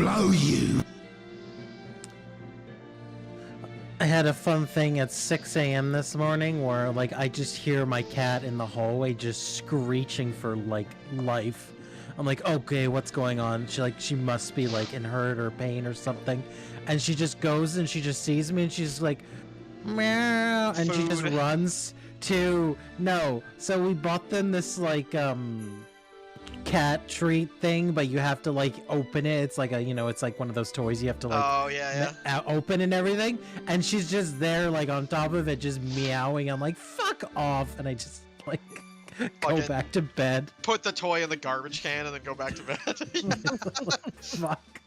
blow you. I had a fun thing at 6 a.m. this morning where, like, I just hear my cat in the hallway just screeching for, like, life. I'm like, okay, what's going on? She must be, like, in hurt or pain or something. And she just goes and she just sees me and she's like, meow, and she just runs to, no. So we bought them this, like, cat treat thing, but you have to like open it. It's like a, you know, it's like one of those toys you have to like open and everything, and she's just there like on top of it just meowing. I'm like, fuck off, and I just like go back to bed, put the toy in the garbage can and then go back to bed. Fuck.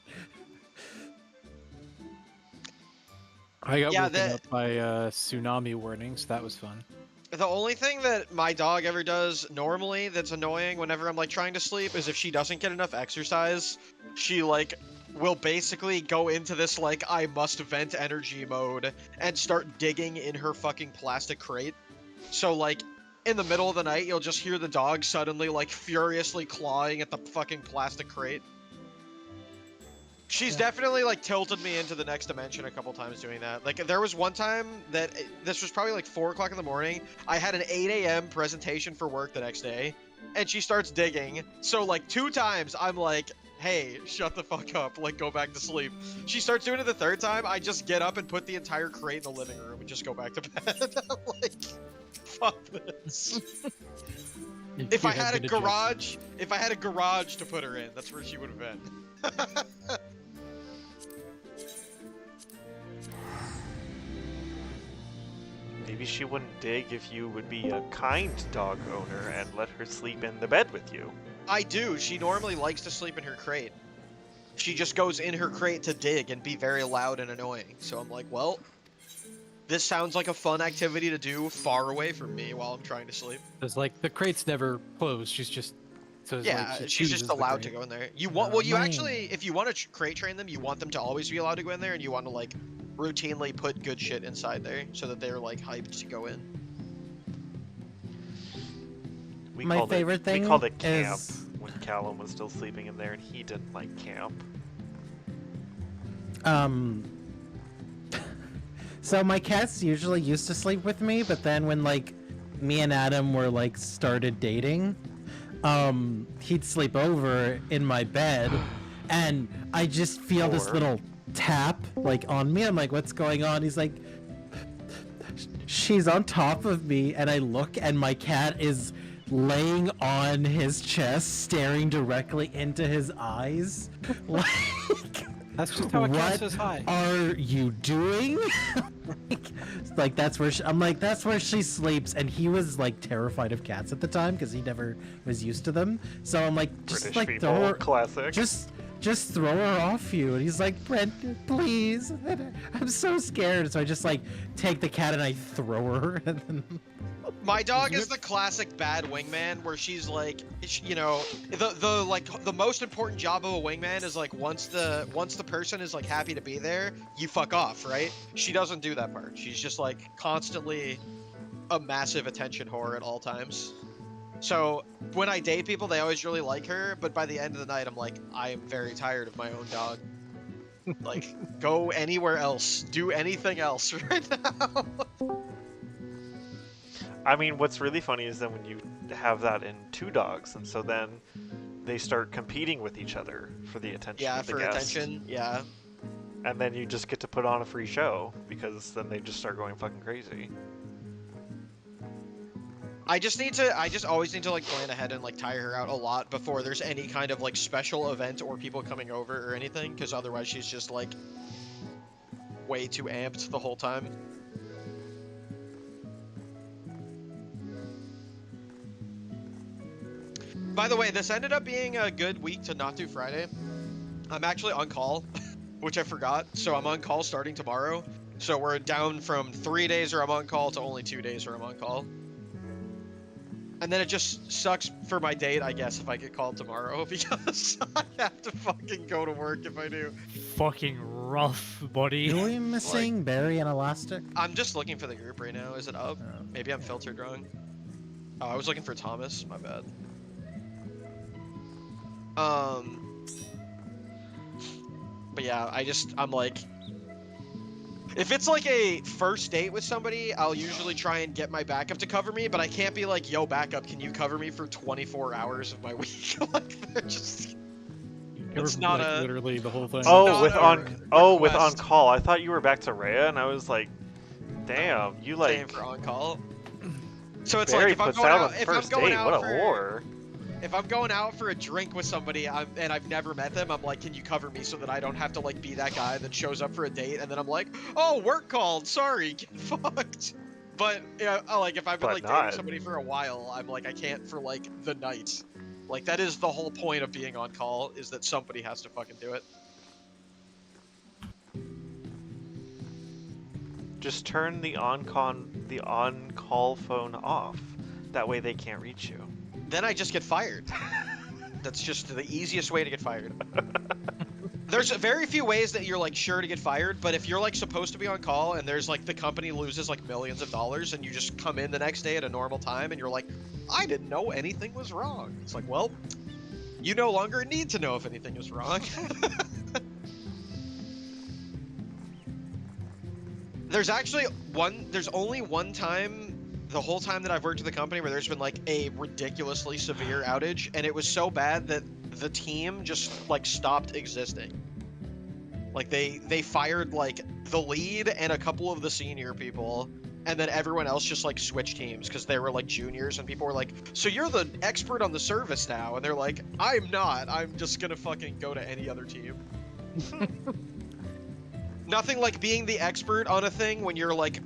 I got woken up by tsunami warnings. That was fun. The only thing that my dog ever does normally that's annoying whenever I'm like trying to sleep is if she doesn't get enough exercise, she like will basically go into this like I must vent energy mode and start digging in her fucking plastic crate. So like in the middle of the night, you'll just hear the dog suddenly like furiously clawing at the fucking plastic crate. She's definitely like tilted me into the next dimension a couple times doing that. Like there was one time that this was probably like 4 o'clock in the morning. I had an 8 a.m. presentation for work the next day and she starts digging. So like 2 times I'm like, hey, shut the fuck up, like go back to sleep. She starts doing it the 3rd time. I just get up and put the entire crate in the living room and just go back to bed. I'm like, fuck this. If I had a garage to put her in, that's where she would have been. Maybe she wouldn't dig if you would be a kind dog owner and let her sleep in the bed with you. I do. She normally likes to sleep in her crate. She just goes in her crate to dig and be very loud and annoying. So I'm like, well, this sounds like a fun activity to do far away from me while I'm trying to sleep. It's like the crate's never closed. She's just she's just allowed to go in there. You want you actually, if you want to crate train them, you want them to always be allowed to go in there, and you want to like routinely put good shit inside there so that they're like hyped to go in. We called it camp when Callum was still sleeping in there, and he didn't like camp. So my cats usually used to sleep with me, but then when like me and Adam were like started dating, he'd sleep over in my bed, and I just feel this little tap like on me. I'm like, what's going on? He's like, she's on top of me, and I look and my cat is laying on his chest, staring directly into his eyes. Like, that's just how a cat says hi. What are you doing? like that's where I'm like, that's where she sleeps. And he was like terrified of cats at the time because he never was used to them. So I'm like, just British like people, throw her, classic. Just throw her off you. And he's like, Brendan, please. I'm so scared. So I just like take the cat and I throw her. And then... My dog is the classic bad wingman where she's like, you know, the most important job of a wingman is like once the person is like happy to be there, you fuck off, right? She doesn't do that part. She's just like constantly a massive attention whore at all times. So when I date people, they always really like her, but by the end of the night, I'm like, I am very tired of my own dog. Like, go anywhere else. Do anything else right now. I mean, what's really funny is that when you have that in 2 dogs, and so then they start competing with each other for the attention of the guest. Attention, yeah. And then you just get to put on a free show, because then they just start going fucking crazy. I just always need to like plan ahead and like tire her out a lot before there's any kind of like special event or people coming over or anything, because otherwise she's just like way too amped the whole time. By the way, this ended up being a good week to not do Friday. I'm actually on call, which I forgot, so I'm on call starting tomorrow. So we're down from 3 days where I'm on call to only 2 days where I'm on call. And then it just sucks for my date, I guess, if I get called tomorrow, because I have to fucking go to work if I do. Fucking rough, buddy. Are we missing Barry and Elastic? I'm just looking for the group right now. Is it up? Maybe I'm filtered wrong. Oh, I was looking for Thomas. My bad. But yeah, I'm like, if it's like a first date with somebody, I'll usually try and get my backup to cover me, but I can't be like, yo, backup, can you cover me for 24 hours of my week? Like, they're just... It's not like, a... literally the whole thing. Oh, with on call. I thought you were back to Rhea, and I was like, damn, you like... Staying for on call. So it's Barry like, if I'm puts going out out, on the if I'm first going date, out what a for... whore. If I'm going out for a drink with somebody and I've never met them, I'm like, can you cover me so that I don't have to like be that guy that shows up for a date and then I'm like, oh, work called, sorry, get fucked. But yeah, like if I've been dating somebody for a while, I'm like, I can't for like the night. Like that is the whole point of being on call, is that somebody has to fucking do it. Just turn the on-call phone off. That way they can't reach you. Then I just get fired. That's just the easiest way to get fired. There's very few ways that you're like sure to get fired, but if you're like supposed to be on call and there's like the company loses like millions of dollars and you just come in the next day at a normal time and you're like, I didn't know anything was wrong. It's like, well, you no longer need to know if anything is wrong. There's only one time the whole time that I've worked at the company where there's been like a ridiculously severe outage, and it was so bad that the team just like stopped existing. Like they fired like the lead and a couple of the senior people, and then everyone else just like switched teams because they were like juniors, and people were like, so you're the expert on the service now, and they're like, I'm not, I'm just gonna fucking go to any other team. Nothing like being the expert on a thing when you're like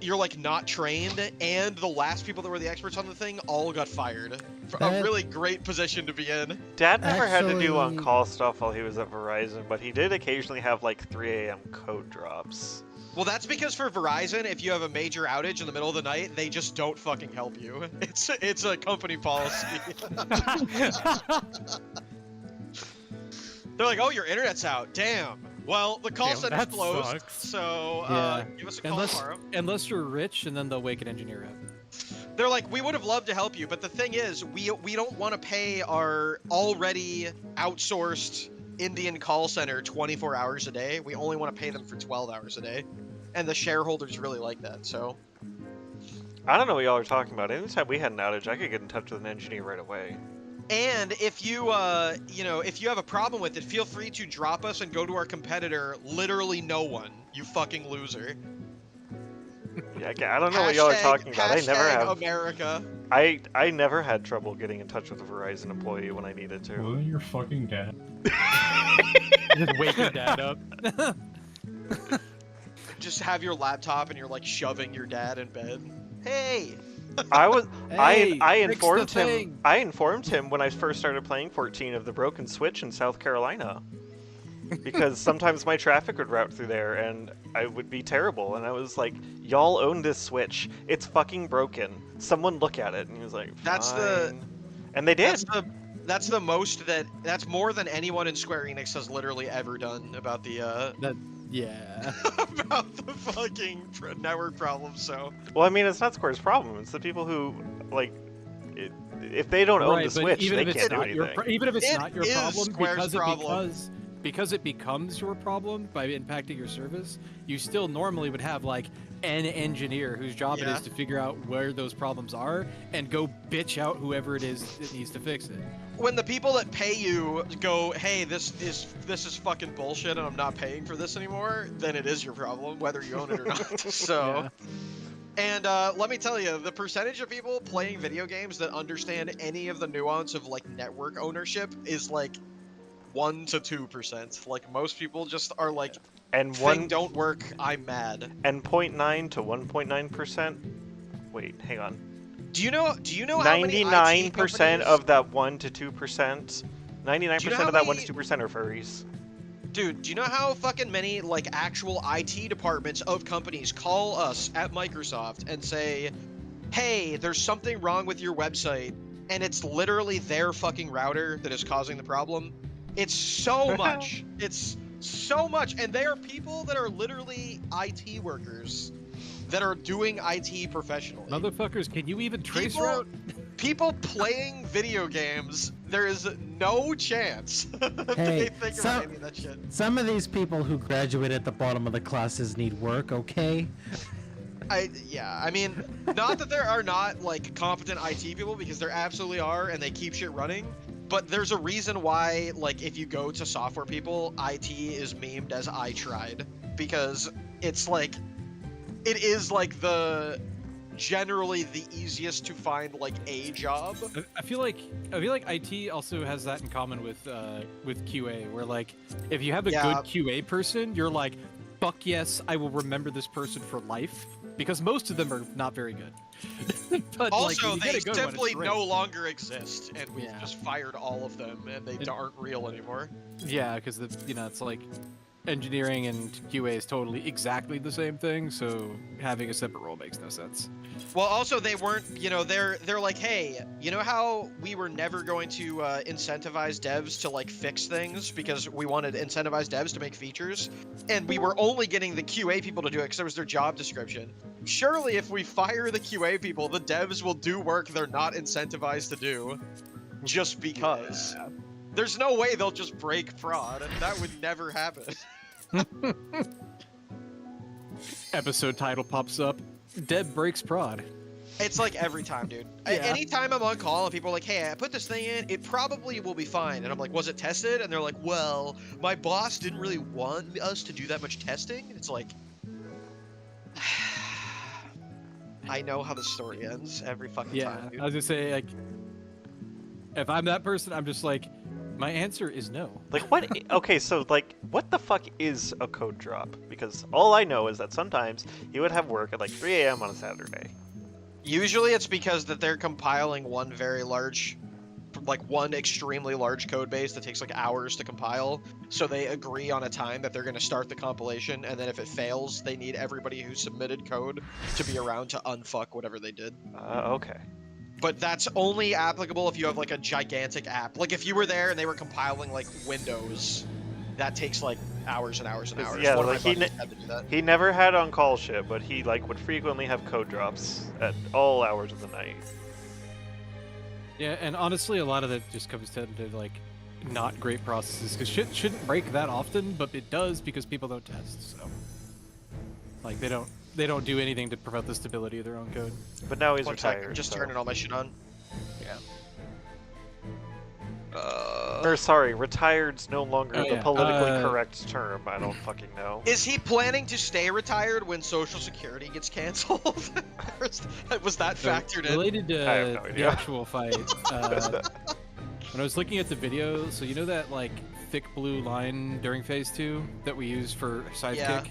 you're like not trained, and the last people that were the experts on the thing all got fired. A really great position to be in. Dad never had to do on-call stuff while he was at Verizon, but he did occasionally have like 3 a.m. code drops. Well, that's because for Verizon, if you have a major outage in the middle of the night, they just don't fucking help you. It's a company policy. They're like, oh, your internet's out. Damn. Well, the call center's closed, sucks. so give us a call tomorrow. Unless you're rich, and then they'll wake an engineer up. They're like, we would have loved to help you, but the thing is, we don't want to pay our already outsourced Indian call center 24 hours a day. We only want to pay them for 12 hours a day, and the shareholders really like that. So I don't know what y'all are talking about. Anytime we had an outage, I could get in touch with an engineer right away. And if you, if you have a problem with it, feel free to drop us and go to our competitor. Literally no one. You fucking loser. Yeah, I don't know what y'all are talking about. I never have. America. I never had trouble getting in touch with a Verizon employee when I needed to. Well, you're fucking dad. Just wake your dad up. Just have your laptop and you're like shoving your dad in bed. Hey. I informed him. I informed him when I first started playing 14 of the broken switch in South Carolina, because sometimes my traffic would route through there and I would be terrible. And I was like, "Y'all own this switch. It's fucking broken. Someone look at it." And he was like, "Fine." And they did. That's the most that's more than anyone in Square Enix has literally ever done about the Yeah. about the fucking network problem. So. Well, I mean, it's not Square's problem. It's the people who like. If they don't own the Switch, they can't do anything. Even if it's not your problem, Square's because it becomes your problem by impacting your service, you still normally would have like an engineer whose job it is to figure out where those problems are and go bitch out whoever it is that needs to fix it. When the people that pay you go, hey, this is fucking bullshit and I'm not paying for this anymore, then it is your problem, whether you own it or not. So, and let me tell you, the percentage of people playing video games that understand any of the nuance of like network ownership is like 1 to 2%. Like most people just are like, and thing don't work, I'm mad. And 0.9 to 1.9%. Wait, hang on. Do you know how 99% of that 1 to 2%? 99% of that 1 to 2% are furries. Dude, do you know how fucking many like actual IT departments of companies call us at Microsoft and say, "Hey, there's something wrong with your website," and it's literally their fucking router that is causing the problem? It's so much. It's so much, and they are people that are literally IT workers that are doing IT professionally. Motherfuckers, can you even trace route? People playing video games there is no chance Hey, they think so- about any of that shit. Some of these people who graduate at the bottom of the classes need work, okay? Yeah, I mean, not that there are not like competent IT people, because there absolutely are, and they keep shit running. But there's a reason why, like, if you go to software people, IT is memed as "I tried," because it's like, it is like generally the easiest to find like a job. I feel like IT also has that in common with QA, where like if you have a good QA person, you're like, fuck yes, I will remember this person for life, because most of them are not very good. But Also, like, they simply no longer exist, and we've Yeah. just fired all of them, and they aren't real anymore. Yeah, because it's like engineering and QA is totally exactly the same thing, so having a separate role makes no sense. Well, also they weren't, they're like, hey, you know how we were never going to incentivize devs to like fix things because we wanted to incentivize devs to make features, and we were only getting the QA people to do it because that was their job description. Surely if we fire the QA people, the devs will do work they're not incentivized to do just because. Yeah. There's no way they'll just break prod. That would never happen. Episode title pops up, Deb breaks prod. It's like every time, dude. Anytime I'm on call and people are like, hey, I put this thing in, it probably will be fine. And I'm like, was it tested? And they're like, well, my boss didn't really want us to do that much testing. It's like, I know how the story ends every fucking time, dude. I was gonna say, like, if I'm that person, I'm just like, my answer is no. Like, what? Okay, so, like, what the fuck is a code drop? Because all I know is that sometimes you would have work at, like, 3 a.m. on a Saturday. Usually it's because that they're compiling one extremely large code base that takes, like, hours to compile. So they agree on a time that they're going to start the compilation, and then if it fails, they need everybody who submitted code to be around to unfuck whatever they did. Okay. But that's only applicable if you have like a gigantic app. Like if you were there and they were compiling like Windows, that takes like hours and hours and hours. Yeah, One of like my buddies had to do that. he never had on-call shit, but he like would frequently have code drops at all hours of the night. Yeah, and honestly, a lot of that just comes down to like not great processes, because shit shouldn't break that often, but it does because people don't test. So, like, they don't do anything to promote the stability of their own code. But now he's One sec, retired. I'm just so. turning all my shit on. Yeah. Or sorry, retired's no longer the yeah. politically correct term. I don't fucking know. Is he planning to stay retired when Social Security gets canceled? Was that factored in? Related to I have no the idea. actual fight, when I was looking at the video, so you know that like thick blue line during phase 2 that we use for sidekick? Yeah.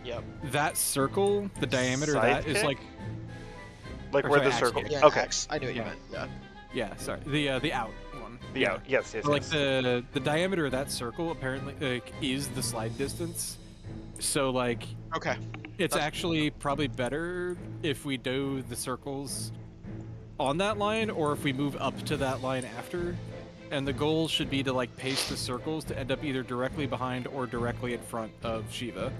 Yep. That circle, the diameter of that is Sidekick? like Like or where sorry, the circle. axe Yeah, Okay. X. I knew what you Yeah. meant. Yeah. yeah, sorry, the out one. Yeah. Yes. Yes. So, like yes. the diameter of that circle apparently like is the slide distance. So like Okay. it's actually probably better if we do the circles on that line, or if we move up to that line after. And the goal should be to like pace the circles to end up either directly behind or directly in front of Shiva.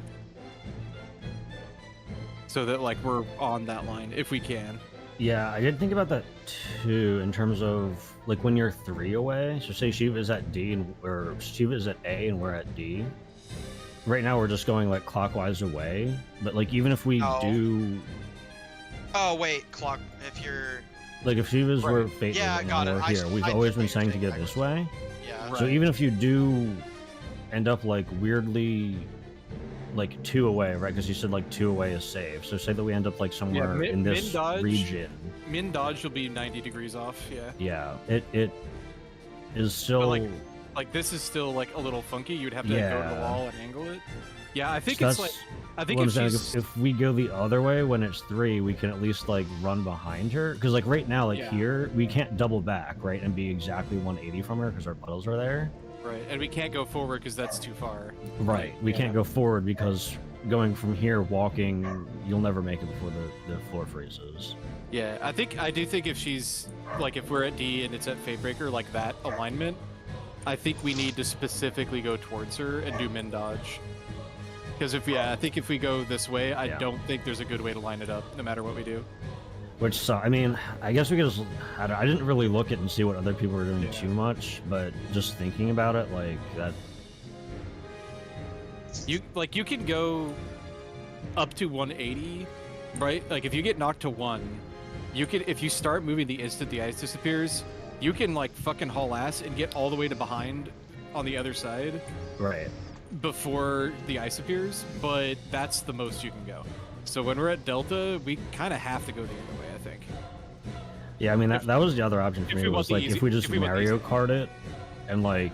So that like we're on that line if we can. Yeah, I did think about that too in terms of like when you're 3 away. So say Shiva is at D or Shiva is at A and we're at D. Right now we're just going like clockwise away, but like even if we do Oh wait, clock. If you're. like if Shiva's Right. were fate Yeah, I and got it. we're I here, s- we've I always did been what saying you're to get saying, this actually. way. Yeah. So even if you do end up like weirdly like 2 away, right? Because you said like 2 away is safe. So say that we end up like somewhere in this min dodge. region. Min dodge will be 90 degrees off, yeah. Yeah, it is still Like this is still like a little funky. You'd have to go to the Yeah. wall and angle it. Yeah, I think So it's that's like I think what I'm if saying. she's If we go the other way when it's 3, we can at least like run behind her. Because like right now, like Yeah. here, we can't double back, right, and be exactly 180 from her because our puddles are there. right, and we can't go forward because that's too far. Right. We yeah. can't go forward because going from here, walking, you'll never make it before the floor freezes. Yeah, I do think if she's like if we're at D and it's at Fatebreaker, like that alignment, I think we need to specifically go towards her and do min dodge. Because I think if we go this way, I Yeah. don't think there's a good way to line it up, no matter what we do. Which, so, I mean, I guess we could just, I didn't really look at and see what other people were doing too much, but just thinking about it, like, that... You can go up to 180, right? Like, if you get knocked to 1, you can, if you start moving the instant the ice disappears, you can, like, fucking haul ass and get all the way to behind on the other side. Right. Before the ice appears, but that's the most you can go. So when we're at Delta, we kind of have to go the other way, I think. Yeah, I mean, that was the other option for me, was, like, if we just Mario Kart it, and, like...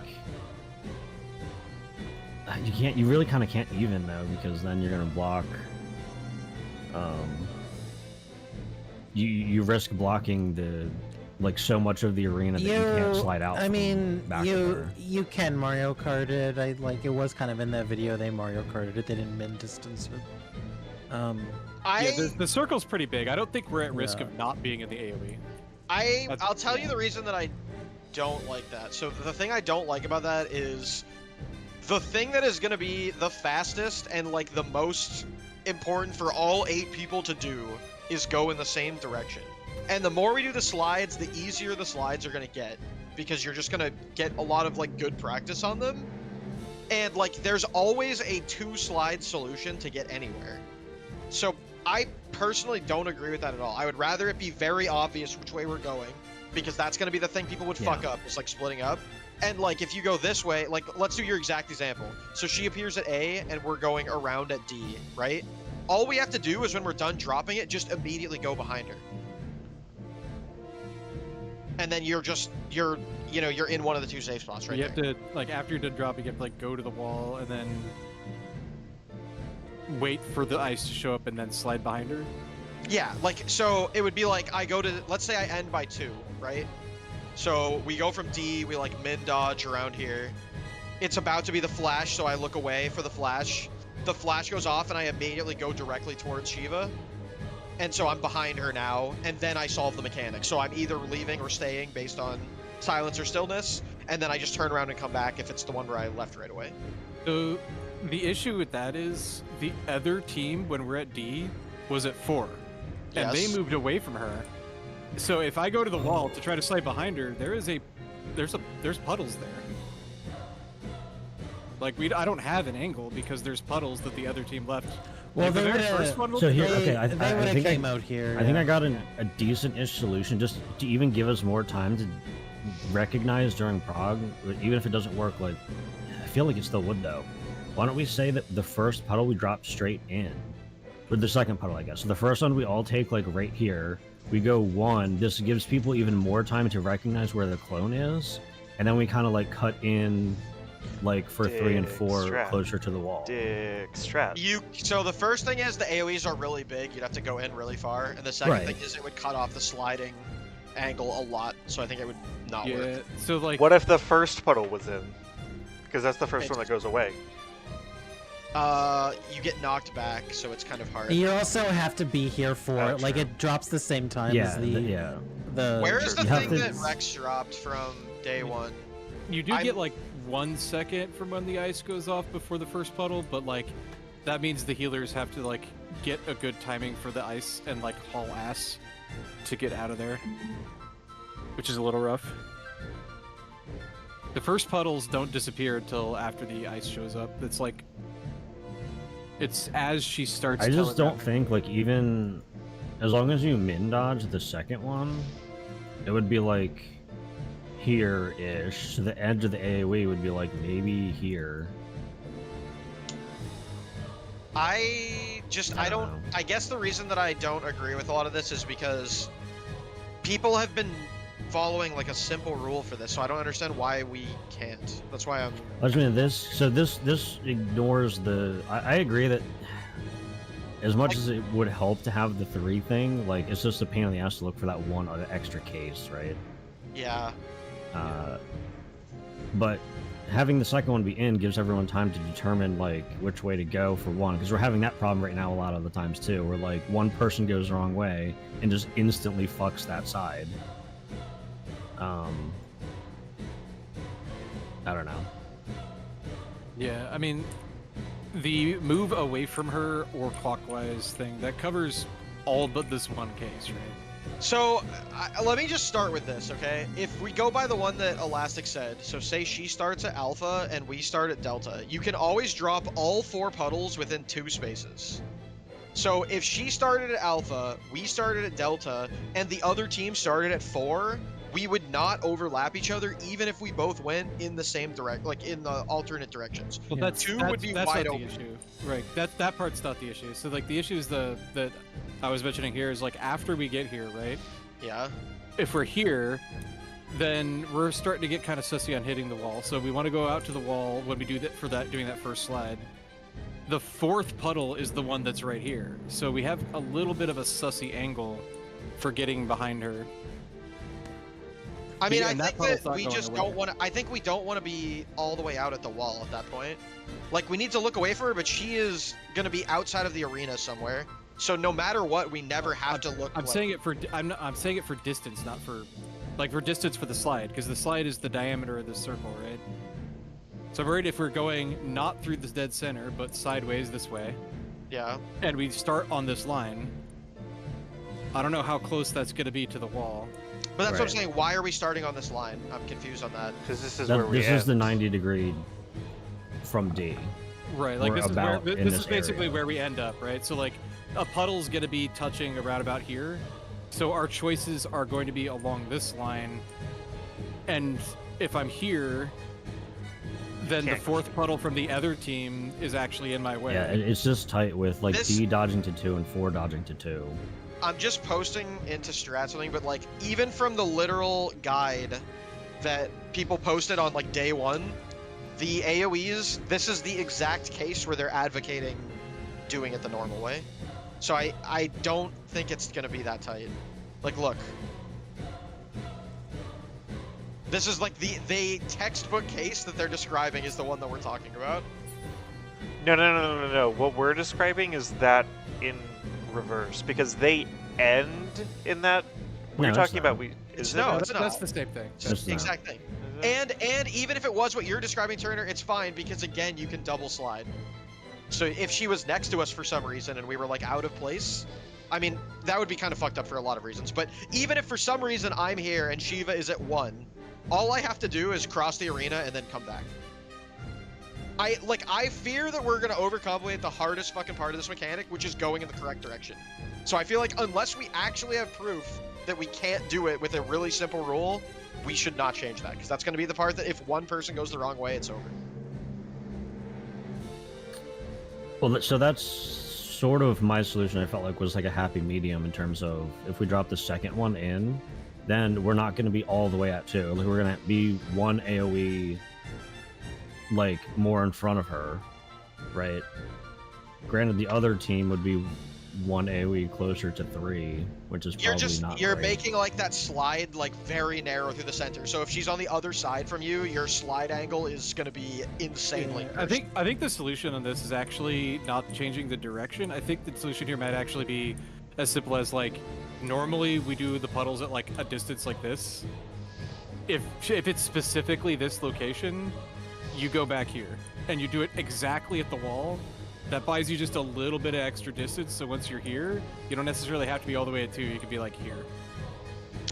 You really kind of can't even, though, because then you're gonna block... You risk blocking the... like, so much of the arena that you can't slide out. I mean, you can Mario Kart it. It was kind of in that video, they Mario Karted it. They didn't min distance it. Yeah, the circle's pretty big. I don't think we're at risk of not being in the AoE. I'll tell you the reason that I don't like that. So the thing I don't like about that is the thing that is going to be the fastest and like the most important for all 8 people to do is go in the same direction. And the more we do the slides, the easier the slides are going to get, because you're just going to get a lot of like good practice on them. And like there's always a 2-slide solution to get anywhere. So I personally don't agree with that at all. I would rather it be very obvious which way we're going, because that's going to be the thing people would fuck up, is like splitting up. And like if you go this way, like let's do your exact example. So she appears at A and we're going around at D, right? All we have to do is when we're done dropping it, just immediately go behind her. And then you're in one of the 2 safe spots right there. You have to, like, after you're done dropping, you have to like go to the wall and then wait for the ice to show up and then slide behind her. Yeah, like, so it would be like I go to, let's say I end by 2, right? So we go from D, we like min dodge around here. It's about to be the flash, so I look away for the flash. The flash goes off and I immediately go directly towards Shiva. And so I'm behind her now, and then I solve the mechanics. So I'm either leaving or staying based on silence or stillness, and then I just turn around and come back if it's the one where I left right away. So the issue with that is the other team, when we're at D, was at 4. And they moved away from her. So if I go to the wall to try to slide behind her, there's puddles there. Like I don't have an angle because there's puddles that the other team left. Well, like, they first one so here, okay, I think came out here. I think I got a decent-ish solution, just to even give us more time to recognize during prog, even if it doesn't work. Like, I feel like it still would though. Why don't we say that the first puddle we drop straight in, or the second puddle, I guess. So the first one we all take like right here. We go 1. This gives people even more time to recognize where the clone is, and then we kind of like cut in, like for 3 and 4 closer to the wall. So the first thing is the AoEs are really big. You'd have to go in really far, and the second thing is it would cut off the sliding angle a lot. So I think it would not work. So like, what if the first puddle was in? Because that's the first one that goes away. You get knocked back, so it's kind of hard. You also have to be here for it. Like it drops the same time as the. Where is the thing that Rex dropped from day 1? You do get like 1 second from when the ice goes off before the first puddle, but like that means the healers have to like get a good timing for the ice and like haul ass to get out of there, which is a little rough. The first puddles don't disappear until after the ice shows up. It's like it's as she starts. I just don't think, like, even as long as you min dodge the second one, it would be like here-ish. So the edge of the AoE would be like maybe here. I guess the reason that I don't agree with a lot of this is because people have been following like a simple rule for this, so I don't understand why we can't. That's why I'm. I mean, this ignores the. I agree that as much as it would help to have the 3 thing, like it's just a pain in the ass to look for that one extra case, right? Yeah. But having the second one be in gives everyone time to determine like which way to go for one, because we're having that problem right now a lot of the times too, where like one person goes the wrong way and just instantly fucks that side. I don't know. Yeah, I mean, the move away from her or clockwise thing, that covers all but this one case, right? So, let me just start with this, okay? If we go by the one that Elastic said, so say she starts at Alpha and we start at Delta, you can always drop all 4 puddles within 2 spaces. So if she started at Alpha, we started at Delta, and the other team started at 4, we would not overlap each other, even if we both went in the same direct, like in the alternate directions. Well, Yeah. that's 2 that's, would be that's wide not open. the issue, right? That part's not the issue. So like the issue is that I was mentioning here is like after we get here, right? Yeah. If we're here, then we're starting to get kind of sussy on hitting the wall. So we want to go out to the wall when we do that doing that first slide. The 4th puddle is the one that's right here. So we have a little bit of a sussy angle for getting behind her. I mean, Yeah, I and that think puddle's that not we going just away. don't want to. I think we don't want to be all the way out at the wall at that point. Like, we need to look away for her, but she is going to be outside of the arena somewhere. So no matter what, we never have to look. I'm saying it for I'm saying it for distance, not for for distance for the slide, because the slide is the diameter of the circle, right? So right, if we're going not through the dead center, but sideways this way, Yeah. and we start on this line, I don't know how close that's going to be to the wall. But that's what I'm Right. saying. Why are we starting on this line? I'm confused on that. Because this is where we This end. is the 90-degree from D. Right, like Or this is where about in this this is basically area. where we end up, right? So like a puddle's going to be touching around about here. So our choices are going to be along this line. And if I'm here, then the Can't- 4th puddle from the other team is actually in my way. Yeah, it's just tight with like This- D dodging to 2 and 4 dodging to 2. I'm just posting into Strat something, but like even from the literal guide that people posted on like day 1, the AoEs, this is the exact case where they're advocating doing it the normal way. So I don't think it's gonna be that tight. Like, look. This is like the textbook case that they're describing is the one that we're talking about. No. What we're describing is that in reverse, because they end in that. What No, you're it's talking not. about? It's Is no, it? it's That's not. the same thing. It's not. Exact thing. Is it? And even if it was what you're describing, Turner, it's fine because again, you can double slide. So if she was next to us for some reason and we were like out of place, I mean, that would be kind of fucked up for a lot of reasons. But even if for some reason I'm here and Shiva is at 1, all I have to do is cross the arena and then come back. I fear that we're gonna overcomplicate the hardest fucking part of this mechanic, which is going in the correct direction. So I feel like unless we actually have proof that we can't do it with a really simple rule, we should not change that, because that's going to be the part that if one person goes the wrong way, it's over. Well, so that's sort of my solution. I felt like was like a happy medium in terms of if we drop the second one in, then we're not going to be all the way at 2. Like, we're going to be 1 AoE, like more in front of her, right? Granted, the other team would be 1 AoE closer to 3, which is probably not You're great. making like that slide like very narrow through the center. So if she's on the other side from you, your slide angle is going to be insanely. I think the solution on this is actually not changing the direction. I think the solution here might actually be as simple as like normally we do the puddles at like a distance like this. If it's specifically this location, you go back here and you do it exactly at the wall. That buys you just a little bit of extra distance, so once you're here, you don't necessarily have to be all the way at 2, you can be like here.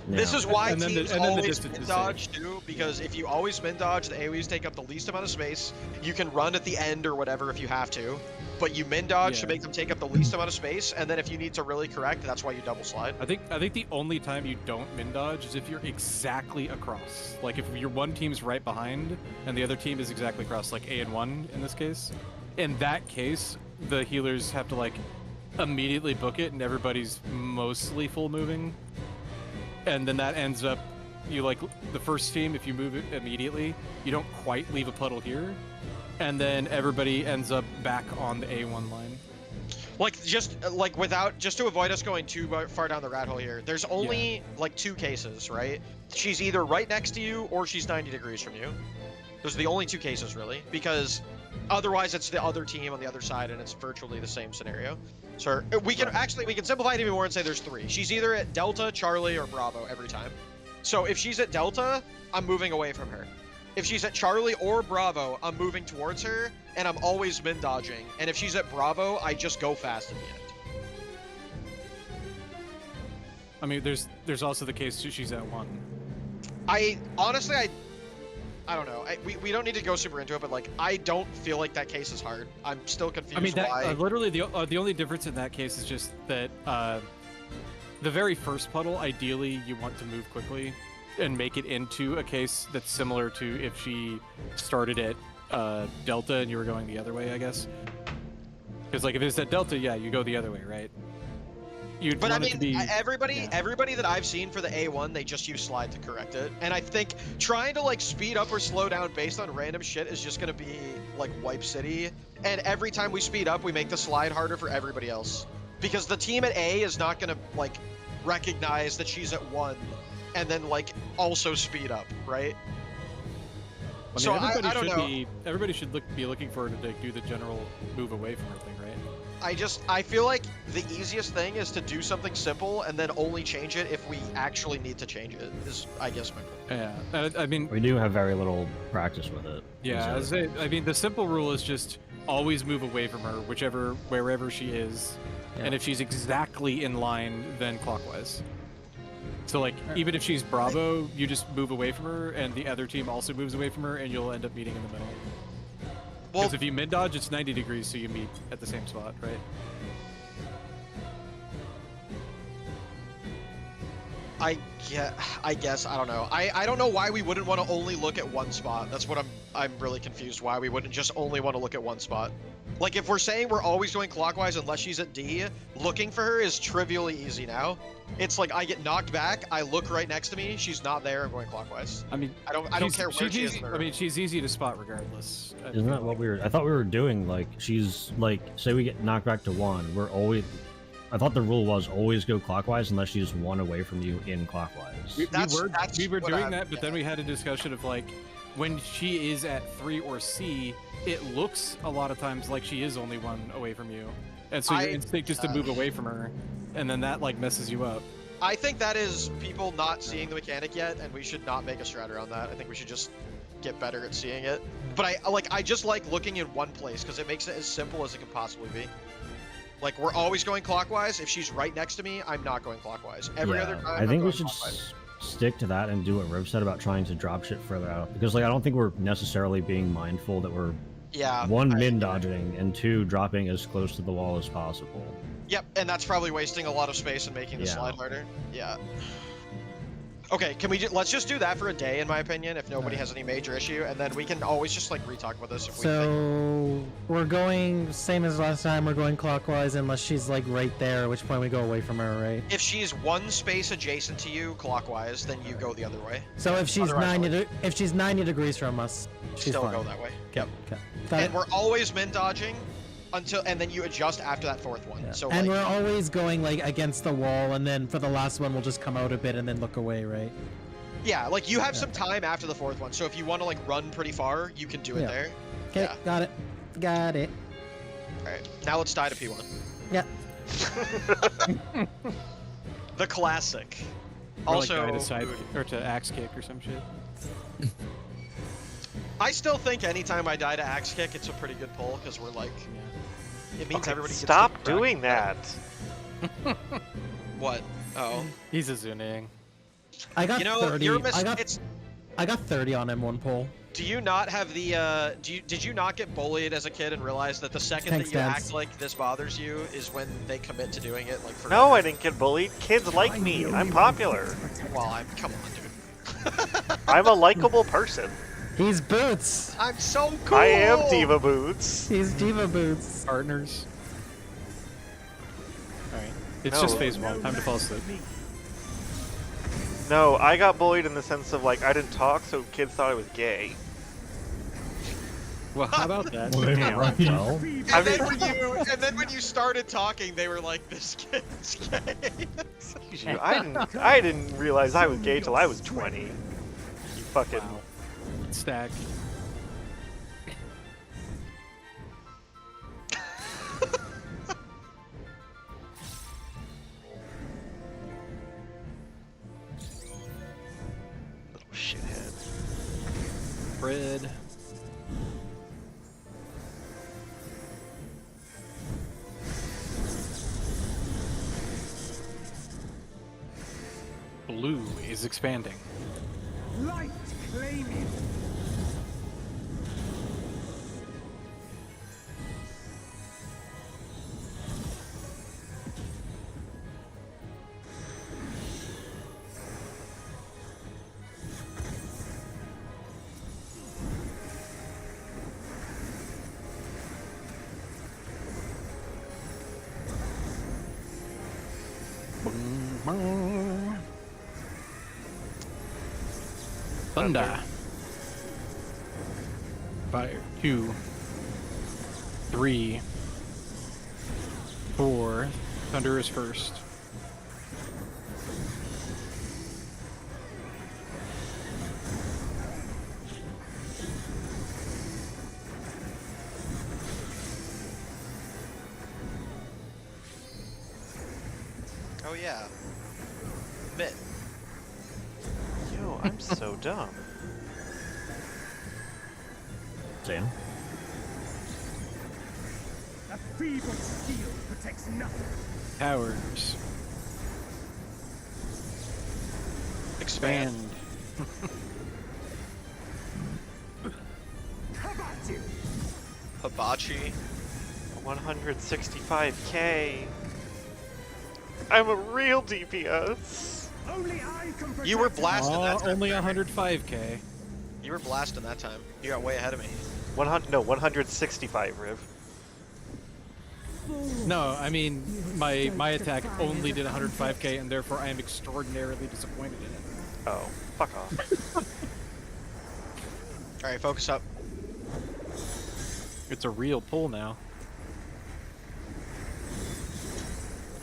This Yeah. is why And then the- teams and then the always distance spin is dodge too, because if you always spin dodge, the AoEs take up the least amount of space. You can run at the end or whatever if you have to, but you min dodge to Yeah. make them take up the least amount of space, and then if you need to really correct, that's why you double slide. I think the only time you don't min dodge is if you're exactly across. Like if your one team's right behind and the other team is exactly across, like A and 1 in this case. In that case, the healers have to like immediately book it and everybody's mostly full moving. And then that ends up, you like the first team, if you move it immediately, you don't quite leave a puddle here. And then everybody ends up back on the A1 line. Just to avoid us going too far down the rat hole here, there's only like 2 cases, right? She's either right next to you or she's 90 degrees from you. Those are the only 2 cases really, because otherwise it's the other team on the other side and it's virtually the same scenario. So we can simplify it even more and say there's 3. She's either at Delta, Charlie, or Bravo every time. So if she's at Delta, I'm moving away from her. If she's at Charlie or Bravo, I'm moving towards her, and I'm always min dodging. And if she's at Bravo, I just go fast at the end. I mean, there's also the case she's at 1. Honestly, I don't know. We don't need to go super into it, but like I don't feel like that case is hard. I'm still confused. I mean, that, why. literally the only difference in that case is just that the very first puddle, ideally, you want to move quickly and make it into a case that's similar to if she started at Delta and you were going the other way, I guess. Because like if it's at Delta, yeah, you go the other way, right? But I mean, everybody that I've seen for the A1, they just use slide to correct it. And I think trying to like speed up or slow down based on random shit is just gonna be like wipe city. And every time we speed up, we make the slide harder for everybody else. Because the team at A is not gonna like recognize that she's at 1 and then like also speed up, right? I mean, so everybody should be looking for her to do the general move away from her thing, right? I feel like the easiest thing is to do something simple and then only change it if we actually need to change it, is I guess my goal. Yeah, I mean... We do have very little practice with it. Yeah, I mean, the simple rule is just always move away from her, wherever she is. Yeah. And if she's exactly in line, then clockwise. So like, even if she's Bravo, you just move away from her, and the other team also moves away from her, and you'll end up meeting in the middle. Because if you mid-dodge, it's 90 degrees, so you meet at the same spot, right? I guess, I don't know. I don't know why we wouldn't want to only look at one spot. That's what I'm really confused why we wouldn't just only want to look at one spot. Like, if we're saying we're always going clockwise unless she's at D, looking for her is trivially easy now. It's like I get knocked back, I look right next to me, she's not there, I'm going clockwise. I mean, I don't care where she is. I mean, she's easy to spot regardless. Isn't that what I thought we were doing, like, she's, like, say we get knocked back to 1, we're always... I thought the rule was always go clockwise unless she's 1 away from you in clockwise. We were doing that, but then we had a discussion of, like, when she is at 3 or C, it looks a lot of times like she is only 1 away from you. And so your instinct is to move away from her, and then that, like, messes you up. I think that is people not seeing the mechanic yet, and we should not make a strat around that. I think we should just get better at seeing it. But I just like looking in one place, because it makes it as simple as it can possibly be. Like, we're always going clockwise. If she's right next to me, I'm not going clockwise. Every other time, I think we should stick to that and do what Riv said about trying to drop shit further out. Because, like, I don't think we're necessarily being mindful that we're, 1, min-dodging, and 2, dropping as close to the wall as possible. Yep, and that's probably wasting a lot of space and making the slide harder. Yeah. Okay, can we let's just do that for a day, in my opinion, if nobody has any major issue, and then we can always just, like, re-talk about this if we think. We're going, same as last time, we're going clockwise unless she's, like, right there, at which point we go away from her, right? If she's 1 space adjacent to you, clockwise, then you go the other way. So if she's 90 degrees from us, she's still fine. go that way. Yep. Okay. And we're always min-dodging and then you adjust after that 4th one. Yeah. So and like, we're always going, like, against the wall, and then for the last one we'll just come out a bit and then look away, right? Yeah, like, you have some time after the 4th one, so if you want to, like, run pretty far, you can do it there. Okay, got it. Got it. Alright, now let's die to P1. Yeah. The classic. Or also, like to axe kick or some shit. I still think anytime I die to axe kick, it's a pretty good pull, because we're like... It means everybody gets stop doing that! What? Oh. He's a Zuning. I got 30. I got 30 on M1 pull. Do you not have the, did you not get bullied as a kid and realize that the second that you act like this bothers you is when they commit to doing it, like, for... No, I didn't get bullied. Kids like me. I'm popular. Well, come on, dude. I'm a likable person. He's Boots. I'm so cool. I am Diva Boots. He's Diva Boots. Partners. Alright. It's just phase 1. Time to fall asleep. No, I got bullied in the sense of, like, I didn't talk, so kids thought I was gay. Well, how about that? And then when you started talking, they were like, "This kid's gay." I didn't realize I was gay till I was 20. You fucking... Wow. Stack. Little shithead. Bread. is expanding. Light claim it. Thunder. Fire. 2, 3, 4. Thunder is first. Oh yeah. Mitt. Yo, I'm so dumb. Sam. A feeble shield protects nothing. Towers. Expand. Hibachi. Hibachi. 165k. I'm a real DPS. Only I can protect You were blasted that time. Only 105k. You were blasting that time. You got way ahead of me. 165, Riv. No, I mean my attack only did 105k, and therefore I am extraordinarily disappointed in it. Oh, fuck off. All right, focus up. It's a real pull now.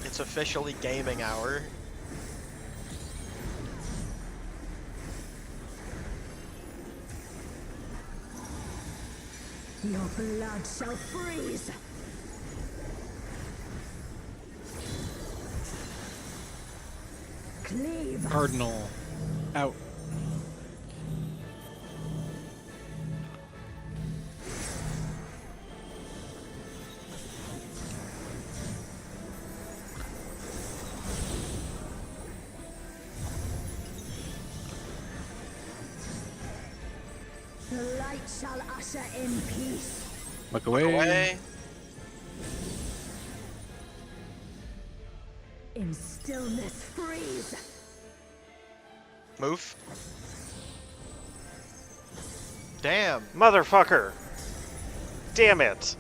It's officially gaming hour. Your blood shall freeze. Cleave. Cardinal. Out. The light shall usher in peace. Look away. Away. In stillness freeze. Move. Damn. Motherfucker! Damn it!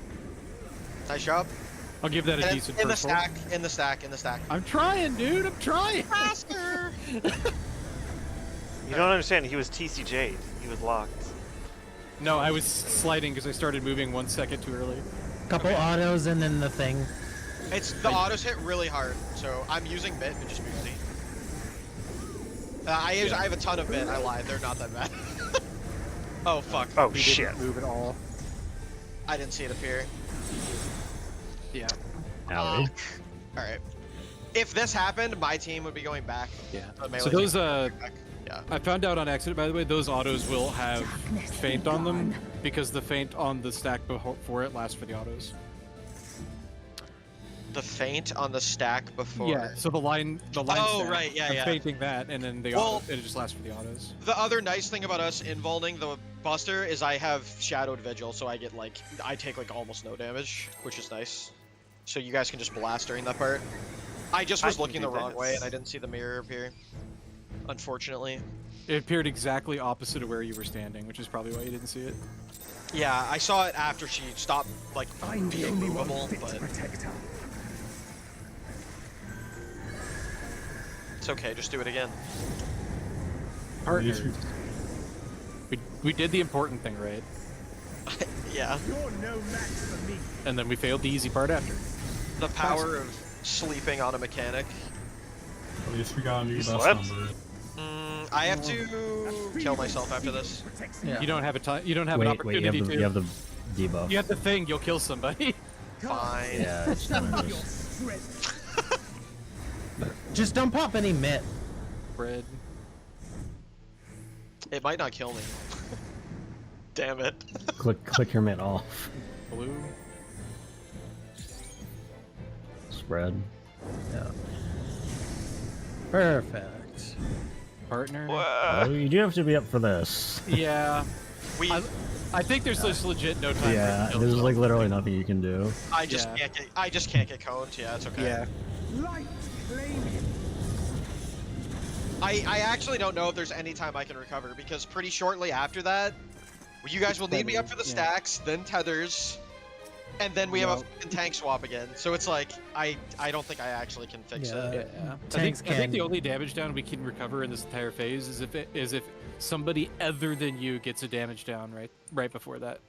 Nice job. I'll give that a And decent in the first roll. stack. In the stack. In the stack. I'm trying, dude. I'm trying. Faster. You don't understand, he was TCJ'd. He was locked. No, I was sliding because I started moving 1 second too early. Couple autos and then the thing. It's the autos hit really hard, so I'm using Mitt to just be ready. I have a ton of Mitt. I lied. They're not that bad. Oh fuck. Oh He shit. didn't move at all. I didn't see it appear. Yeah. Alley. All right. If this happened, my team would be going back. Yeah. The melee So team those would be back. Yeah. I found out on accident, by the way, those autos will have Darkness feint be on them gone. because the feint on the stack before it lasts for the autos. The feint on the stack before. Yeah. So the line Oh, stack, right, yeah, I'm yeah. feinting that, and then the Well- it just lasts for the autos. The other nice thing about us involving the Buster is I have Shadowed Vigil, so I take like almost no damage, which is nice. So you guys can just blast during that part. I just I was can looking do the wrong that. way and I didn't see the mirror appear. Unfortunately. It appeared exactly opposite of where you were standing, which is probably why you didn't see it. Yeah, I saw it after she stopped like I'm the being only movable, one fit to but protect her. it's okay, just do it again. Partners. We did the important thing right, Yeah. You're no match for me. and then we failed the easy part after. The power of sleeping on a mechanic. At least we got a new You best slept? number. I have to kill myself after this. Protects Yeah. You don't have a time. You don't have an Wait, you have opportunity the to. you have the debuff. You have the thing. You'll kill somebody. Fine. Yeah, it's kind of your just... strength. Just don't pop any mitt. Bread. It might not kill me. Damn it. click your mitt off. Blue. Spread. Yeah. Perfect. Partner. Oh, you do have to be up for this. Yeah. We. I think there's just legit no time. Yeah, for there's kills. like literally nothing you can do. I just can't get coned. Yeah, it's okay. Yeah. Light flaming. I actually don't know if there's any time I can recover because pretty shortly after that, you guys will need me up for the stacks, then tethers, and then we have a fucking tank swap again. So it's like I don't think I actually can fix it. Yeah. I Tanks think the can- only damage down we can recover in this entire phase is if somebody other than you gets a damage down right before that.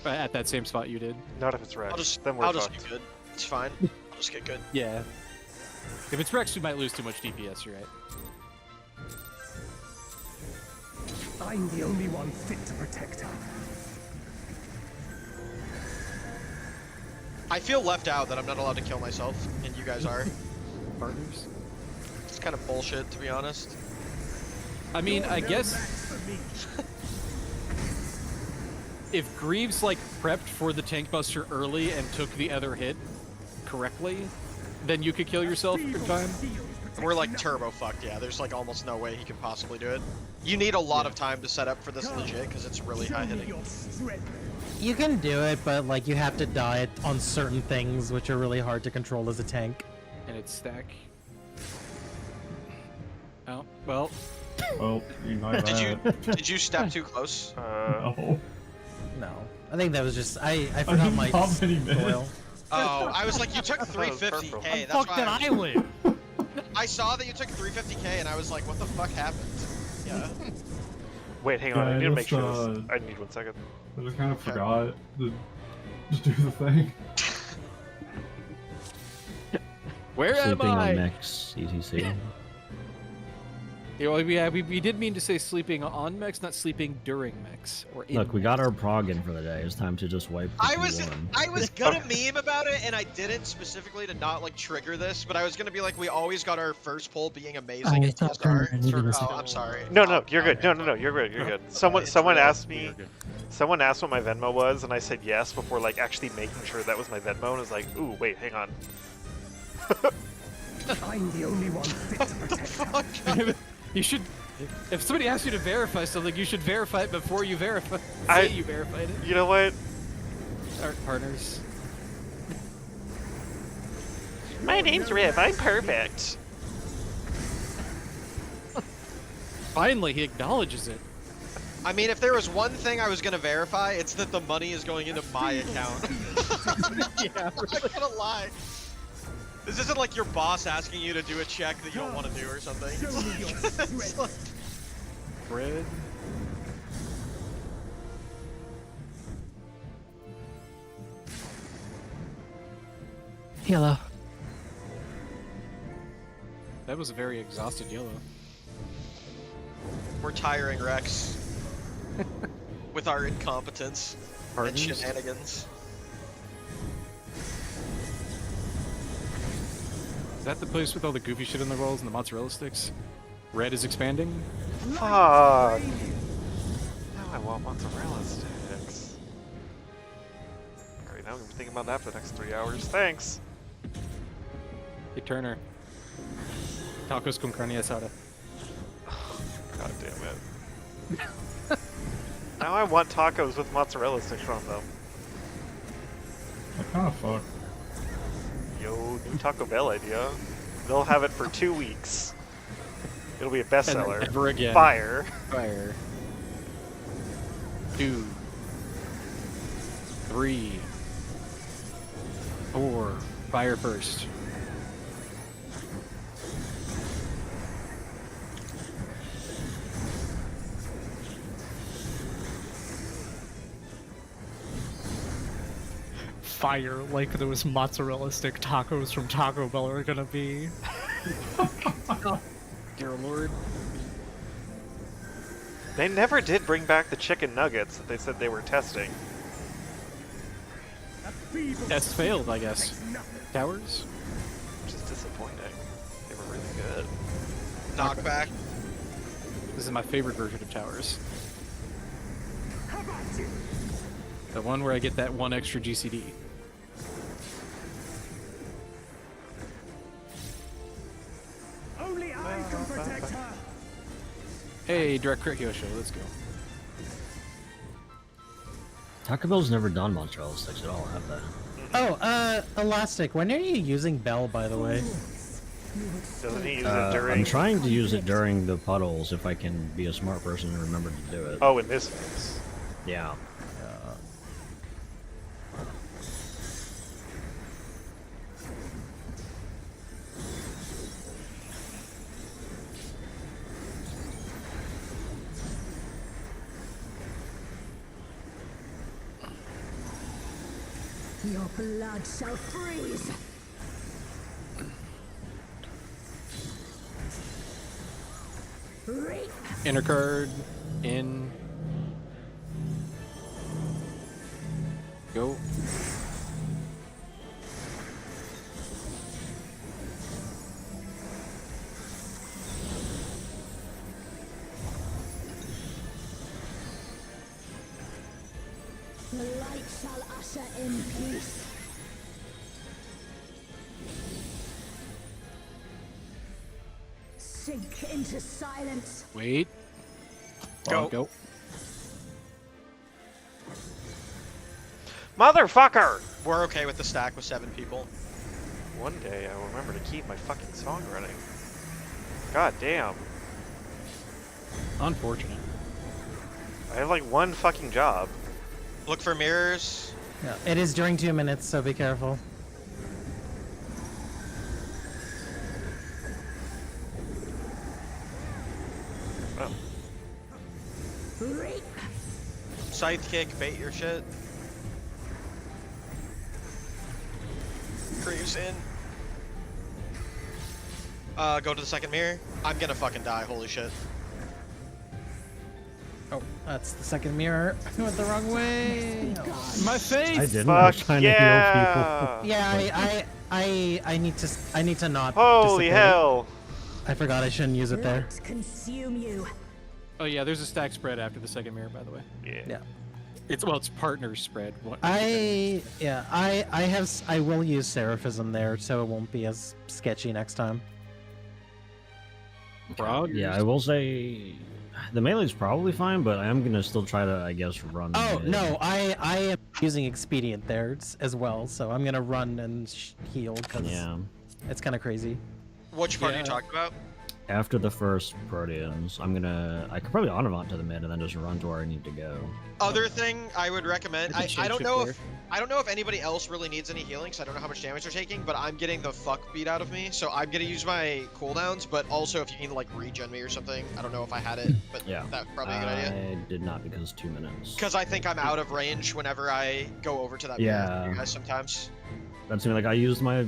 At that same spot you did. Not if it's Rex. Then we're I'll just fucked. get good. It's fine. I'll just get good. Yeah. If it's Rex, we might lose too much DPS. You're right. I'm the only one fit to protect her. I feel left out that I'm not allowed to kill myself, and you guys are. Partners. It's kind of bullshit, to be honest. I mean, I guess For me. if Greaves like prepped for the tank buster early and took the other hit correctly, then you could kill yourself in time. We're like turbo fucked, yeah. There's like almost no way he can possibly do it. You need a lot of time to set up for this legit, because it's really high hitting. You can do it, but like you have to die on certain things, which are really hard to control as a tank. And it's stack. Oh, well. Well, you know that. Did you step too close? No. No, I think that was just I forgot my How many minutes? oil. Oh, I was like, you took That was purple. 350k. That's Fuck why did I live? I saw that you took 350k, and I was like, what the fuck happened? Yeah. Wait, hang on. Yeah, I need to make just, sure this. I need 1 second. I just kind of forgot to do the thing. Where Sleeping am on I? mix, ETC. Yeah, well, we did mean to say sleeping on mechs, not sleeping during mechs or in Look, we mechs. got our prog in for the day. It's time to just wipe the I was P1. gonna meme about it, and I didn't specifically to not like trigger this, but I was gonna be like, we always got our first pull being amazing at TSR. Oh, I'm sorry. No, you're good. No, you're good. You're good. Someone asked me. You're good. Someone asked what my Venmo was, and I said yes before like actually making sure that was my Venmo, and I was like, ooh, wait, hang on. I'm the only one fit to protect her. You should. If somebody asks you to verify something, you should verify it before you verify. I- Say you verified it. You know what? Our partners. My name's Riv. I'm perfect. Finally, he acknowledges it. I mean, if there was one thing I was gonna verify, it's that the money is going into my account. Yeah. I'm not gonna lie. This isn't like your boss asking you to do a check that you don't want to do or something. Show me your It's like- Bread. Hello. That was a very exhausted yellow. We're tiring Rex with our incompetence and Partners. shenanigans. Is that the place with all the goofy shit in the rolls and the mozzarella sticks? Red is expanding. Fuck. Now I want mozzarella sticks. Alright, now I'm gonna be thinking about that for the next 3 hours. Thanks. Hey Turner. Tacos con carne asada. God damn it. Now I want tacos with mozzarella sticks on them. What kind of fuck? Yo, new Taco Bell idea. They'll have it for 2 weeks. It'll be a And then bestseller. never again. Fire. Fire. 2, 3, 4. Fire first. Fire like those mozzarella stick tacos from Taco Bell are gonna be. Dear Lord. They never did bring back the chicken nuggets that they said they were testing. Test failed, I guess. Towers? Which is disappointing. They were really good. Knockback. This is my favorite version of towers. The one where I get that one extra GCD. Only I can protect her. Hey, direct crit Kyosho, let's go. Taco Bell's never done mozzarella sticks at all, have they? Oh, Elastic, when are you using Bell, by the way? Doesn't he use it during... I'm trying to use it during the puddles if I can be a smart person and remember to do it. Oh, in this case. Yeah. Your blood shall freeze. Reap. Inner card, in. Go. The light shall usher in peace. Sink into silence. Wait. Go. Go. Motherfucker! We're okay with the stack with 7 people. One day I will remember to keep my fucking song running. God damn. Unfortunate. I have like one fucking job. Look for mirrors. Yeah, it is during 2 minutes, so be careful. Oh. Reap. Scythe kick, bait your shit. Cruise in. Go to the second mirror. I'm gonna fucking die, holy shit. Oh, that's the second mirror. I went the wrong way. My face! I didn't. I was Fuck trying to heal yeah! people. Yeah, I need to not. Holy dissipate. hell! I forgot I shouldn't use it there. Light consume you. Oh yeah, there's a stack spread after the second mirror, by the way. Yeah. Yeah. It's partner spread. I will use Seraphism there, so it won't be as sketchy next time. Frog? Yeah, I will say the melee's probably fine, but I am gonna still try to, I guess, run. Oh mid. no, I am using Expedient there as well, so I'm gonna run and heal because Yeah. it's kind of crazy. Which part are you Yeah. talking about? After the first Proteans, I could probably automot to the mid and then just run to where I need to go. Other thing I would recommend. You can I don't shapeshift know there. I don't know if anybody else really needs any healing, so I don't know how much damage they're taking, but I'm getting the fuck beat out of me, so I'm gonna use my cooldowns, but also if you need to like regen me or something, I don't know if I had it, but Yeah. that's probably a good idea. I did not because 2 minutes. Because I think I'm out of range whenever I go over to that Yeah. mirror with you guys sometimes. That's me. Like I used my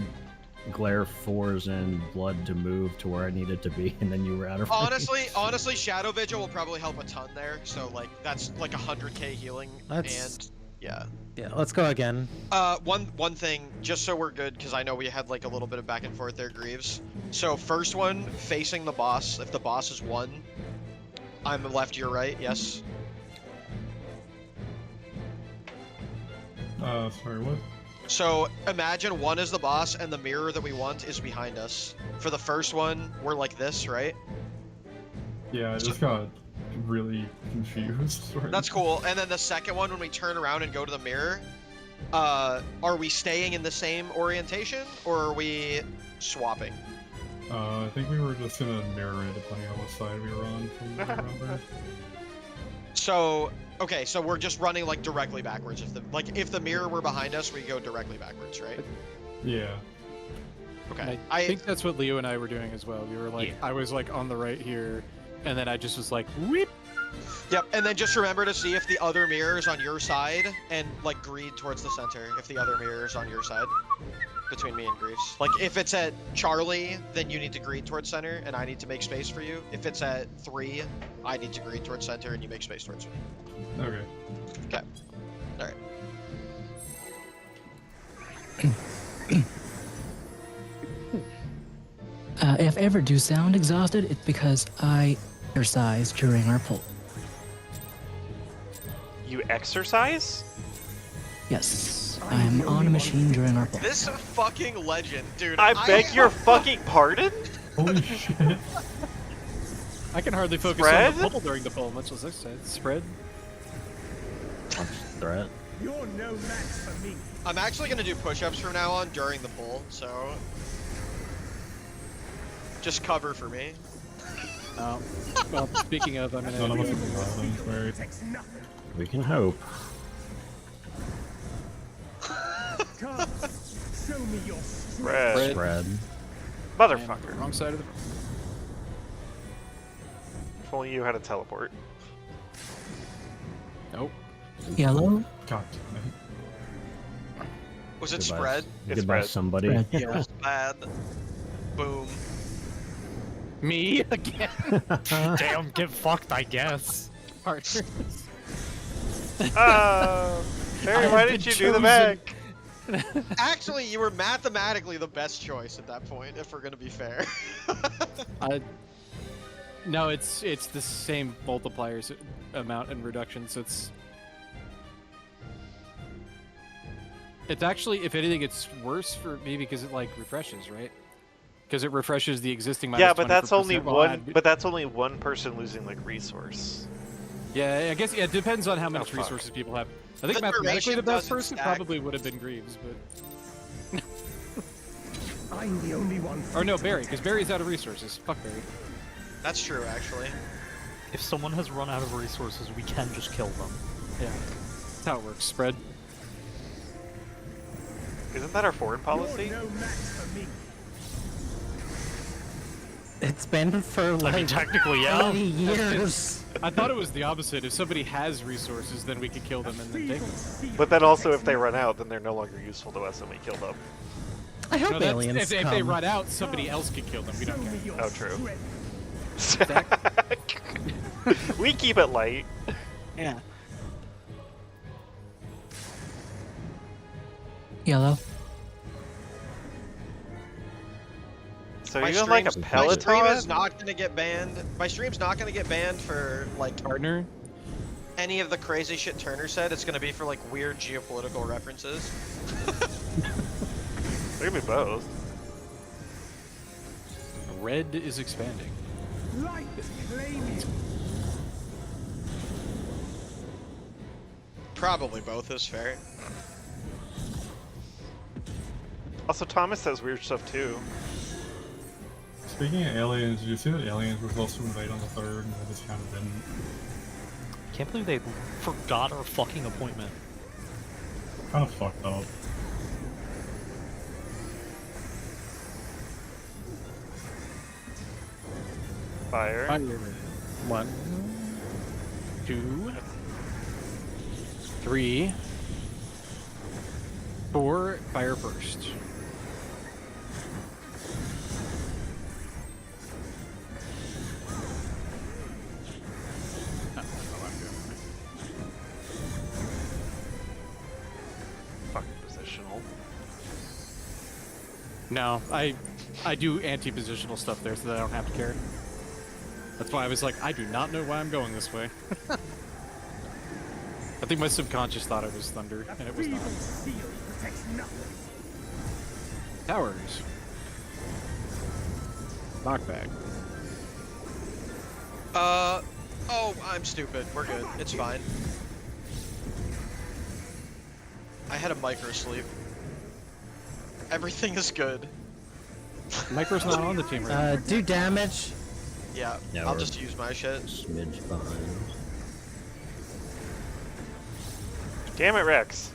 glare 4s and blood to move to where I needed to be, and then you were out of range. Honestly, Shadow Vigil will probably help a ton there, so like that's like 100k healing, That's- and yeah. Yeah, let's go again. One thing, just so we're good, because I know we had like a little bit of back and forth there, Greaves. So first one, facing the boss. If the boss is 1, I'm left, you're right, yes? Sorry, what? So imagine 1 is the boss, and the mirror that we want is behind us. For the first one, we're like this, right? Yeah, I just got really confused. That's cool. And then the second one, when we turn around and go to the mirror, are we staying in the same orientation, or are we swapping? I think we were just gonna mirror it depending on what side we were on from what I remember. So, okay, so we're just running like directly backwards. If the mirror were behind us, we go directly backwards, right? Yeah. Okay. I think that's what Leo and I were doing as well. We were like, Yeah. I was like on the right here, and then I just was like, whip. Yep, and then just remember to see if the other mirror is on your side, and like greed towards the center if the other mirror is on your side. Between me and Greaves. Like, if it's at Charlie, then you need to greed towards center, and I need to make space for you. If it's at 3, I need to greed towards center, and you make space towards me. Okay. Okay. Alright. If ever do sound exhausted, it's because I exercise during our pull. You exercise? Yes, I am on a machine during our pull. This fucking legend, dude. I beg your fucking pardon? Holy shit. I can hardly focus Spread? on the pull during the pull, much less this side. Spread. Threat. You're no match for me. I'm actually gonna do push-ups from now on during the pull, so just cover for me. Oh. Well, speaking of, I'm None gonna. of us are violent, very. Protects nothing. We can hope. Come, show me your strength. Spread. Spread. Motherfucker. Wrong side of the. If only you had a teleport. Nope. Yellow. God damn it. Was it Goodbye. spread? It's Goodbye, spread. somebody. Spread. It was bad. Boom. Me again. Damn, get fucked, I guess. Partner. Barry, why did you do the back? Actually, you were mathematically the best choice at that point, if we're gonna be fair. No, it's the same multipliers amount and reduction, so it's actually, if anything, it's worse for me because it like refreshes, right? Because it refreshes the existing. Yeah, but that's only well, one. But that's only one person losing like resource. Yeah, I guess it depends on how much fuck. resources people have. I think The mathematically the duration best doesn't person stack. probably would have been Greaves, but I'm the only one. or no, Barry, because Barry's out of resources. Fuck Barry. That's true, actually. If someone has run out of resources, we can just kill them. Yeah, that's how it works. Spread. Isn't that our foreign policy? You're no match for me. It's been for like I mean, technically, yeah. 80 years. I thought it was the opposite. If somebody has resources, then we could kill them and then take them. But then also, if they run out, then they're no longer useful to us, and we kill them. I hope No, that's- aliens if come. they run out, somebody else could kill them. We Show don't me care. your Oh, true. strength. We keep it light. Yeah. Yellow. So My you're doing like a stream's- My stream Peloton? is not gonna get banned. My stream's not gonna get banned for like Partner. any of the crazy shit Turner said. It's gonna be for like weird geopolitical references. There can be both. Red is expanding. Light claiming. Probably both is fair. Also, Thomas says weird stuff too. Speaking of aliens, did you see that aliens were supposed to invade on the 3rd and they just kind of didn't? Can't believe they forgot our fucking appointment. Kind of fucked up. Fire. Fire. 1, 2, 3, 4. Fire first. Fucking positional. No, I do anti-positional stuff there so that I don't have to care. That's why I was like, I do not know why I'm going this way. I think my subconscious thought it was thunder, and it was not. Feeble shield protects nothing. Towers. Knockback. Oh, I'm stupid. We're good. It's fine. I had a micro sleep. Everything is good. Micro's not on the team right now. Do damage. Yeah, Yeah, I'll we're- just use my shit. Smidge behind. Damn it, Rex.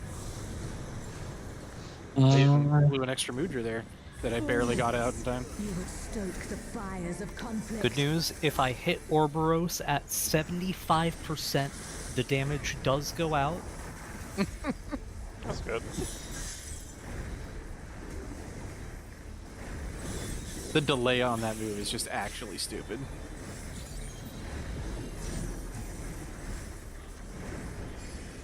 They even blew an extra Moodra there that I barely got out in time. You would stoke the fires of conflict. Good news, if I hit Ouroboros at 75%, the damage does go out. That's good. The delay on that move is just actually stupid.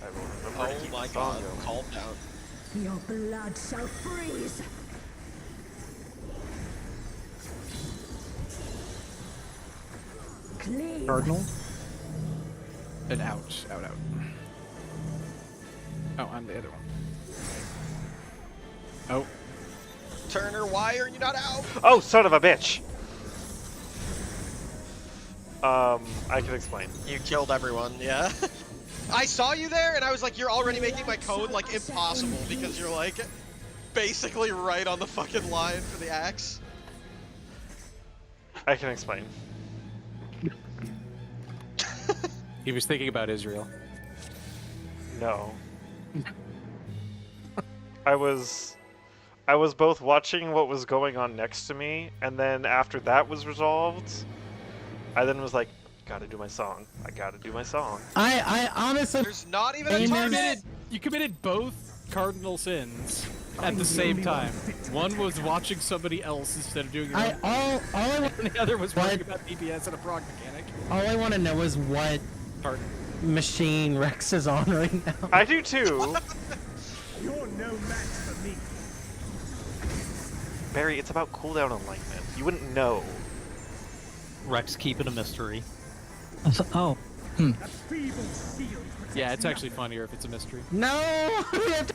I will remember to Oh keep my the song god, going. calm down. Your blood shall freeze. Clean. Cardinal? And out. Out. Oh, I'm the other one. Oh. Turner, why are you not out? Oh, son of a bitch! I can explain. You killed everyone, yeah. I saw you there, and I was like, you're already making my code, like, impossible, because you're, like, basically right on the fucking line for the axe. I can explain. He was thinking about Israel. No. I was both watching what was going on next to me, and then after that was resolved, I then was like, gotta do my song. I gotta do my song. I honestly... There's not even a target! You committed both cardinal sins at the same time. One was watching somebody else instead of doing your own. All I want, and the other was worrying about DPS and a prog mechanic. all I want to know is what machine Rex is on right now. I do too. You're no match for me. Barry, it's about cooldown alignment. You wouldn't know. Rex, keep it a mystery. Oh. A feeble shield protects Yeah, it's actually funnier if it's a mystery. No! We have to...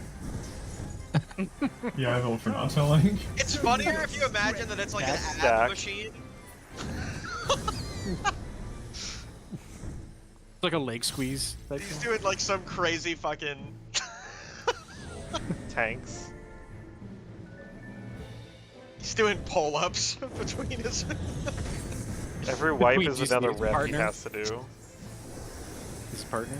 Yeah, I vote for not telling. It's funnier if you imagine that it's like an That's ad stacked. machine. It's like a leg squeeze. He's doing like some crazy fucking... Tanks. He's doing pull-ups between his... Every wipe We is just another need a rep he partner. has to do. His partner.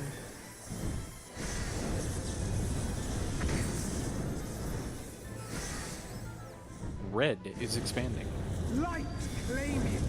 Red is expanding. light claiming.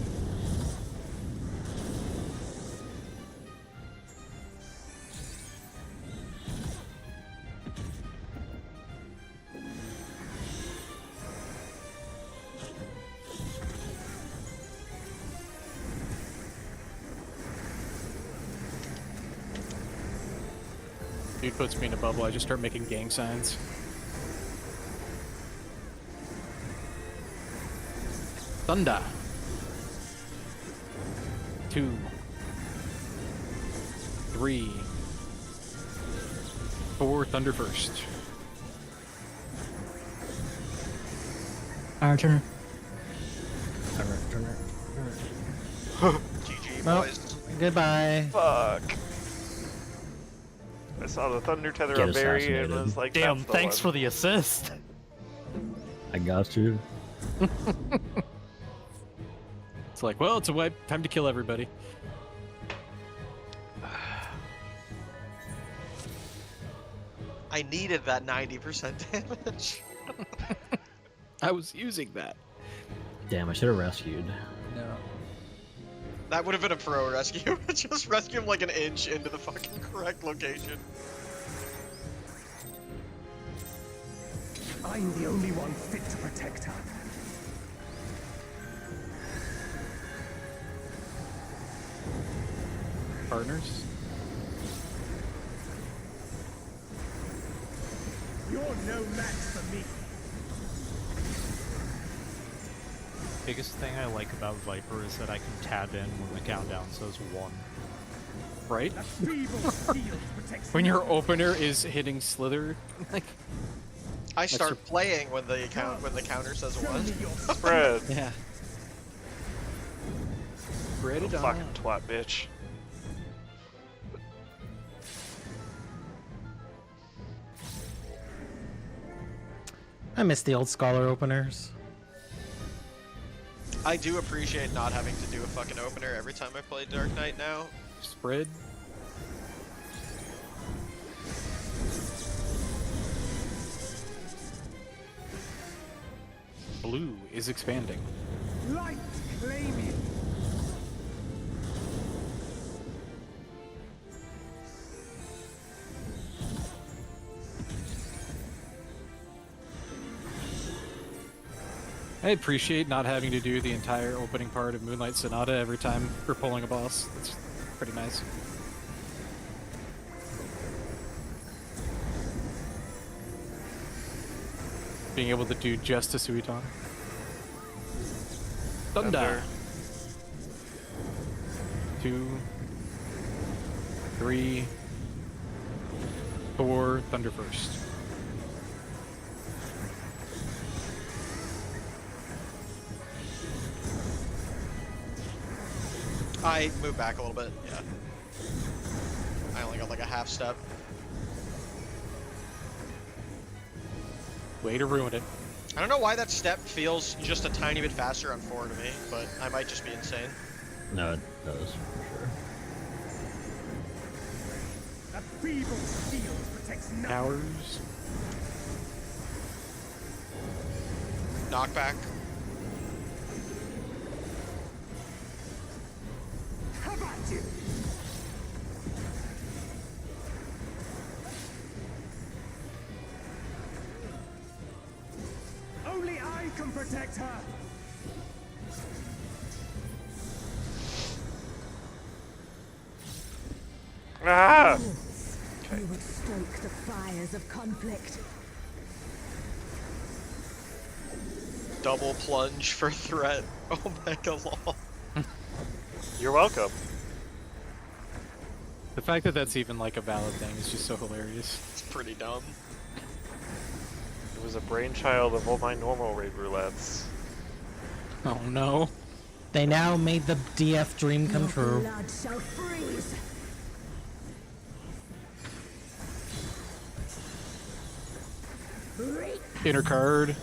Dude puts me in a bubble, I just start making gang signs. Thunder. 2. 3. 4, thunder first. Our turn. GG, Well, boys. goodbye. Fuck. I saw the thunder tether Get on Barry and assassinated. was like, Damn, that's the thanks one. for the assist. I got you. It's like, well, it's a wipe. Time to kill everybody. I needed that 90% damage. I was using that. Damn, I should have rescued. No. That would have been a pro rescue. Just rescue him like an inch into the fucking correct location. I'm the only one fit to protect her. Partners. You're no match for me. Biggest thing I like about Viper is that I can tab in when the countdown says 1. Right? A feeble shield protects When your nothing. opener is hitting Slither, like, I start playing when the counter says Show 1. me your Spread. yeah. Spread it on. Fucking twat bitch. I miss the old Scholar openers. I do appreciate not having to do a fucking opener every time I play Dark Knight now. Spread. Blue is expanding. light claiming. I appreciate not having to do the entire opening part of Moonlight Sonata every time we're pulling a boss. It's pretty nice. Being able to do just a Suiton. Thunder. 2, 3, 4, thunder first. I moved back a little bit, yeah. I only got like a half step. Way to ruin it. I don't know why that step feels just a tiny bit faster on 4 to me, but I might just be insane. No, it does, for sure. A feeble shield protects nothing. Towers. Knockback. How about you? Only I can protect her. Ah! You would stoke the fires of conflict. Double plunge for threat. Omega law. You're welcome. The fact that that's even like a valid thing is just so hilarious. It's pretty dumb. It was a brainchild of all my normal raid roulettes. Oh no. They now made the DF dream come Your true. blood shall freeze. Reap. Inner card.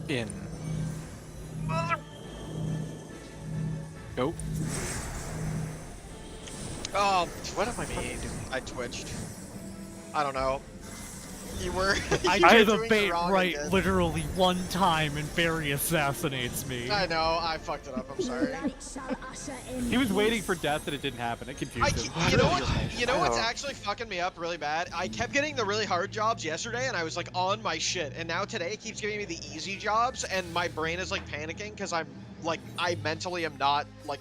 In. Go. Oh, what am I doing? I twitched. I don't know. You were. I you do were the doing it bait wrong right again. literally one time and Barry assassinates me. I know. I fucked it up. I'm sorry. Light shall usher in He was peace. waiting for death and it didn't happen. It confused him. You know what? You know what's Oh. actually fucking me up really bad? I kept getting the really hard jobs yesterday, and I was like on my shit. And now today it keeps giving me the easy jobs, and my brain is like panicking because I'm like I mentally am not like,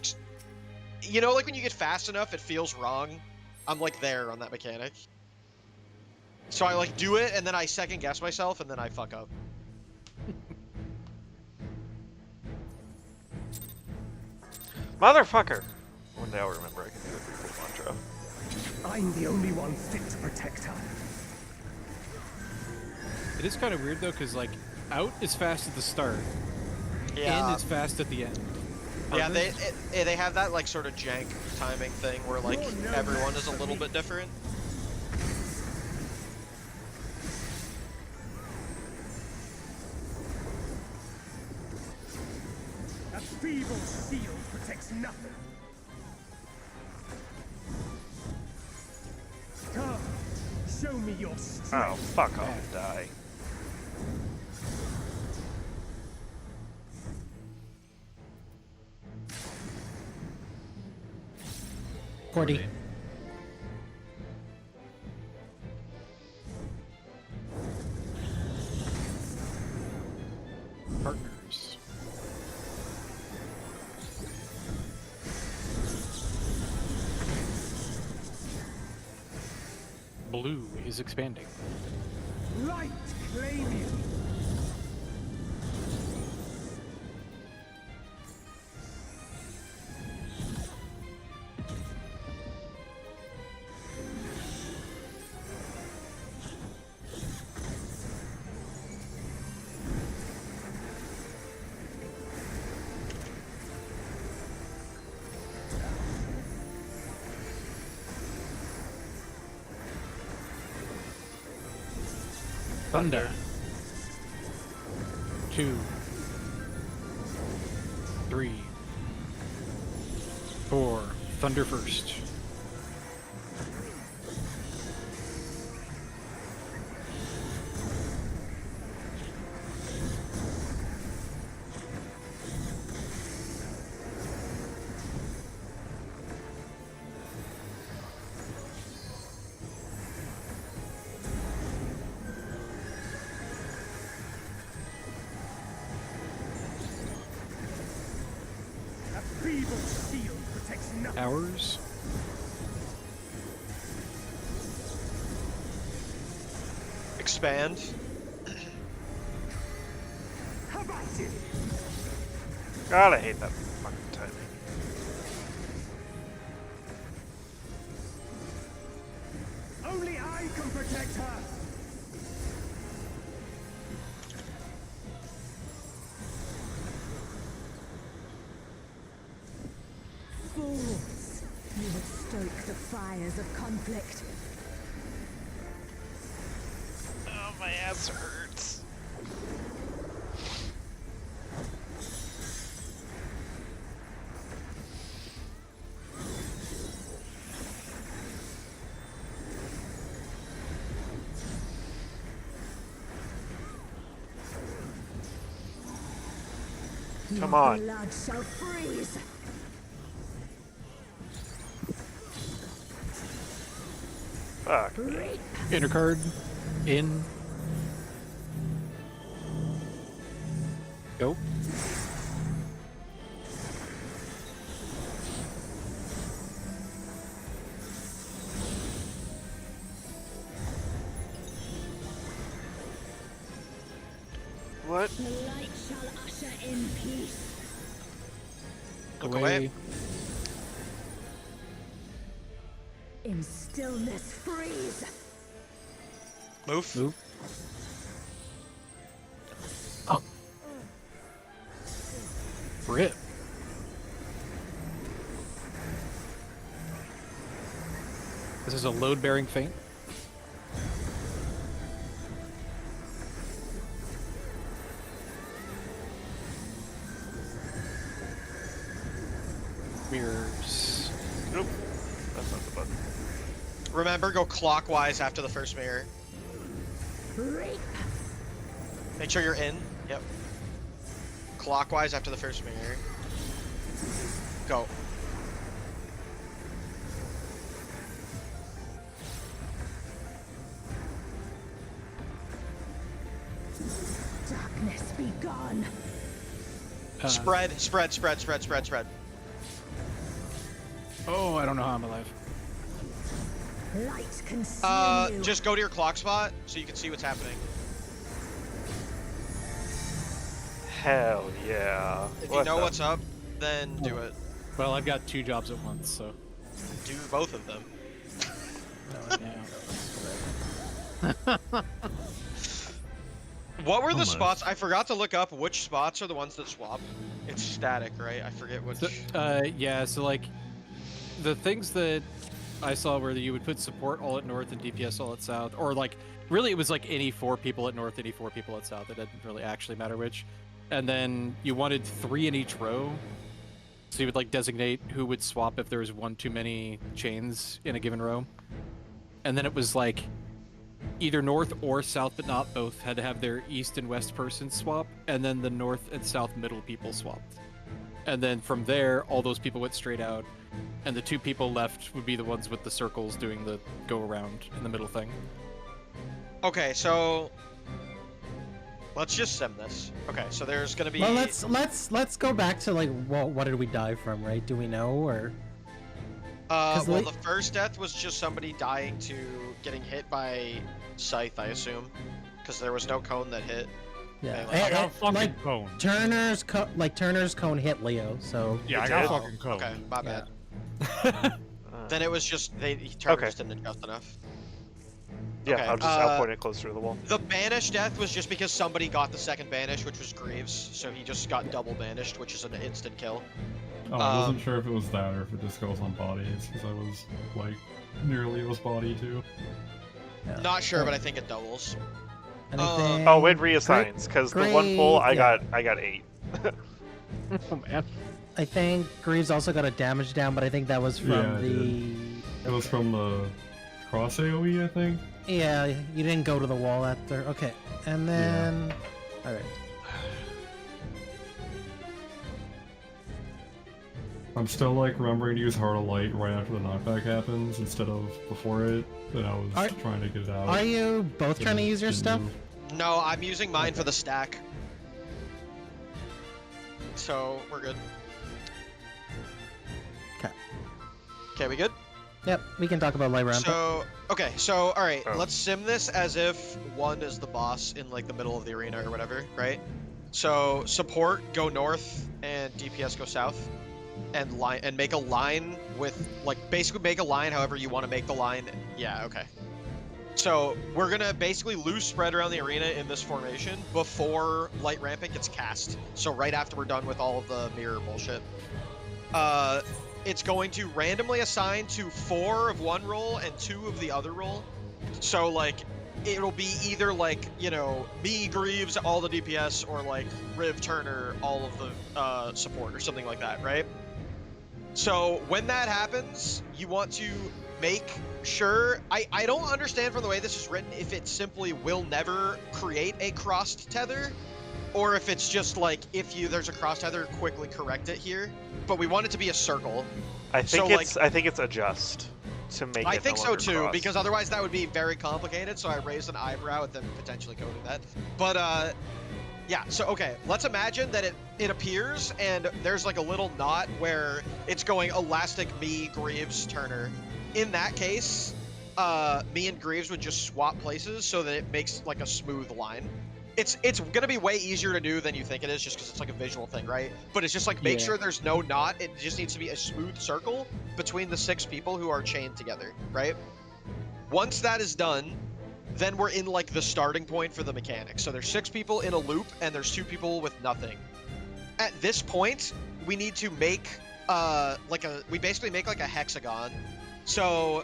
you know, like when you get fast enough, it feels wrong. I'm like there on that mechanic. So I like do it, and then I second guess myself, and then I fuck up. Motherfucker! One day I'll remember I can do the prequel mantra. I'm the only one fit to protect her. It is kind of weird though, because like, out is fast at the start, Yeah. in is fast at the end. Yeah, they have that like sort of jank timing thing where like everyone is a little bit different. A feeble shield protects nothing. Come, show me your strength. Oh, fuck off and die. Cordy. Partners. Blue is expanding. Light claim you. Thunder. 2, 3, 4. Thunder first. A feeble shield protects nothing. Towers. Expand. How about you? God, I hate that fucking timing. Only I can protect her. Fools. fires of conflict. Oh, my ass hurts. Come on. Blood shall freeze. Fuck. Inner card. In. Go. What? The light shall usher in peace. Look away. In stillness freeze. Move. Move. Rip. This is a load-bearing feint. Mirrors. Nope. That's not the button. Remember, go clockwise after the first mirror. Reap. Make sure you're in. Yep. Clockwise after the first mirror. Go. Darkness be gone. Spread. Oh, I don't know how I'm alive. Light consume you. Just go to your clock spot so you can see what's happening. Hell yeah. If you know what's up, then do it. Well, I've got 2 jobs at once, so. Do both of them. What were the Almost. spots? I forgot to look up which spots are the ones that swap. It's static, right? I forget which. Yeah, so like, the things that I saw where you would put support all at north and DPS all at south, or like, really it was like any 4 people at north, any 4 people at south. It didn't really actually matter which. And then you wanted 3 in each row. So you would like designate who would swap if there was 1 too many chains in a given row. And then it was like either north or south, but not both, had to have their east and west person swap, and then the north and south middle people swapped. And then from there, all those people went straight out, and the 2 people left would be the ones with the circles doing the go around in the middle thing. Okay, so let's just sim this. Okay, so there's gonna be. Well, let's go back to like what did we die from, right? Do we know or? Well, the first death was just somebody dying to getting hit by scythe, I assume, because there was no cone that hit. Yeah, I got a fucking like cone. Turner's cone hit Leo, so. Yeah, I got a fucking cone. Okay, my bad. Then it was just Turner Okay. just didn't adjust enough. Yeah, Okay, I'll point it closer to the wall. The banished death was just because somebody got the second banish, which was Greaves, so he just got double banished, which is an instant kill. Oh, I wasn't sure if it was that or if it just goes on bodies, because I was, like, near Leo's body, too. Yeah. Not sure, but I think it doubles. Anything? Oh, it reassigns, because the one pull, I got 8. Oh, man. I think Greaves also got a damage down, but I think that was from Yeah, it the. It was from the cross AoE, I think. Yeah, you didn't go to the wall after. Okay, and then. All right. I'm still, like, remembering to use Heart of Light right after the knockback happens instead of before it, and I was trying to get it out. Are you both trying to use your Didn't stuff? move. No, I'm using mine for the stack. So, we're good. Okay. Okay, we good? Yep, we can talk about light ramp. So, okay, so, alright, Oh. let's sim this as if 1 is the boss in, like, the middle of the arena or whatever, right? So, support, go north, and DPS go south. And make a line with, like, basically make a line however you want to make the line. Yeah, okay. So, we're gonna basically lose spread around the arena in this formation before light ramping gets cast. So right after we're done with all of the mirror bullshit. it's going to randomly assign to 4 of one role and 2 of the other role. So like, it'll be either like, you know, me, Greaves, all the DPS, or like Riv, Turner, all of the support, or something like that, right? So when that happens, you want to make sure, I don't understand from the way this is written if it simply will never create a crossed tether, or if it's just like, if there's a cross tether, quickly correct it here. But we want it to be a circle. I think it's adjust to make it I think no so longer too, crossed. because otherwise that would be very complicated, so I raised an eyebrow at them potentially coding that. But yeah, so okay, let's imagine that it appears and there's like a little knot where it's going Elastic, me, Greaves, Turner. In that case, me and Greaves would just swap places so that it makes like a smooth line. It's gonna be way easier to do than you think it is, just because it's like a visual thing, right? But it's just like, make sure there's no knot. It just needs to be a smooth circle between the 6 people who are chained together, right? Once that is done, then we're in like the starting point for the mechanics. So there's 6 people in a loop and there's 2 people with nothing. At this point, we need to make we basically make like a hexagon. So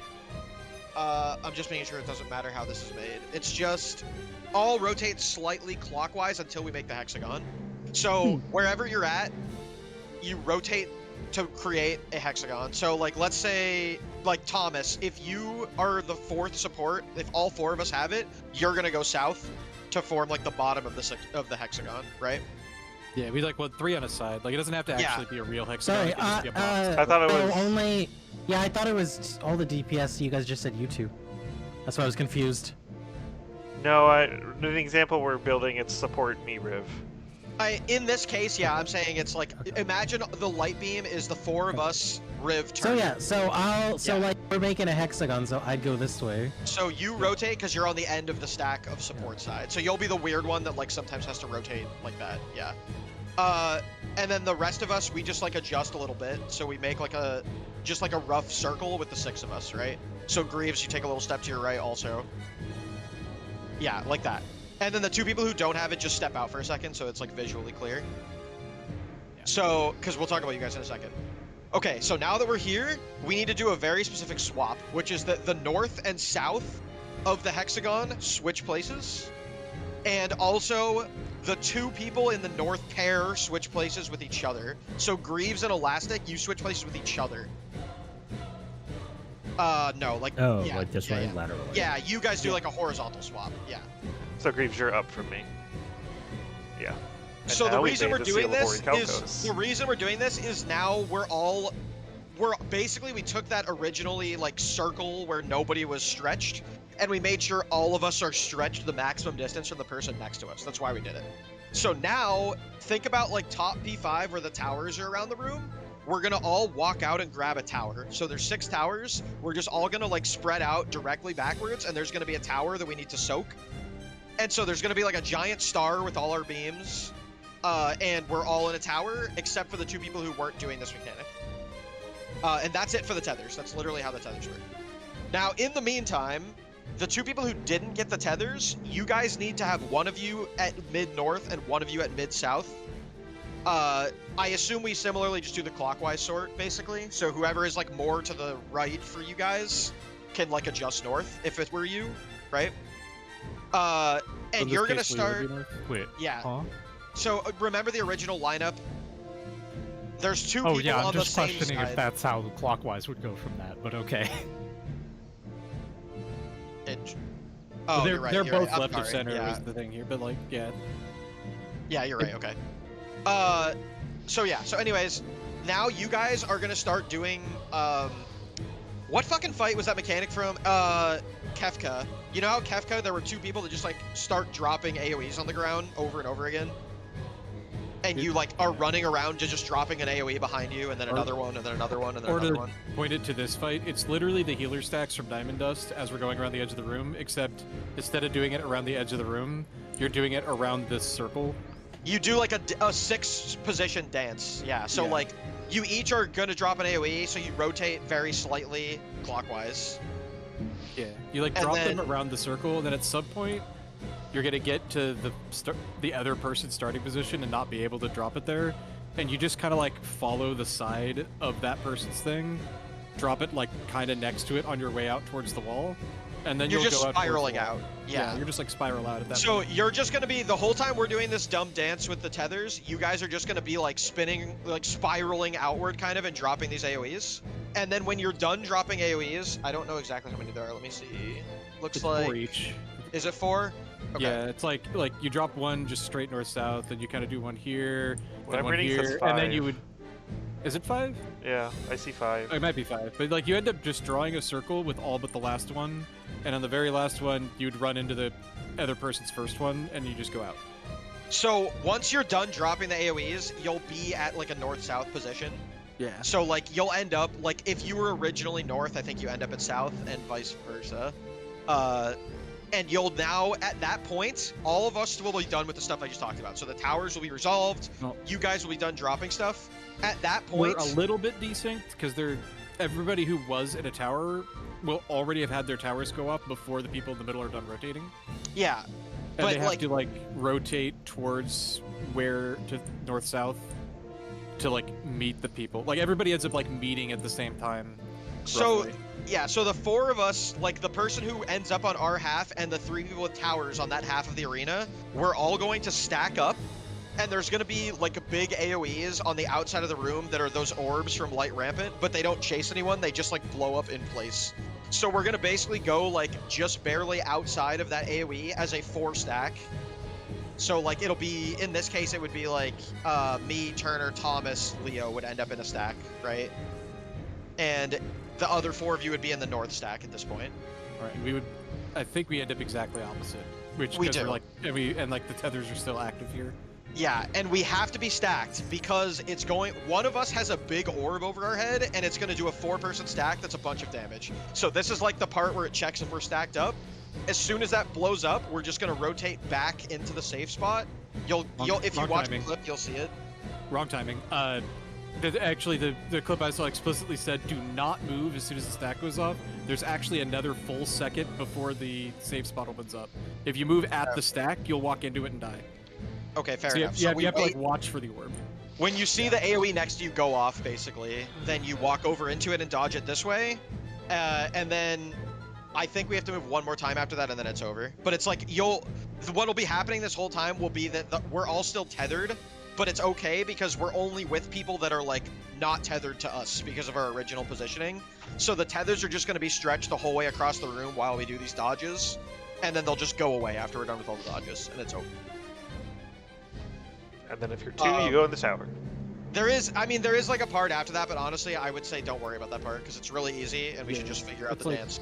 I'm just making sure it doesn't matter how this is made. It's just all rotate slightly clockwise until we make the hexagon. So wherever you're at, you rotate to create a hexagon. So like, let's say like Thomas, if you are the 4th support, if all 4 of us have it, you're gonna go south to form like the bottom of the hexagon, right? Yeah, we like 3 on a side. Like, it doesn't have to actually be a real hexagon. Sorry, It can just be a box. I thought it was only. Yeah, I thought it was all the DPS. You guys just said you 2. That's why I was confused. No, the example we're building, it's support me, Riv. In this case, yeah, I'm saying it's like, imagine the light beam is the 4 of us, Riv, Turner. Like, we're making a hexagon, so I'd go this way. So you rotate because you're on the end of the stack of support side. So you'll be the weird one that like sometimes has to rotate like that, yeah. And then the rest of us, we just like adjust a little bit. So we make like just like a rough circle with the 6 of us, right? So Greaves, you take a little step to your right also. Yeah, like that. And then the 2 people who don't have it just step out for a second, so it's like visually clear. So, because we'll talk about you guys in a second. Okay, so now that we're here, we need to do a very specific swap, which is that the north and south of the hexagon switch places. And also, the 2 people in the north pair switch places with each other. So Greaves and Elastic, you switch places with each other. No, like... Oh, yeah, like this way, laterally. Yeah, you guys do like a horizontal swap, yeah. So Greaves, you're up from me. Yeah. And so the reason we're doing this is now we're basically, we took that originally like circle where nobody was stretched, and we made sure all of us are stretched the maximum distance from the person next to us. That's why we did it. So now think about like top P5 where the towers are around the room. We're gonna all walk out and grab a tower. So there's 6 towers. We're just all gonna like spread out directly backwards, and there's gonna be a tower that we need to soak. And so there's gonna be like a giant star with all our beams, and we're all in a tower except for the 2 people who weren't doing this mechanic. And that's it for the tethers. That's literally how the tethers work. Now, in the meantime, the 2 people who didn't get the tethers, you guys need to have one of you at mid-north and one of you at mid-south. I assume we similarly just do the clockwise sort, basically. So whoever is like more to the right for you guys can like adjust north if it were you, right? And you're gonna start. Wait. Yeah. Huh? So remember the original lineup. There's 2 people Oh yeah, I'm on the just same questioning side. if that's how the clockwise would go from that, but okay. Oh, they're you're right. they're you're both right. I'm left of sorry, center yeah. was the thing here, but like, yeah. Yeah, you're right. Okay. So yeah. So anyways, now you guys are gonna start doing what fucking fight was that mechanic from? Kefka. You know how Kefka, there were 2 people that just like start dropping AoEs on the ground over and over again? And you like are running around just dropping an AoE behind you, and then another one, and then another one, and then another one. Point it to this fight, it's literally the healer stacks from Diamond Dust as we're going around the edge of the room, except instead of doing it around the edge of the room, you're doing it around this circle. You do like a 6-position dance, yeah. So like, you each are gonna drop an AoE, so you rotate very slightly clockwise. Yeah, you like drop them around the circle, and then at some point, you're gonna get to the other person's starting position and not be able to drop it there, and you just kind of like follow the side of that person's thing, drop it like kind of next to it on your way out towards the wall, and then you're you'll just go out spiraling out. Yeah, you're just like spiral out at that So point. you're just gonna be, the whole time we're doing this dumb dance with the tethers, you guys are just gonna be like spinning, like spiraling outward kind of, and dropping these AoEs. And then when you're done dropping AoEs, I don't know exactly how many there are, let me see. Looks It's like 4 each. Is it 4? Okay. Yeah, it's like you drop one just straight north south, and you kind of do one here, then I'm one reading here, says and then you 5. would. Is it 5? Yeah, I see 5. It might be 5, but like you end up just drawing a circle with all but the last one, and on the very last one, you'd run into the other person's first one, and you just go out. So once you're done dropping the AoEs, you'll be at like a north-south position. Yeah. So like you'll end up, like if you were originally north, I think you end up at south, and vice versa. And you'll now, at that point, all of us will be done with the stuff I just talked about. So the towers will be resolved. Oh. You guys will be done dropping stuff. At that point, We're a little bit desynced because everybody who was in a tower will already have had their towers go up before the people in the middle are done rotating. yeah, And but they have like, to like rotate towards to north south to like meet the people. Like everybody ends up like meeting at the same time. so roughly. yeah, so the 4 of us, like the person who ends up on our half and the 3 people with towers on that half of the arena, we're all going to stack up. And there's going to be like big AoEs on the outside of the room that are those orbs from Light Rampant, but they don't chase anyone, they just like blow up in place. So we're going to basically go like just barely outside of that AoE as a 4 stack. So like it'll be, in this case, it would be like me, Turner, Thomas, Leo would end up in a stack, right? And the other 4 of you would be in the north stack at this point. All right, I think we end up exactly opposite. Which We 'cause we're do. like and like the tethers are still active here. Yeah, and we have to be stacked because it's going, one of us has a big orb over our head and it's going to do a 4-person stack that's a bunch of damage. So this is like the part where it checks if we're stacked up. As soon as that blows up, we're just going to rotate back into the safe spot. If you Wrong watch timing. the clip, you'll see it. Wrong timing. Actually, the clip I saw explicitly said, "Do not move as soon as the stack goes off." There's actually another full second before the safe spot opens up. If you move at the stack, you'll walk into it and die. Okay, fair So enough. you So we have to like wait. watch for the orb. When you see the AoE next to you go off, basically, then you walk over into it and dodge it this way. And then I think we have to move one more time after that, and then it's over. But it's like what'll be happening this whole time will be that we're all still tethered, but it's okay because we're only with people that are like not tethered to us because of our original positioning. So the tethers are just going to be stretched the whole way across the room while we do these dodges, and then they'll just go away after we're done with all the dodges, and it's over. And then if you're 2, you go in the tower. There is like a part after that, but honestly, I would say don't worry about that part because it's really easy, and we should just figure out It's the like- dance.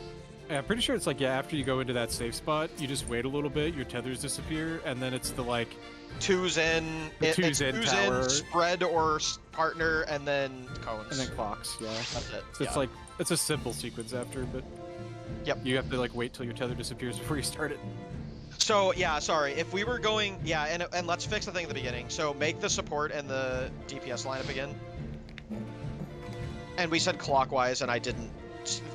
Yeah, I'm pretty sure it's like, after you go into that safe spot, you just wait a little bit, your tethers disappear, and then it's the like... Twos in, twos in tower. spread or partner, and then cones. And then clocks, yeah. That's it. So it's like, it's a simple sequence after, but... Yep. You have to like wait till your tether disappears before you start it. So yeah, sorry. If we were going, and let's fix the thing at the beginning. So make the support and the DPS lineup again. And we said clockwise, and I didn't.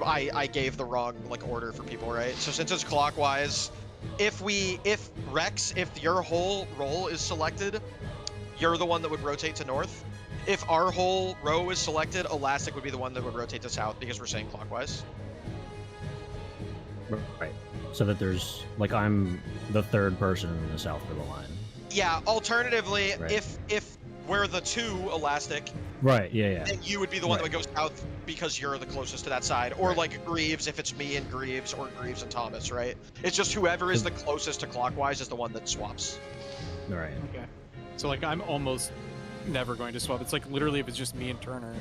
I gave the wrong like order for people, right? So since it's clockwise, if your whole role is selected, you're the one that would rotate to north. If our whole row is selected, Elastic would be the one that would rotate to south because we're saying clockwise. Right. So that there's, like, I'm the 3rd person in the south of the line. Yeah, alternatively, Right. if we're the 2 Elastic, Right, yeah. then you would be the one Right. that would go south because you're the closest to that side. Or like Greaves if it's me and Greaves, or Greaves and Thomas, right? It's just whoever is the closest to clockwise is the one that swaps. Right. Okay. So like, I'm almost never going to swap. It's like literally if it's just me and Turner,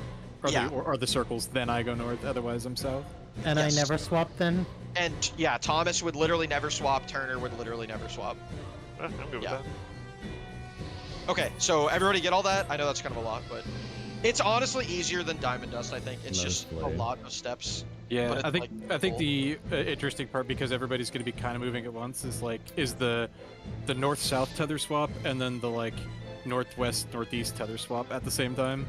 or the circles, then I go north, otherwise I'm south. And Yes. I never swap then? And yeah, Thomas would literally never swap, Turner would literally never swap. I'm good with Yeah. that. Okay, so everybody get all that? I know that's kind of a lot, but it's honestly easier than Diamond Dust, I think. It's just a Mostly. lot of steps. Yeah, But I it's, think like, I think cool. the interesting part, because everybody's going to be kind of moving at once, is the north-south tether swap, and then the like northwest-northeast tether swap at the same time.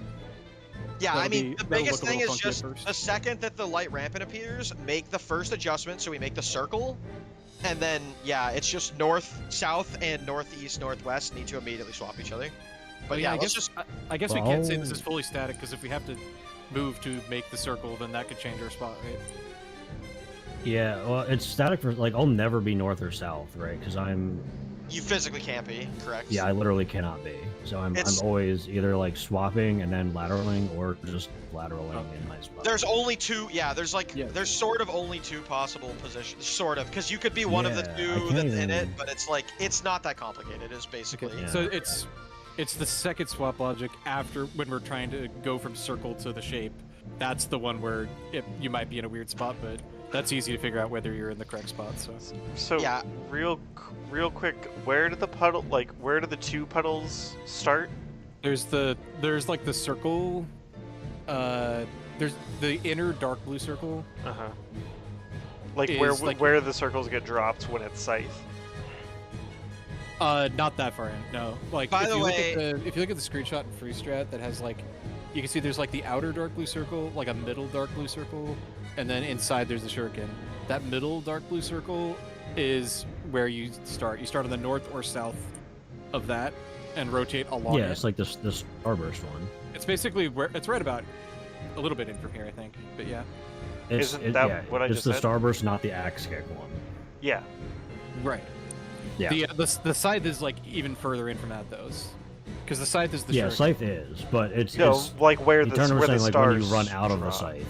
Yeah, I mean, the that'll biggest look a thing little is funky at just first. the second that the Light Rampant appears, make the first adjustment so we make the circle. And then, yeah, it's just north, south, and northeast, northwest need to immediately swap each other. But yeah, yeah, let's just. I guess we can't say this is fully static because if we have to move to make the circle, then that could change our spot, right? Yeah, well, it's static for like I'll never be north or south, right? Because You physically can't be, correct? Yeah, I literally cannot be. So I'm always either like swapping and then lateraling or just lateraling in my spot. There's only two. Yeah, there's there's sort of only two possible positions, sort of, because you could be one of the two that's in it, but it's like it's not that complicated. It's basically. Okay. So it's the second swap logic after when we're trying to go from circle to the shape. That's the one where you might be in a weird spot, but that's easy to figure out whether you're in the correct spot. So yeah. real quick, where do the two puddles start? There's like the circle. There's the inner dark blue circle. Like where the circles get dropped when it's scythe. Not that far in. No. Like By the way, if you look at the screenshot in Free Strat that has like, you can see there's like the outer dark blue circle, like a middle dark blue circle, and then inside there's the shuriken. That middle dark blue circle is where you start. You start on the north or south of that and rotate along. Yeah, it's like this starburst one. It's basically where it's right about a little bit in from here, I think. But yeah. Isn't that what I just said? It's the starburst, not the axe kick one. Yeah. Right. Yeah. The scythe is like even further in from that those, because the scythe is the shuriken. Scythe is, but it's like where the stars like when you run out of the scythe.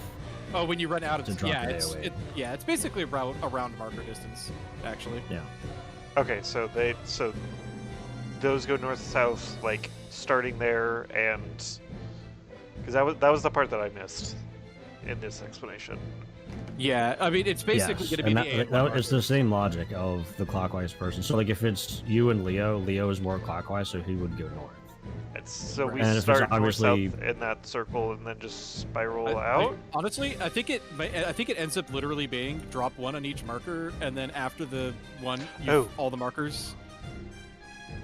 Oh, when you run out of it's basically around marker distance, actually. Yeah. Okay, so those go north south, like starting there, and because that was the part that I missed in this explanation. Yeah, I mean it's basically going to be it's the same logic of the clockwise person. So like if it's you and Leo is more clockwise, so he would go north. So we start north south in that circle and then just spiral out. Honestly, I think it ends up literally being drop one on each marker, and then after the one, all the markers.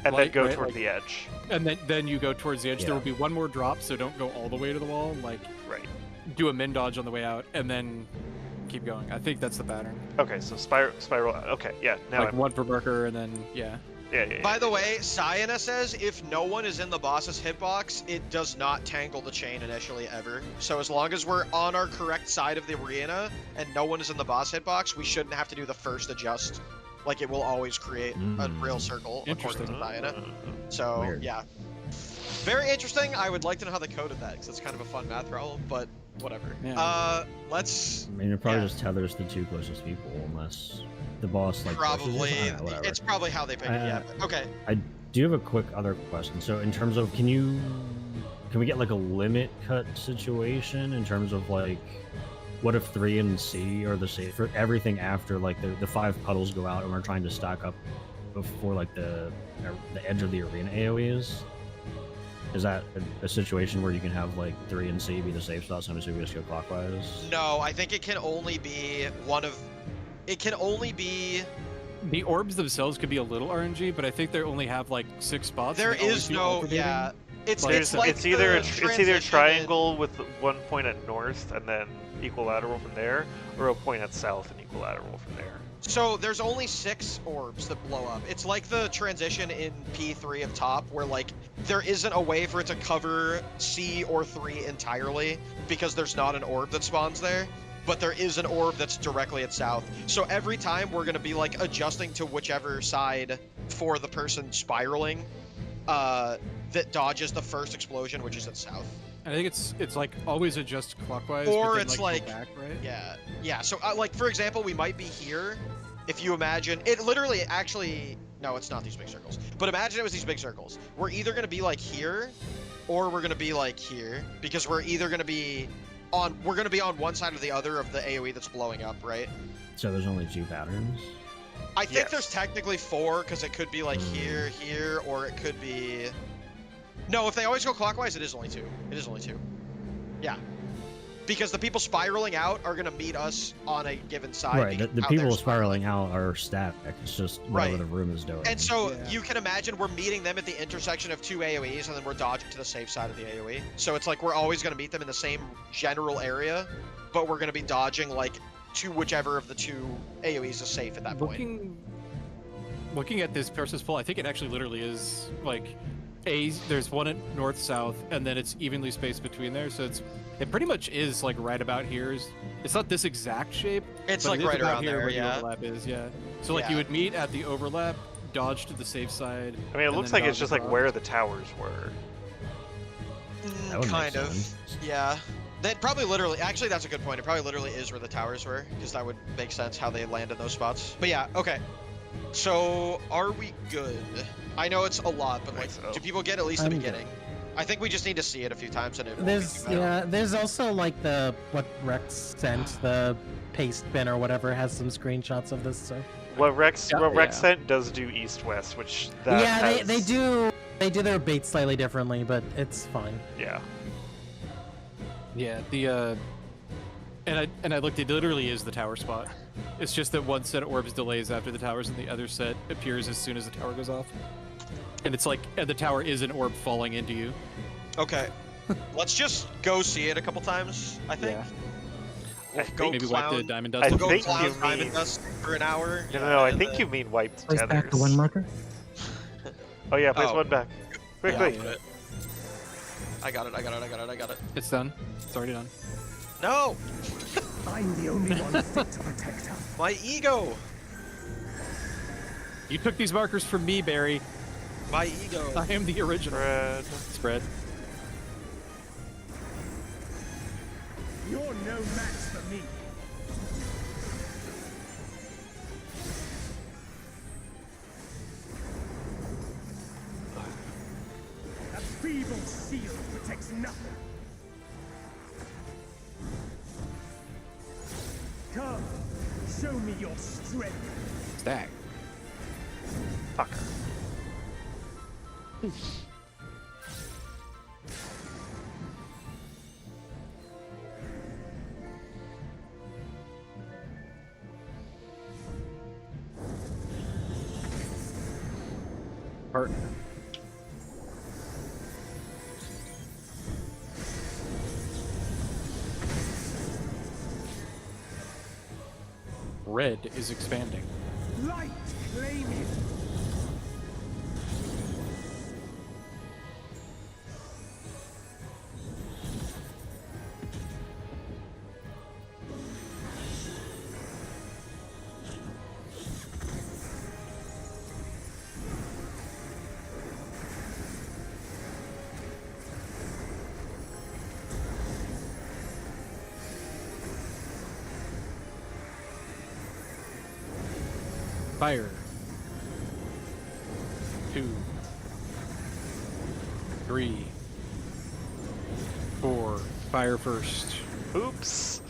And then go toward the edge. And then you go towards the edge. There will be one more drop, so don't go all the way to the wall. Like do a min dodge on the way out, and then keep going. I think that's the pattern. Okay, so spiral out. Okay, yeah. Now like one per marker, and then yeah. By the way, Sayana says if no one is in the boss's hitbox, it does not tangle the chain initially ever. So as long as we're on our correct side of the arena and no one is in the boss hitbox, we shouldn't have to do the first adjust. Like it will always create a real circle according to Sayana. So Weird. Yeah, very interesting. I would like to know how they coded that because it's kind of a fun math problem, but whatever. Yeah. Let's. I mean, it probably just tethers the two closest people, unless the boss like. Probably, it's probably how they pick it. Yeah. But, okay. I do have a quick other question. So, in terms of, can we get like a limit cut situation in terms of like, what if 3 and C are the same for everything after like the 5 puddles go out and we're trying to stack up before like the edge of the arena AoEs? Is that a situation where you can have like 3 and C be the safe spots and so we just go clockwise? No, I think it can only be one of. It can only be. The orbs themselves could be a little RNG, but I think they only have like 6 spots. There is no, yeah. It's either a triangle with one point at north and then equilateral from there, or a point at south and equilateral from there. So there's only 6 orbs that blow up. It's like the transition in P3 of top, where like there isn't a way for it to cover C or 3 entirely because there's not an orb that spawns there. But there is an orb that's directly at south. So every time we're gonna be like adjusting to whichever side for the person spiraling that dodges the first explosion, which is at south. I think it's like always adjust clockwise. Or then, it's like back, right? Yeah. So like for example, we might be here. If you imagine it, literally, actually, no, it's not these big circles. But imagine it was these big circles. We're either gonna be like here, or we're gonna be like here, because we're either gonna be on one side or the other of the AoE that's blowing up, right? So there's only 2 patterns? I think there's technically 4, because it could be like here, or it could be... No, if they always go clockwise, it is only 2. It is only 2. Yeah. Because the people spiraling out are going to meet us on a given side. Right, the people spiraling out are static. It's just whatever the room is doing. And so you can imagine we're meeting them at the intersection of 2 AoEs, and then we're dodging to the safe side of the AoE. So it's like we're always going to meet them in the same general area, but we're going to be dodging like to whichever of the 2 AoEs is safe at that point. Looking at this person's pull, I think it actually literally is like there's one at north-south, and then it's evenly spaced between there, so it pretty much is like right about here. It's not this exact shape. It's but like it is right about around here there, where yeah. the overlap is, yeah. So like Yeah. you would meet at the overlap, dodge to the safe side. I mean, it and looks then like it's dodge just like across. where the towers were. That would Kind make of. sense. Yeah. That probably literally, actually that's a good point. It probably literally is where the towers were, because that would make sense how they land in those spots. But yeah, okay. So, are we good? I know it's a lot, but like, do people get at least the I'm good. beginning? I think we just need to see it a few times and it won't There's be too bad. there's also like what Rex sent, the paste bin or whatever, has some screenshots of this. So What Rex Yeah. sent does do east-west, which that yeah, has... they do their bait slightly differently, but it's fine. Yeah. Yeah, and I looked. It literally is the tower spot. It's just that one set of orbs delays after the towers, and the other set appears as soon as the tower goes off. And it's like, and the tower is an orb falling into you. Okay. Let's just go see it a couple times, I think. Yeah. We'll I go think Maybe wipe the clown, diamond I dust. we'll go think clown you diamond mean- dust for an hour. No, I and think then- you mean wiped Place back the one tethers. marker. Oh yeah, place Oh. one back. Quickly. Yeah. I got it. It's done. It's already done. No! I'm the only one fit to protect her. My ego! You took these markers from me, Barry. My ego. I am the original. Spread. You're no match for me. A feeble shield protects nothing. Come, show me your strength. Stack. Fucker. Partner. Red is expanding. Light, claim it. Fire. 2, 3, 4. Fire first. Oops.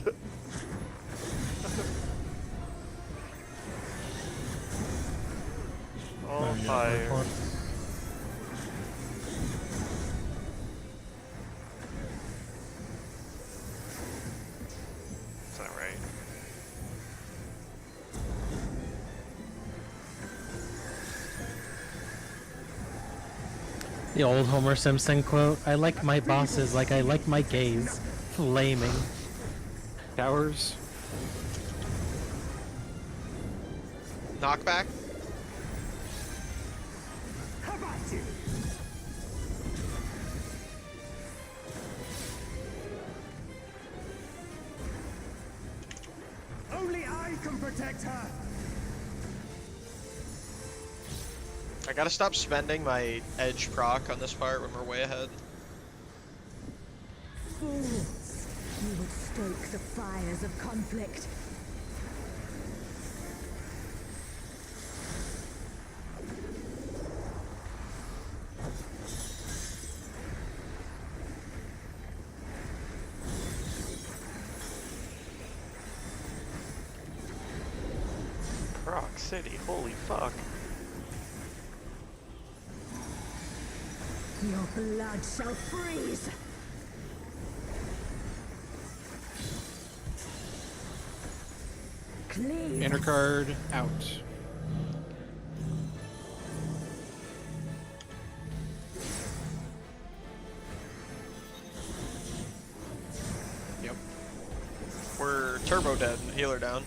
All fire. Is that right? The old Homer Simpson quote: "I like my bosses like I like my gays." Flaming. Towers. Knockback. How about you? Only I can protect her. I gotta stop spending my edge proc on this part when we're way ahead. Fools, you would stoke the fires of conflict. Rock City, holy fuck. Your blood shall freeze. Clean. Inner card out. Yep. We're turbo dead. Healer down.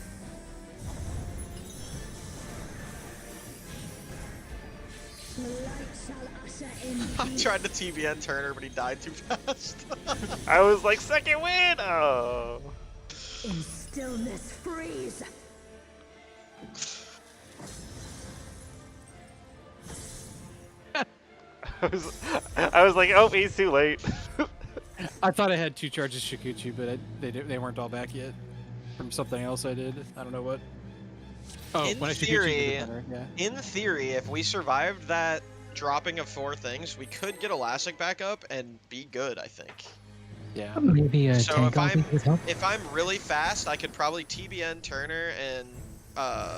The light I tried to TBN Turner, but he died too fast. I was like, second win! Oh. In stillness, freeze. I was like, oh, he's too late. I thought I had 2 charges Shikuchi, but they weren't all back yet. From something else I did. I don't know what. Oh, in when theory, I Shikuchi, yeah. in theory, if we survived that dropping of 4 things, we could get Elastic back up and be good, I think. Yeah. Maybe a So tank LB would help. if I'm really fast, I could probably TBN Turner and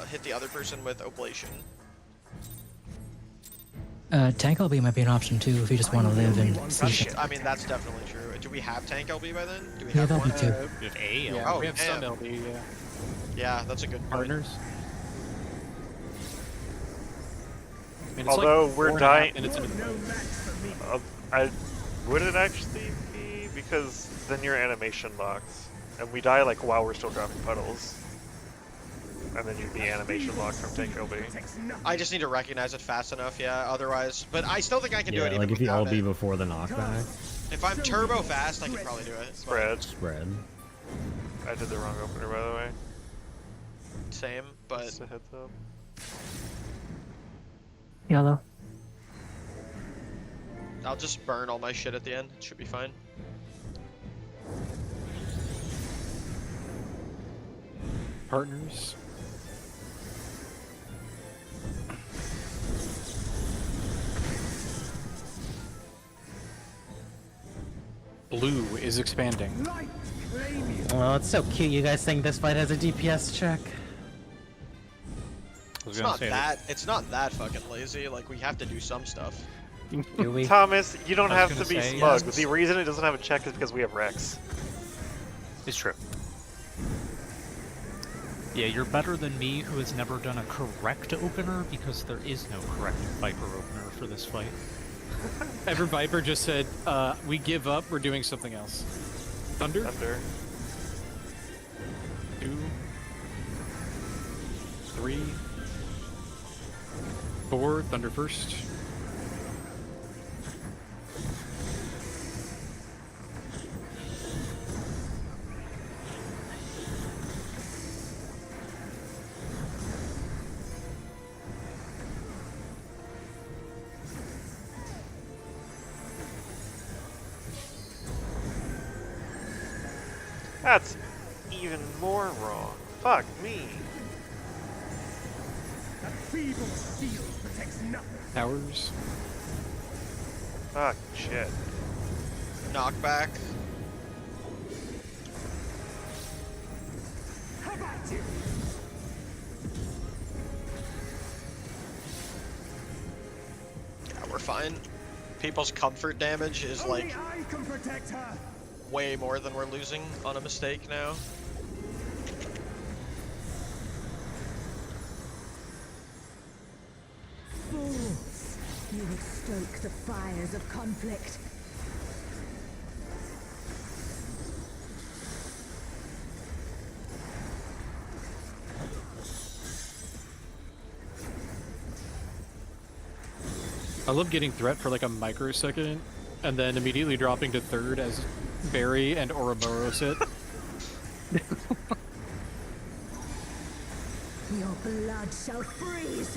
hit the other person with Oblation. Tank LB might be an option too if you just want to live and see. I mean, that's definitely true. Do we have Tank LB by then? Do we Yeah, have that'll one? be two. We have A. Yeah, Oh, we have some damn. LB, yeah. Yeah, that's a good point. Partners. I mean, it's Although like we're 4.5 dying, minutes into the fight. would it actually be? Because then your animation locks, and we die like while we're still dropping puddles, and then you'd be animation locked from Tank LB. I just need to recognize it fast enough, yeah. Otherwise, but I still think I can do Yeah, it. like even if you without LB it. before the knockback. If I'm turbo fast, I can probably do it. Spread. Spread. I did the wrong opener, by the way. Same, but Just a heads up. Yellow. I'll just burn all my shit at the end. It should be fine. Partners. Blue is expanding. Oh, it's so cute. You guys think this fight has a DPS check? It's not that. It's not that fucking lazy. Like we have to do some stuff. Do we? Thomas, you don't I was have to gonna be say, smug. yes. The reason it doesn't have a check is because we have Rex. It's true. Yeah, you're better than me, who has never done a correct opener, because there is no correct Viper opener for this fight. Ever Viper just said, we give up, we're doing something else. Thunder? Thunder. 2, 3, 4, Thunder first. That's even more wrong. Fuck me. A feeble shield protects nothing. Towers. Fuck shit. Knockback. How about you? Yeah, we're fine. People's comfort damage is Only like I can protect her. way more than we're losing on a mistake now. Fools, you would stoke the fires of conflict. I love getting threat for like a microsecond, and then immediately dropping to third as Barry and Ouroboros hit. Your blood shall freeze.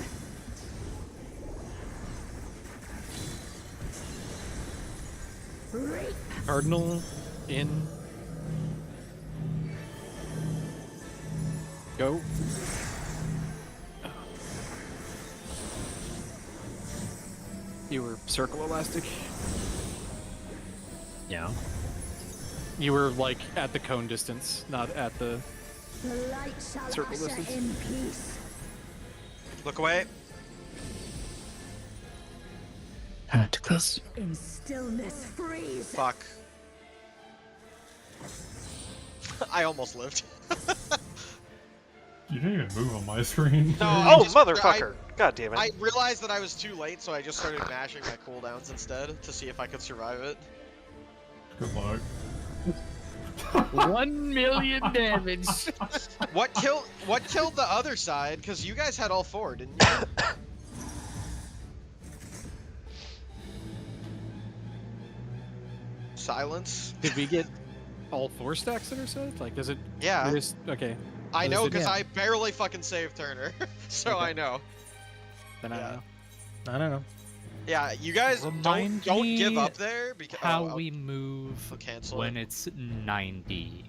Reap. Cardinal in. Go. You were circle elastic. Yeah. You were like at the cone distance, not at the. The light shall Circle usher distance. in peace. Look away. Too close. In stillness, freeze. Fuck. I almost lived. You didn't even move on my screen. No, Oh, motherfucker! God damn it. I realized that I was too late, so I just started mashing my cooldowns instead to see if I could survive it. Good luck. 1 million damage. What killed the other side? Because you guys had all 4, didn't you? Silence. Did we get all 4 stacks that are set? Like, does it? Yeah. Okay. I know it- because I barely fucking saved Turner, so Okay. I know. Then I don't know. I don't know. Yeah, you guys Remind don't give me up there because how we move cancel when it. it's 90.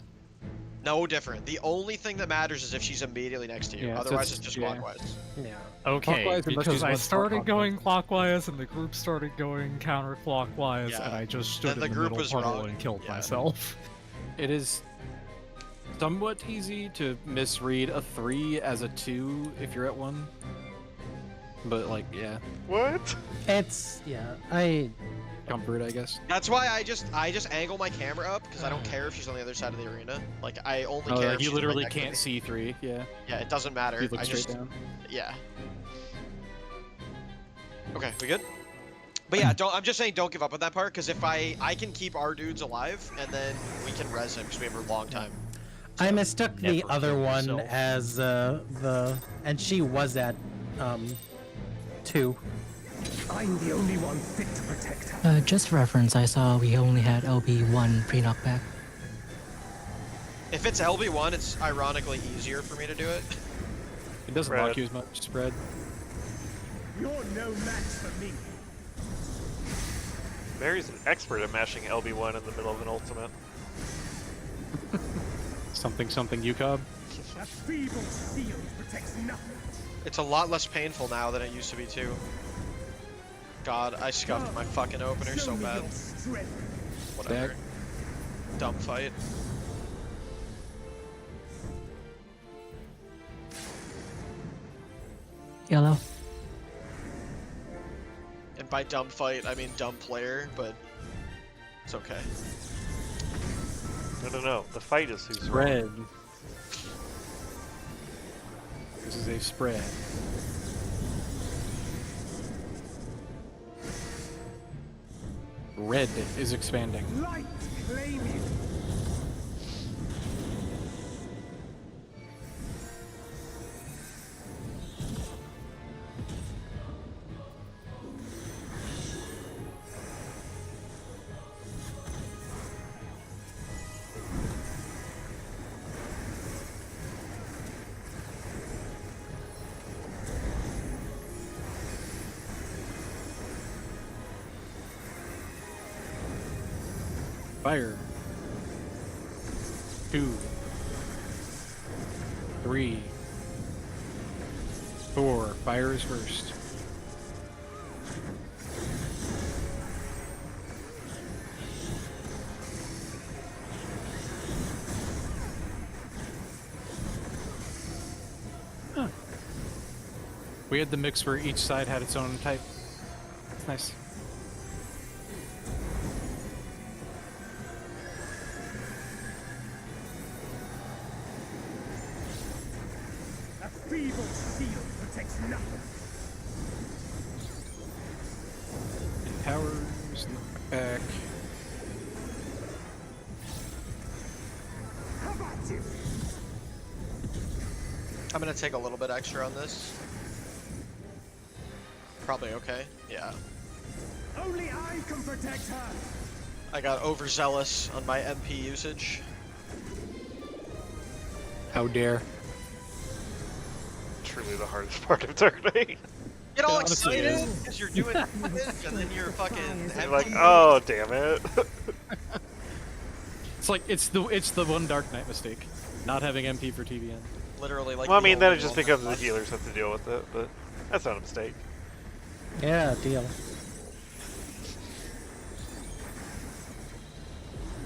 No different. The only thing that matters is if she's immediately next to you. Yeah, so Otherwise, it's- it's just yeah. clockwise. Yeah. Okay, Clockwise unless because she's I one started clockwise. going clockwise and the group started going counterclockwise, Yeah. and I just stood And the in the group middle was puddle wrong. and killed Yeah. myself. It is somewhat easy to misread a 3 as a 2 if you're at 1. But like, yeah, What? It's comfort, I guess. That's why I just angle my camera up because I don't care if she's on the other side of the arena. Like I only Oh, care. like if you she's literally right next to can't me. see 3. Yeah. Yeah, it doesn't matter. You look I straight just down. yeah. Okay, we good? But yeah, I'm just saying don't give up on that part because if I can keep our dudes alive and then we can res him because we have a long time. I mistook the Never other kill one yourself. as and she was at 2. I'm the only one fit to protect her. Just for reference, I saw we only had LB1 pre-knockback. If it's LB1, it's ironically easier for me to do it. It doesn't Spread. lock you as much. Spread. You're no match for me. Mary's an expert at mashing LB1 in the middle of an ultimate. Something UCob. A feeble shield protects nothing. It's a lot less painful now than it used to be too. God, I scuffed my fucking opener Show so me bad. your strength. Whatever. Dumb fight. Yellow. And by dumb fight, I mean dumb player, but it's okay. I don't know. The fight is who's wrong. Spread. This is a spread. Red is expanding. Light claim you. Fire. 2, 3, 4. Fire is first. Huh. We had the mix where each side had its own type. It's nice. A feeble shield protects nothing. And towers, back. How about you? I'm gonna take a little bit extra on this. Probably okay. Yeah. Only I can protect her. I got overzealous on my MP usage. How dare. Truly the hardest part of turning. Get all Honestly, excited because you're doing this, and then you're fucking You're like, empty. oh damn it. It's like it's the one Dark Knight mistake, not having MP for TVN. Literally, like. Well, I the mean, then only it just one becomes the left. healers have to deal with it, but that's not a mistake. Yeah, deal.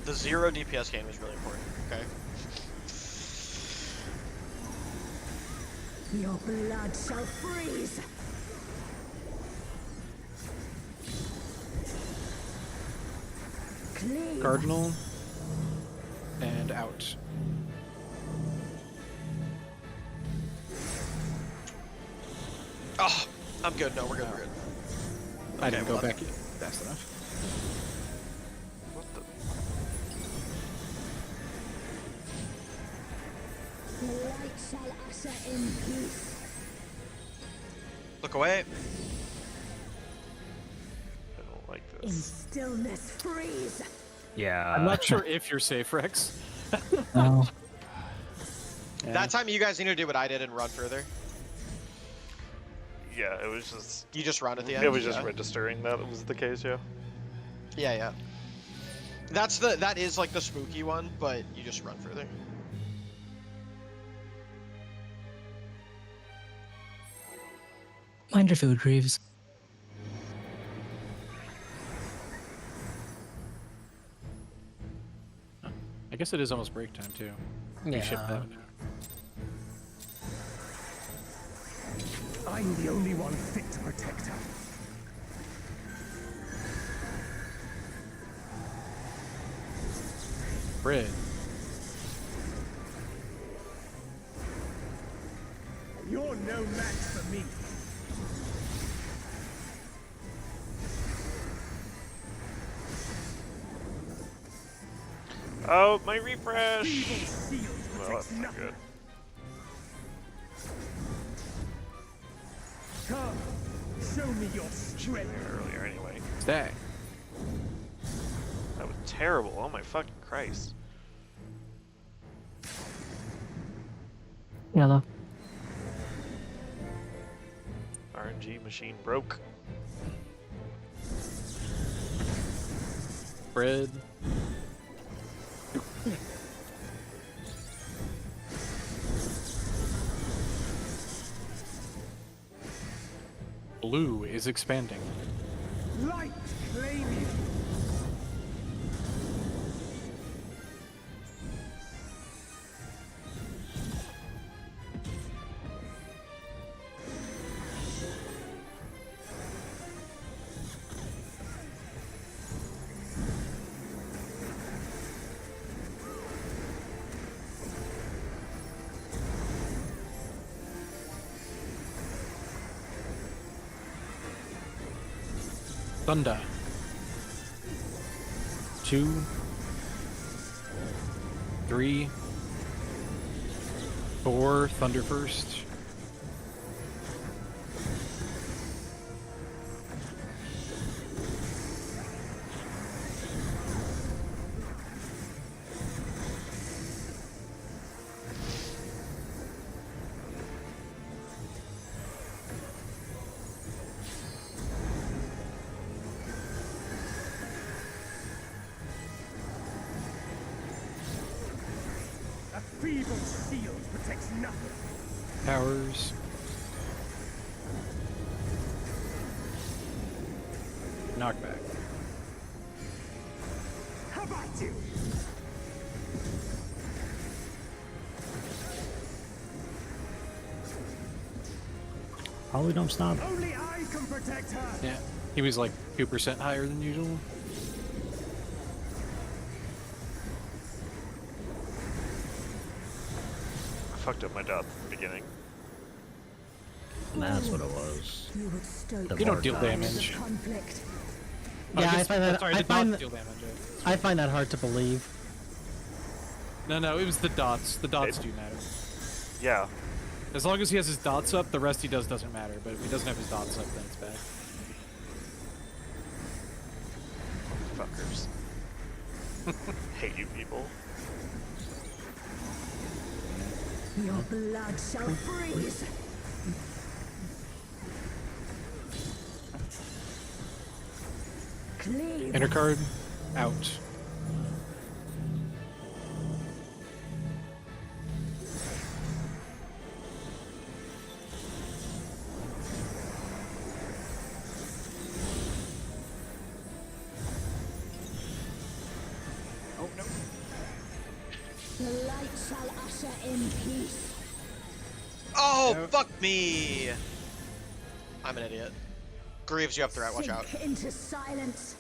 The 0 DPS game is really important. Okay. Your blood shall freeze. Clean. Cardinal and out. Oh, I'm good. No, we're good. We're good. I didn't go well, back fast enough. What the? The light shall usher in peace. Look away. I don't like In this. stillness freeze. Yeah. I'm not sure if you're safe, Rex. No. Yeah. That time you guys need to do what I did and run further. Yeah, it was just... You just run at the end? It was just registering that it was the case, yeah. Yeah, yeah. That is like the spooky one, but you just run further. Mind your food, Greaves. I guess it is almost break time too. You ship that now. I'm the only one fit to protect her. Bread. You're no match for me. Oh, my refresh! Shield Well, protects that's not nothing. good. Come, show me your strength. Earlier, anyway. Stay. That was terrible. Oh my fucking Christ. Yellow. RNG machine broke. Bread. Blue is expanding. Light claim you. Thunder. 2, 3, 4. Thunder first. A feeble shield protects nothing. Powers. Knockback. How about you? Probably don't stop. Only I can protect her. Yeah. He was like 2% higher than usual. I fucked up my dot at the beginning. That's what it was. You would stoke The You don't bar deal dots. damage. conflict. Yeah, I find that Sorry, I the dots find deal damage. I find that hard to believe. No, it was the dots. The dots do matter. Yeah. As long as he has his dots up, the rest he does doesn't matter. But if he doesn't have his dots up, then it's bad. Fuckers. Hate you people. Your blood shall freeze. Cleave. Enter card. Out. Oh no. The light shall usher in peace. Oh, Nope. fuck me! I'm an idiot. Greaves, you have threat, watch out. Sink into silence.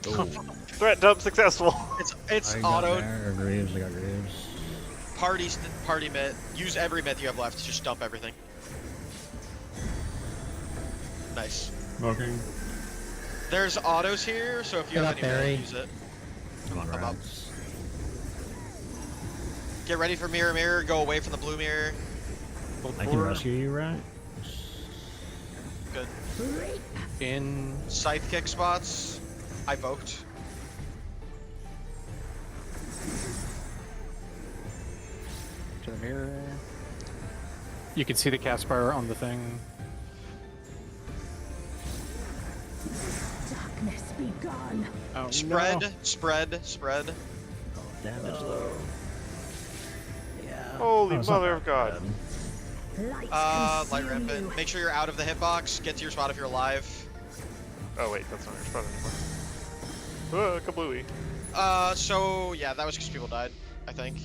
Threat dump successful. It's I got auto there, Greaves, I got Greaves. party myth. Use every myth you have left. Just dump everything. Nice. Smoking. There's autos here, so if you Get have up, any Barry. myth, use it. Come on, I'm up. Rex. Get ready for mirror mirror. Go away from the blue mirror. Hold I can four. rescue you, right? Good. In Scythe kick spots. I voked. to the mirror. You can see the cast bar on the thing. Darkness be gone. Oh, Spread, no. spread. Damage though. Yeah. Holy Oh, it's not mother that of God. bad. Light rampant. Make sure you're out of the hitbox. Get to your spot if you're alive. Oh wait, that's not your spot anymore. Kablooey. So yeah, that was because people died, I think.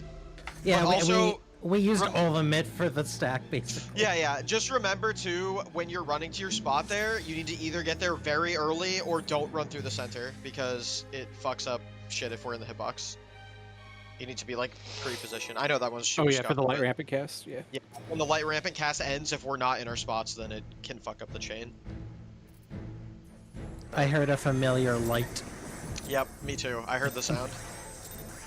Yeah, But also, we used all the mid for the stack, basically. yeah. Just remember too, when you're running to your spot there, you need to either get there very early or don't run through the center because it fucks up shit if we're in the hitbox. You need to be like pre-position. I know that one's Oh super yeah, for the scuffed, light but- rampant cast. Yeah. Yeah, when the light rampant cast ends, if we're not in our spots, then it can fuck up the chain. I heard a familiar light. Yep, me too. I heard the sound.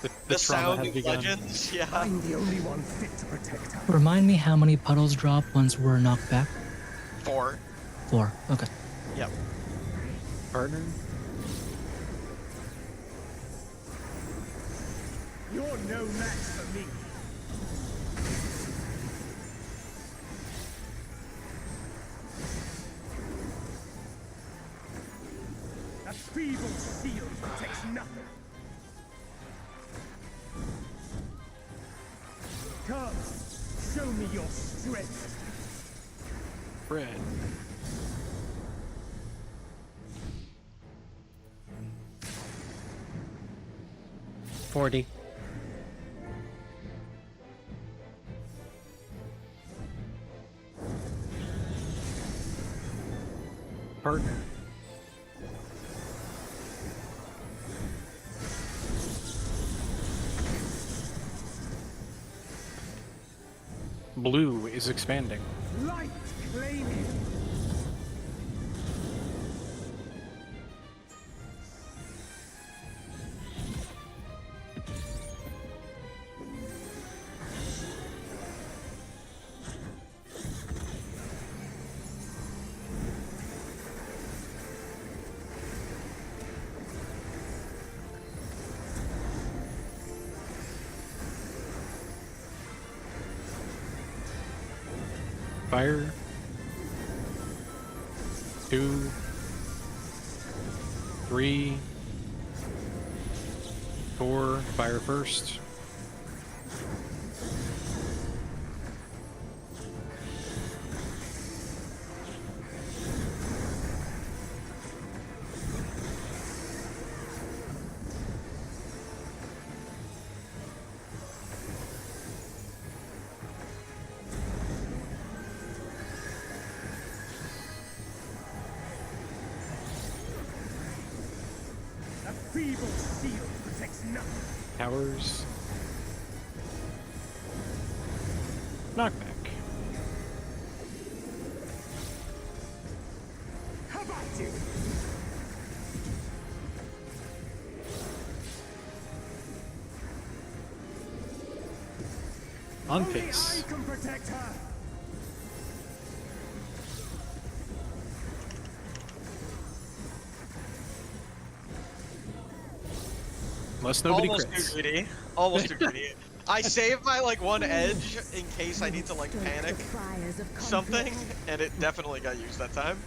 The The trauma sound has of begun. legends, yeah. I'm the only one fit to protect her. Remind me how many puddles drop once we're knocked back? 4. 4. Okay. Yep. Partner. You're no match for me. A feeble shield protects nothing. Come, show me your strength. Red. $40. Partner. Blue is expanding. Light claiming. Fire. 2. 3. 4. Fire first. A feeble shield protects nothing. Towers. Knockback. How about you? On Only face. I can protect her. Unless nobody Almost crits. too greedy. Almost too greedy. I saved my like one edge in case I need to like panic something, and it definitely got used that time.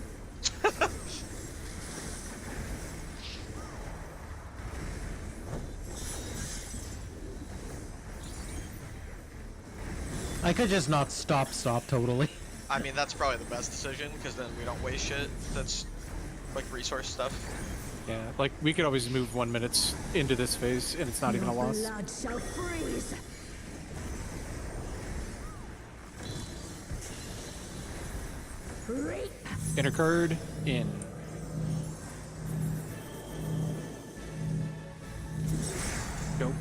I could just not stop totally. I mean, that's probably the best decision, because then we don't waste shit that's like resource stuff. Yeah, like we could always move 1 minute into this phase and it's not even a Your loss. blood shall freeze. Reap. Inner card in. Go.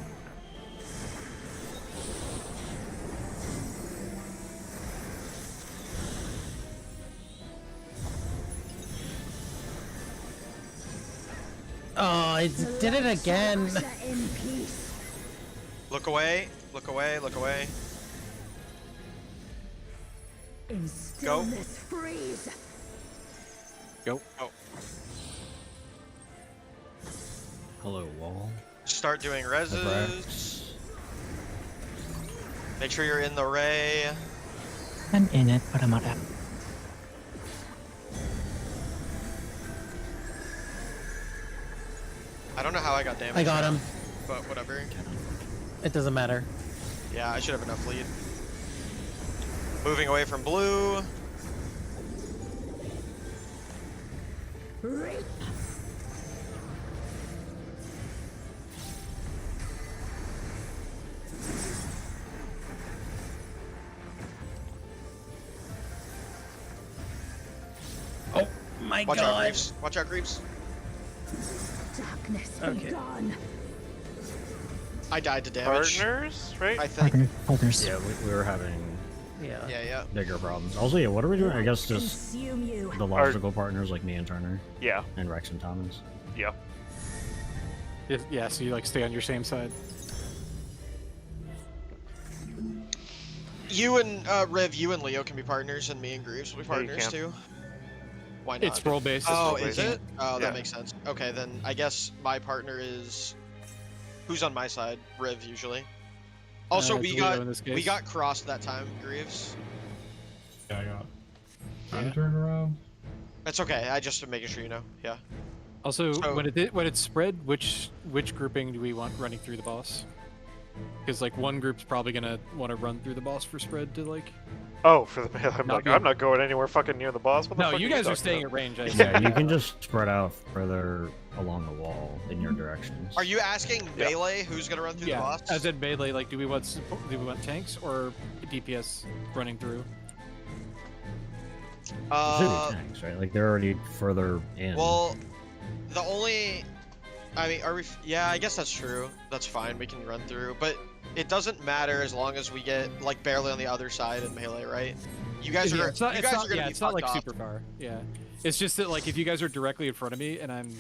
Oh, it did it again. Usher in peace. Look away, look away, look away. In stillness freeze. Go. Oh. Hello, wall. Start doing reses. Rex. Make sure you're in the ray. I'm in it, but I'm not out. I don't know how I got damaged. I got him. But whatever. It doesn't matter. Yeah, I should have enough lead. Moving away from blue. Reap. Oh my Watch out, god. Greaves. Watch out, Greaves. Darkness be Okay. gone. I died to damage. Partners, right? I think. Partners. Yeah, we were having Yeah. Yeah. bigger problems. Also, yeah, what are we doing? I guess just Consume you. the logical partners like me and Turner Yeah. and Rex and Thomas. Yeah. Yeah, so you like stay on your same side. You and Riv, you and Leo can be partners, and me and Greaves will be Yeah, you partners can. too. Why not? It's role based. Oh, role-based. is it? Oh, Yeah. that makes sense. Okay, then I guess my partner is. Who's on my side? Riv usually. Also, It's Leo in this we case. got crossed that time, Greaves. Yeah, I got. Trying to turn around. That's okay. I just am making sure you know. Yeah. Also, So- when it's spread, which grouping do we want running through the boss? Because like one group's probably gonna want to run through the boss for spread to like. Oh, for the I'm Not like, good. I'm not going anywhere fucking near the boss. What the No, fuck you are guys are talking staying about? at range. I Yeah, you can just spread out further along the wall in your directions. Are you asking Yeah. melee who's gonna run through the Yeah, boss? as in melee, like do we want tanks or DPS running through? Should be tanks, right? Like they're already further in. Well, the only. I mean, are we? Yeah, I guess that's true. That's fine. We can run through, but it doesn't matter as long as we get like barely on the other side in melee, right? You guys are. Yeah, it's not, you it's guys not, are gonna yeah, be it's not fucked like off. super far. Yeah, it's just that like if you guys are directly in front of me and I'm.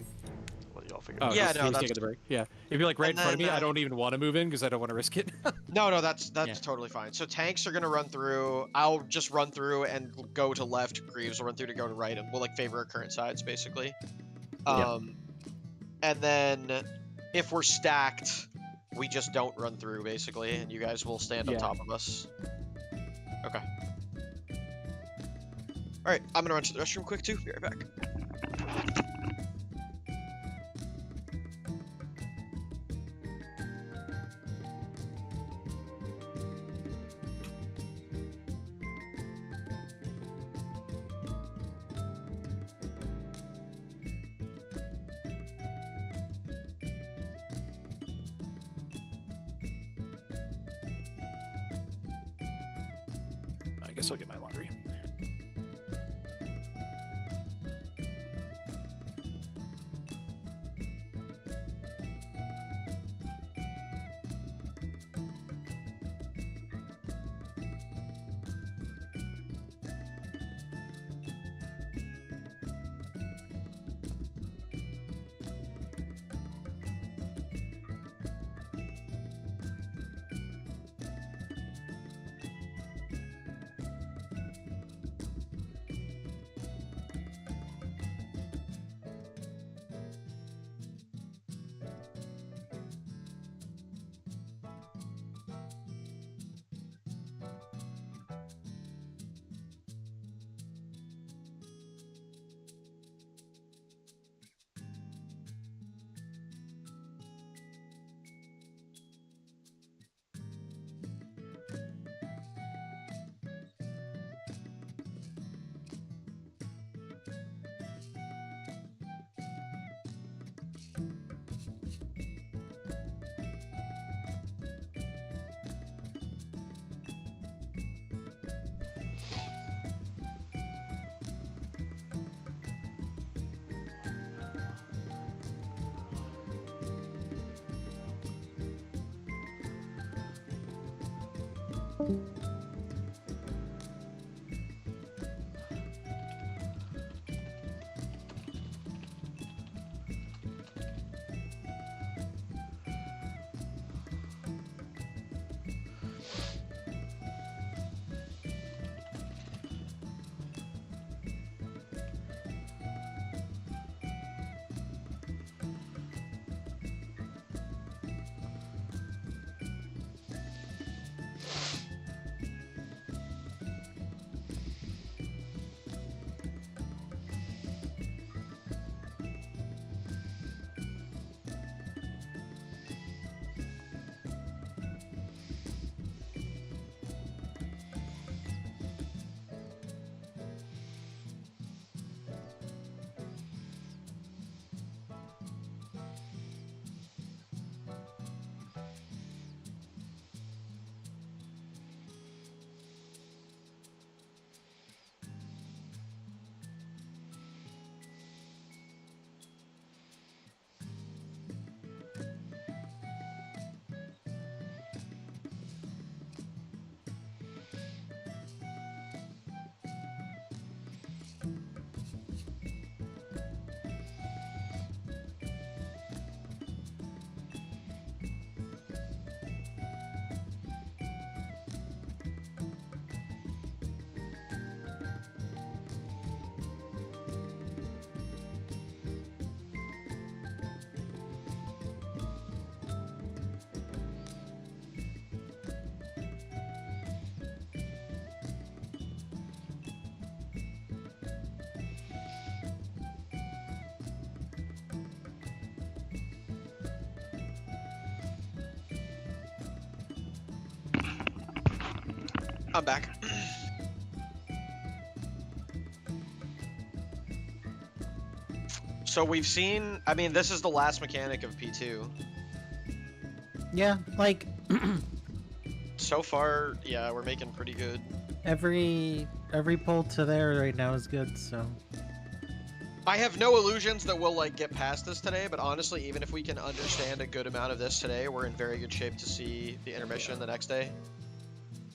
Let y'all figure Oh, it Yeah, out. no, he's that's- taking the break. Yeah, if you're like right in And front of me, then, I don't even want to move in because I don't want to risk it. No, that's Yeah. totally fine. So tanks are gonna run through. I'll just run through and go to left. Greaves will run through to go to right, and we'll like favor our current sides basically. And then if we're stacked, we just don't run through basically, and you guys will stand on Yeah. top of us. Okay. All right, I'm gonna run to the restroom quick too. Be right back. I guess I'll get my laundry. I'm back. So we've seen, I mean, this is the last mechanic of P2. Yeah, like So far, yeah, we're making pretty good. every pull to there right now is good, so. I have no illusions that we'll like get past this today, but honestly, even if we can understand a good amount of this today, we're in very good shape to see the intermission the next day.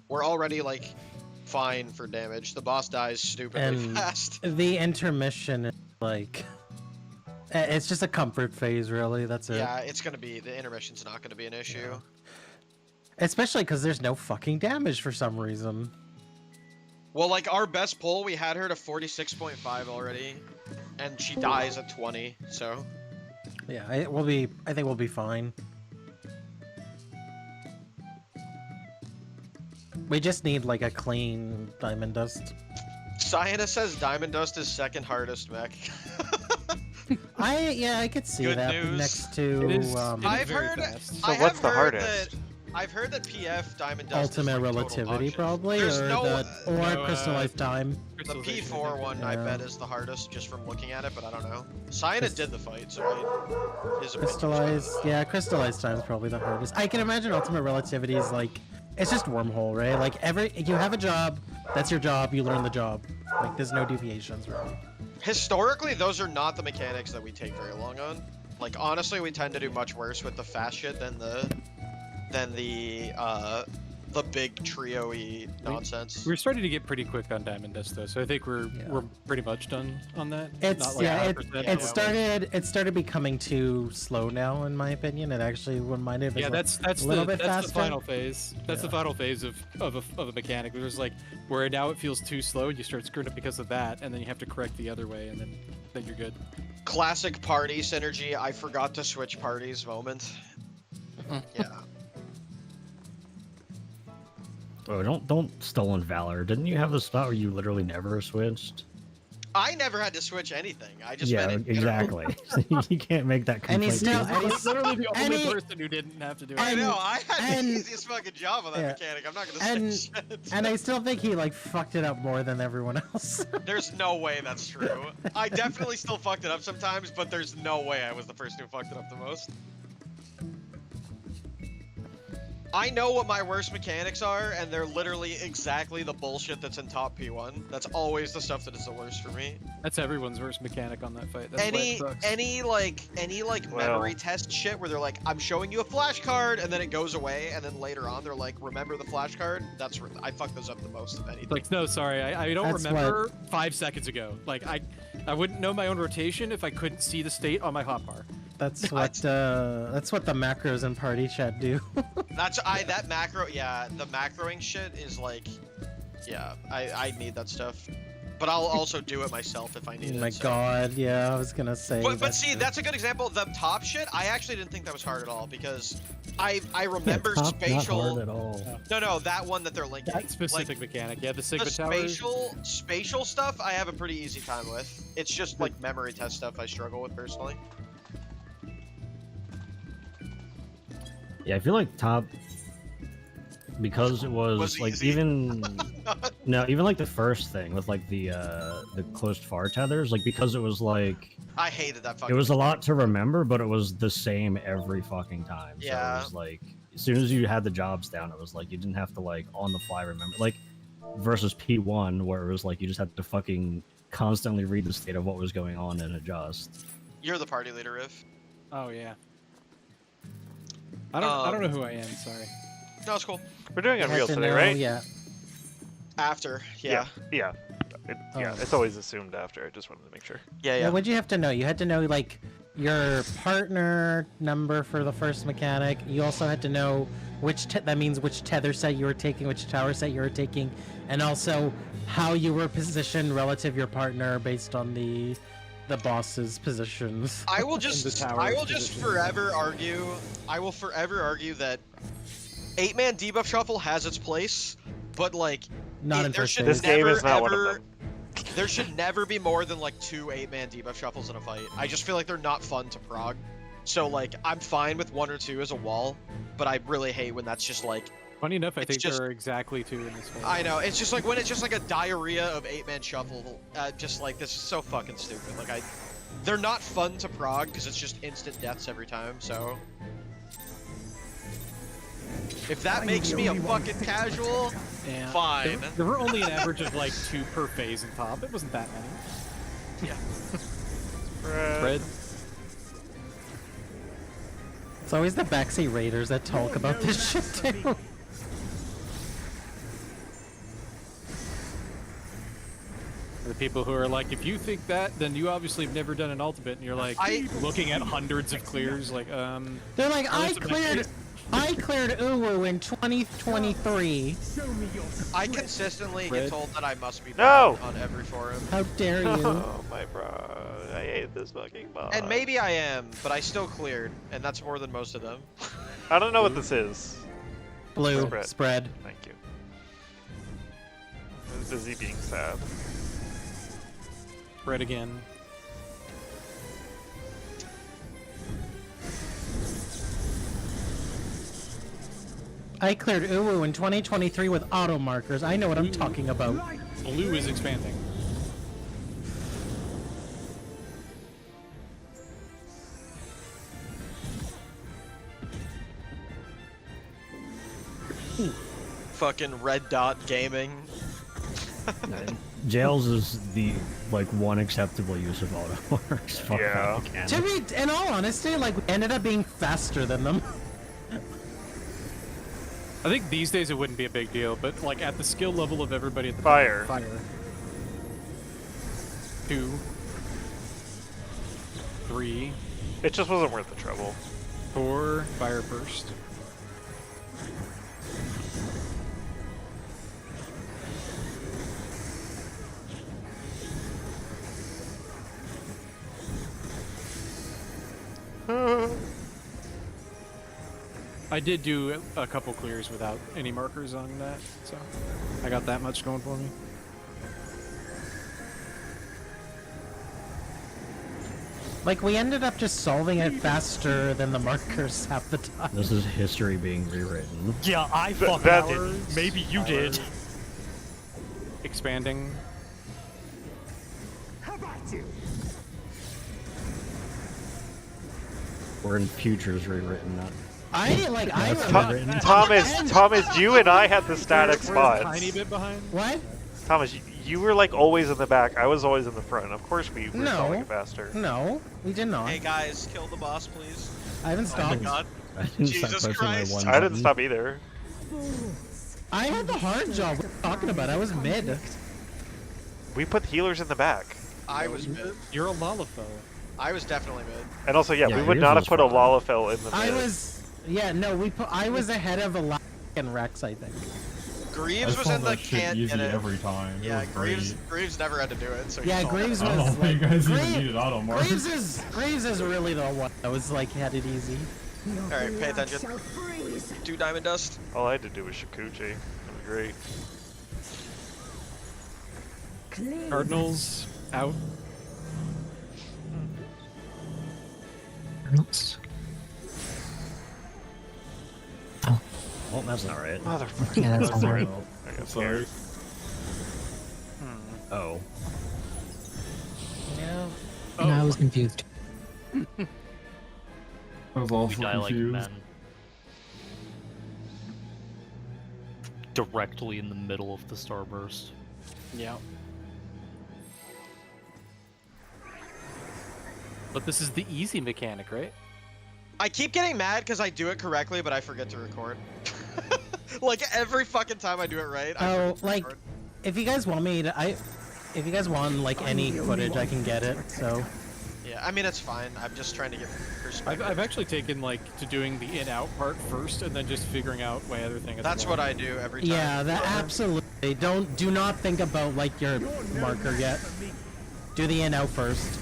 We're already like fine for damage. The boss dies stupidly And fast. the intermission is like, it's just a comfort phase, really. That's it. Yeah, it's gonna be, the intermission's not gonna be an issue. Yeah. Especially because there's no fucking damage for some reason. Well, like our best pull, we had her to 46.5 already, and she dies at 20. So Yeah, I think we'll be fine. We just need like a clean Diamond Dust. Cyana says Diamond Dust is second hardest mech. I could see Good that news. next to It is I've very heard. fast. So I what's have the heard hardest? That, I've heard that PF Diamond Dust Ultimate is like total Relativity, dog shit. probably, There's or no, Crystallized Time. the Crystallization, I P4 think. one, I Yeah. bet, is the hardest just from looking at it, but I don't know. Cyana did the fight, so his opinion's Crystallized, valid. yeah, Crystallized Time is probably the hardest. I can imagine Ultimate Relativity is like, it's just wormhole, right? Like you have a job, that's your job, you learn the job. Like there's no deviations, really. Historically, those are not the mechanics that we take very long on. Like honestly, we tend to do much worse with the fast shit than the big trio-y nonsense. We're starting to get pretty quick on Diamond Dust though, so I think we're pretty much done on that. It's Not like yeah, 100%, it started becoming too slow now, in my opinion. It actually reminded me Yeah, that's a little bit the faster. final phase. That's the Yeah. final phase of a mechanic. There's like where now it feels too slow, and you start screwing up because of that, and then you have to correct the other way, and then you're good. Classic party synergy. I forgot to switch parties moment. Yeah. Oh, don't Stolen Valor. Didn't you have the spot where you literally never switched? I never had to switch anything. I just Yeah, meant in general. exactly. You can't make that And he's complaint. still, and he's, Literally the and only he- person who didn't have to do it. I know. I had and- the easiest fucking job on that yeah. mechanic. I'm not gonna and say shit. and I still think he like fucked it up more than everyone else. There's no way that's true. I definitely still fucked it up sometimes, but there's no way I was the person who fucked it up the most. I know what my worst mechanics are, and they're literally exactly the bullshit that's in top P1. That's always the stuff that is the worst for me. That's everyone's worst mechanic on that fight. That's why it sucks. Any memory test shit where they're like, I'm showing you a flashcard, and then it goes away, and then later on they're like, remember the flashcard? That's where I fuck those up the most of anything. Like, no, sorry, I don't That's remember 5 seconds ago. Like, I wouldn't know my own rotation if I couldn't see the state on my hotbar. That's what the macros in party chat do. That macro, yeah, the macroing shit is like, yeah, I need that stuff. But I'll also do it myself if I need Oh it. my so. god, yeah, I was gonna say. But see, that's a good example. The top shit, I actually didn't think that was hard at all because I remember Top, spatial. Not hard at all. No, that one that they're linking. That specific mechanic, yeah, the Sigma The Tower. spatial stuff, I have a pretty easy time with. It's just like memory test stuff I struggle with personally. Yeah, I feel like top, because it was like easy. even like the first thing with like the closed far tethers, like because it was like I hated that it fucking. was a lot to remember, but it was the same every fucking time. So Yeah. it was like as soon as you had the jobs down, it was like you didn't have to like on the fly remember, like versus P1 where it was like you just had to fucking constantly read the state of what was going on and adjust. You're the party leader, Riff. Oh yeah. I don't know who I am. Sorry. No, it's cool. We're doing You have Unreal to today, know, right? Yeah. After, yeah. Yeah. Yeah, Oh. it's always assumed after. I just wanted to make sure. Yeah. What'd you have to know? You had to know like your partner number for the first mechanic. You also had to know that means which tether set you were taking, which tower set you were taking, and also how you were positioned relative to your partner based on the boss's positions. I will the just tower's forever argue. I will forever argue that 8-man debuff shuffle has its place, but like Not in there first should phase. This game never, is not one of ever- them. There should never be more than like 2 8-man debuff shuffles in a fight. I just feel like they're not fun to prog. So like I'm fine with 1 or 2 as a wall, but I really hate when that's just like Funny enough, I It's think just- there are exactly 2 in this one. I know. It's just like when it's just like a diarrhea of 8-man shuffle. Just like this is so fucking stupid. Like they're not fun to prog because it's just instant deaths every time. So if that makes me a fucking casual, Yeah. fine. There were only an average of like 2 per phase in top. It wasn't that many. Yeah. Fred. It's always the backseat raiders that talk about this shit too. The people who are like, if you think that, then you obviously have never done an ultimate, and you're like looking at hundreds of clears, like, They're like, Oh, I that's a big cleared Uwu in 2023. I consistently Fred? get told that I must be No! bad on every forum. How dare you? Oh my bro, I hate this fucking mod. And maybe I am, but I still cleared, and that's more than most of them. I don't know what this is. Blue Spread. spread. Thank you. I was busy being sad. Fred again. I cleared Uwu in 2023 with auto markers. I know what I'm talking about. Blue is expanding. Fucking red dot gaming. Jails is the like one acceptable use of auto marks. Fuck Yeah. that mechanic. To be, in all honesty, like, we ended up being faster than them. I think these days it wouldn't be a big deal, but like at the skill level of everybody at the Fire. Fire. 2. 3. It just wasn't worth the trouble. 4. Fire first. I did do a couple clears without any markers on that, so I got that much going for me. Like, we ended up just solving it faster than the markers half the time. This is history being rewritten. Yeah, I fucking that did. didn't. Maybe you did. Expanding. How about you? We're in futures rewritten, not. Thomas, you and I had the static We're a spots. tiny bit behind. What? Thomas, you were like always in the back. I was always in the front. Of course we were No. solving it faster. No, we did not. Hey guys, kill the boss, please. I haven't Oh my stopped. god. I didn't stop Jesus pressing my Christ. one I didn't button. stop either. I had the hard job. What are you talking about? I was mid. We put healers in the back. I was mid. You're a Lalafell. I was definitely mid. And also, yeah, Yeah, we would yours not have was put a fine. Lalafell in the I mid. was. Yeah, no, I was ahead of Alaska and Rex, I think. Greaves I was solved in the that shit can't easy get it. every time. It Yeah, was Greaves never had to do it, so he Yeah, solved it. Greaves I don't know was why you like. guys even Greaves- needed auto marks. Greaves is really the one that was like had it easy. Alright, pay attention. Shall freeze. 2 diamond dust. All I had to do was Shikuchi. That was great. Clear. Cardinals out. Cardinals. Well, that's not right. Motherfucker. Yeah, that's all right. I got Sorry. scared. Oh. Yeah. And I was confused. I was We also die like confused. men. Directly in the middle of the starburst. Yeah. But this is the easy mechanic, right? I keep getting mad because I do it correctly, but I forget to record. Like every fucking time I do it right. I Oh, forget to like, record. if you guys want me to, if you guys want like any footage, I can get it. So. Yeah, I mean it's fine. I'm just trying to get perspective. I've actually taken like to doing the in-out part first, and then just figuring out my other thing. That's what I do every time. Yeah, that absolutely. Do not think about like your marker yet. Do the in out first.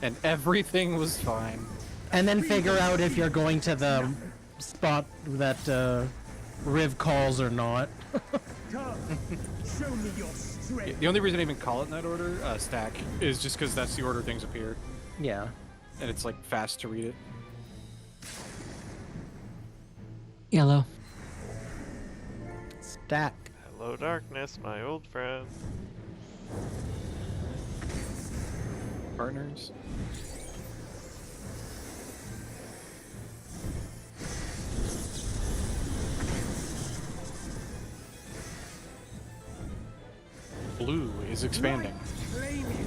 And everything was fine. And then figure out if you're going to the spot that Riv calls or not. Come, show me your strength. The only reason I even call it in that order, stack, is just because that's the order things appear, Yeah. and it's like fast to read it. Yellow. Stack. Hello, darkness, my old friend. Partners. Blue is expanding. Claim it.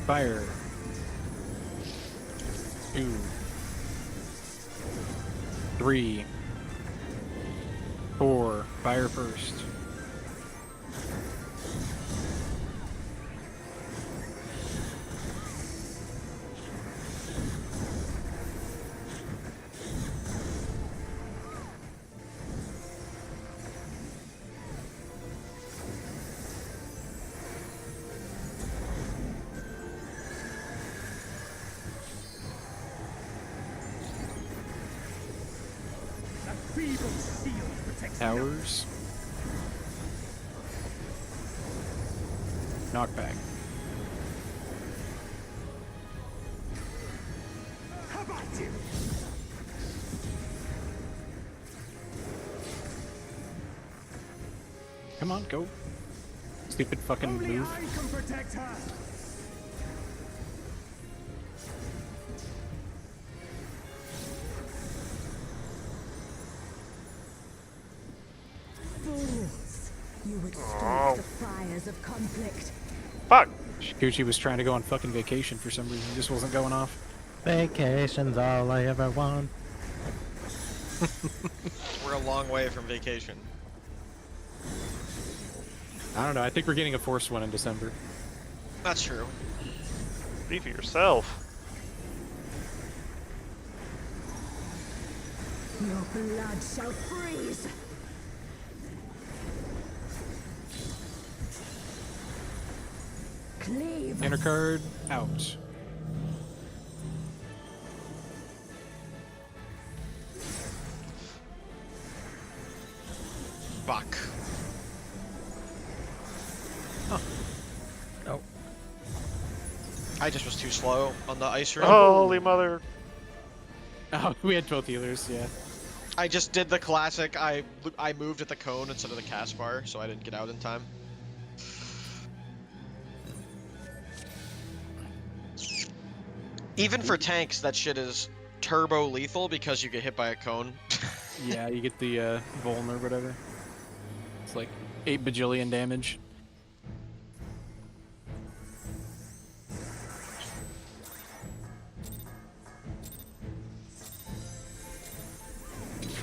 Fire. 2. 3. 4. Fire first. Feeble shield protects Towers. Knockback. How about you? Come on, go. Stupid fucking Only move. I can protect her. Fools! You would stoke the fires of conflict. Fuck! Gucci was trying to go on fucking vacation for some reason. Just wasn't going off. Vacation's all I ever want. We're a long way from vacation. I don't know. I think we're getting a forced one in December. That's true. Be for yourself. Your blood shall freeze. Cleave. Inner card out. Fuck. Oh. I just was too slow on the ice room. Holy mother. Oh, we had both healers, yeah. I just did the classic. I moved at the cone instead of the cast bar, so I didn't get out in time. Even for tanks, that shit is turbo lethal because you get hit by a cone. Yeah, you get the Vuln or whatever. It's like 8 bajillion damage.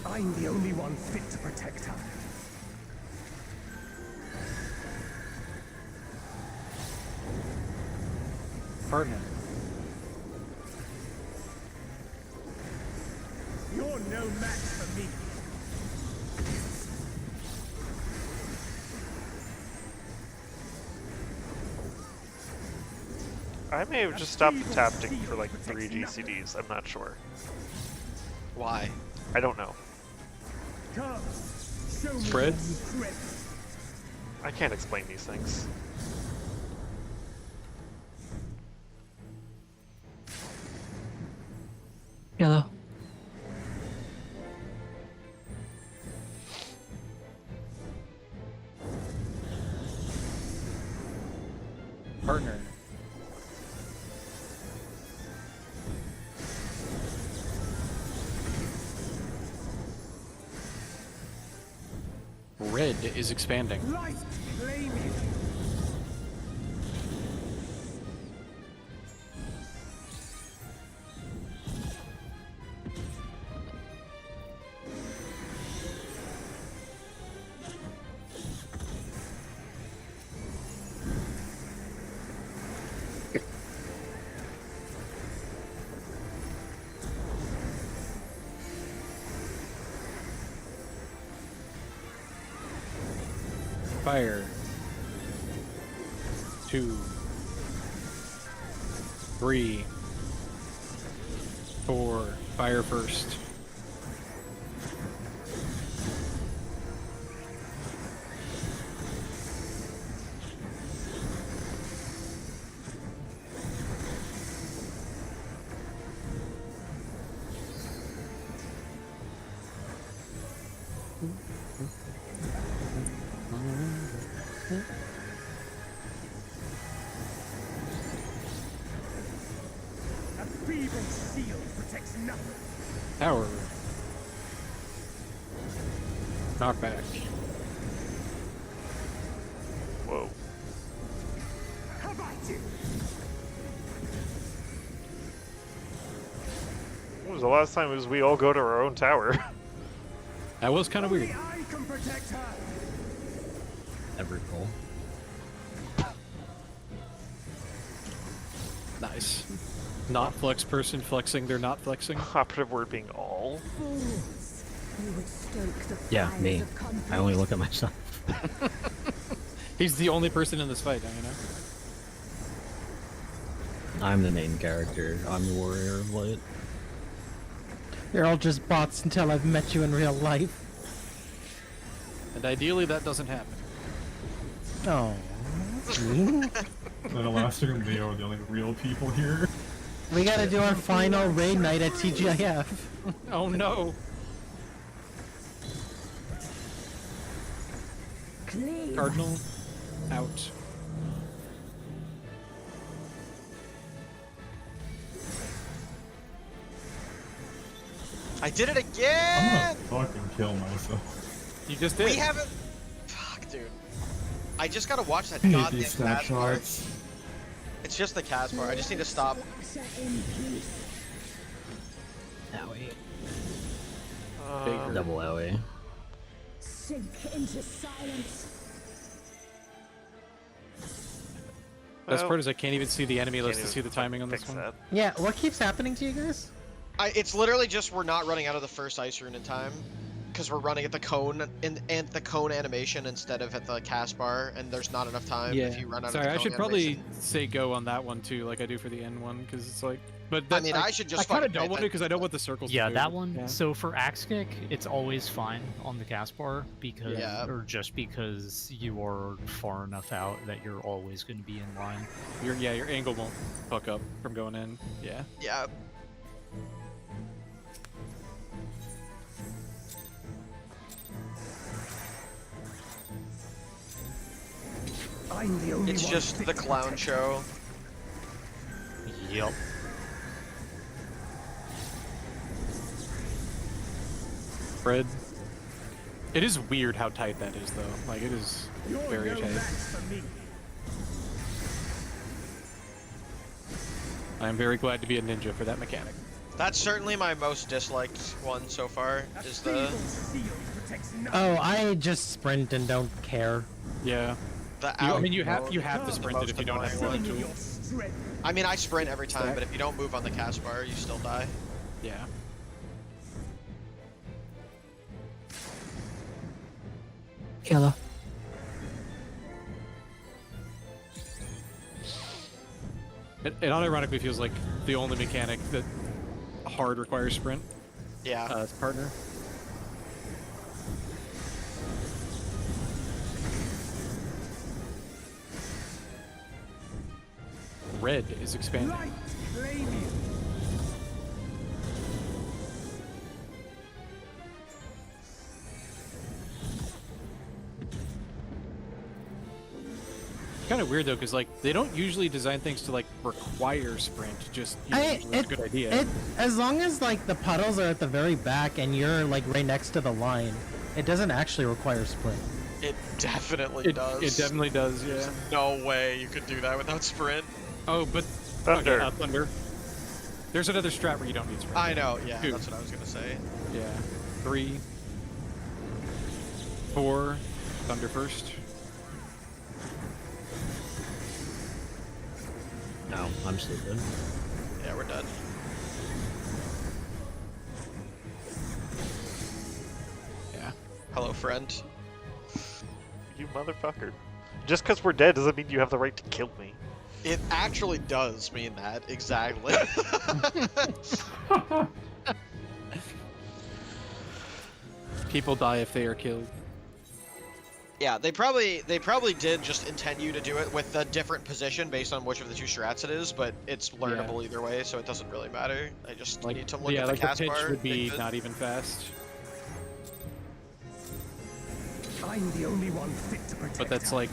I'm the only one fit to protect her. Partner. You're no match for me. I may have just stopped tapping for like 3 GCDs, I'm not sure. Why? I don't know. Come, show me Spread? your strength. I can't explain these things. Yellow. Partner. Red is expanding. Light, claim it. Fire. 2, 3, 4. Fire first. A feeble shield protects nothing. Tower. Knockback. Whoa. How about you? When was the last time we all go to our own tower? That was kind of weird. Only I can protect her. Every goal. Nice. Not flex person flexing their not flexing. Operative word being all. Fools. You would stoke the Yeah, fires me. of conflict. I only look at myself. He's the only person in this fight, you know? I'm the main character. I'm the warrior of light. You're all just bots until I've met you in real life. And ideally that doesn't happen. Oh. And Elastic and Leo are the only real people here. We gotta do our final raid night at TGIF. Oh no! Cleave. Cardinal, out. I did it I'm again! gonna fucking kill myself. You just did. We haven't. Fuck, dude. I just gotta watch that I need goddamn these Casbar. snapshots. It's just the Casbar. I just need to stop. Usher in peace. Owie. Bigger. Double owie. Sink into silence. Best Well, part is I can't even see the enemy list to Can't see the even timing on this fix one. that. Yeah, what keeps happening to you guys? It's literally just we're not running out of the first ice rune in time, because we're running at the cone and the cone animation instead of at the Casbar, and there's not enough time if you run out Sorry, of the I cone should probably animation. say go on that one too, like I do for the end one, because it's like. But I mean, I should just I kind of fucking don't pay want to because I know what the circles. Yeah, do. that one. Yeah. So for axe kick, it's always fine on the gas bar because, Yeah. or just because you are far enough out that you're always going to be in line. Your angle won't fuck up from going in. Yeah. Yeah. I'm the only It's one just fit the to clown protect show. Yep. Fred. It is weird how tight that is, though. Like it is You're very no tight. match for me. I am very glad to be a ninja for that mechanic. That's certainly my most disliked one so far. A Is the feeble shield protects nothing. Oh, I just sprint and don't care. Yeah. the I out. mean, you have mode to is the sprint it most if you don't have annoying to. one. Your strength. I mean, I sprint every time, but if you don't move on the Casbar, you still die. Yeah. Killer. It unironically feels like the only mechanic that hard requires sprint. Yeah. As partner. Red is expanding. Light claim you. Kind of weird though, because like they don't usually design things to like require sprint. Just it's a good idea. As long as like the puddles are at the very back and you're like right next to the line, it doesn't actually require sprint. It definitely does. It definitely does. Yeah. There's no way you could do that without sprint. Oh, but Thunder. Okay, thunder. There's another strat where you don't need sprint. I know. Yeah, 2. that's what I was gonna say. Yeah. 3, 4. Thunder first. No, I'm stupid. Yeah, we're done. Yeah. Hello, friend. You motherfucker. Just because we're dead doesn't mean you have the right to kill me. It actually does mean that, exactly. People die if they are killed. Yeah, they probably did just intend you to do it with a different position based on which of the two strats it is, but it's learnable either way, so it doesn't really matter. I just need to look at the cast the pitch bar. would be not even fast. I'm the only one fit to protect But that's her. like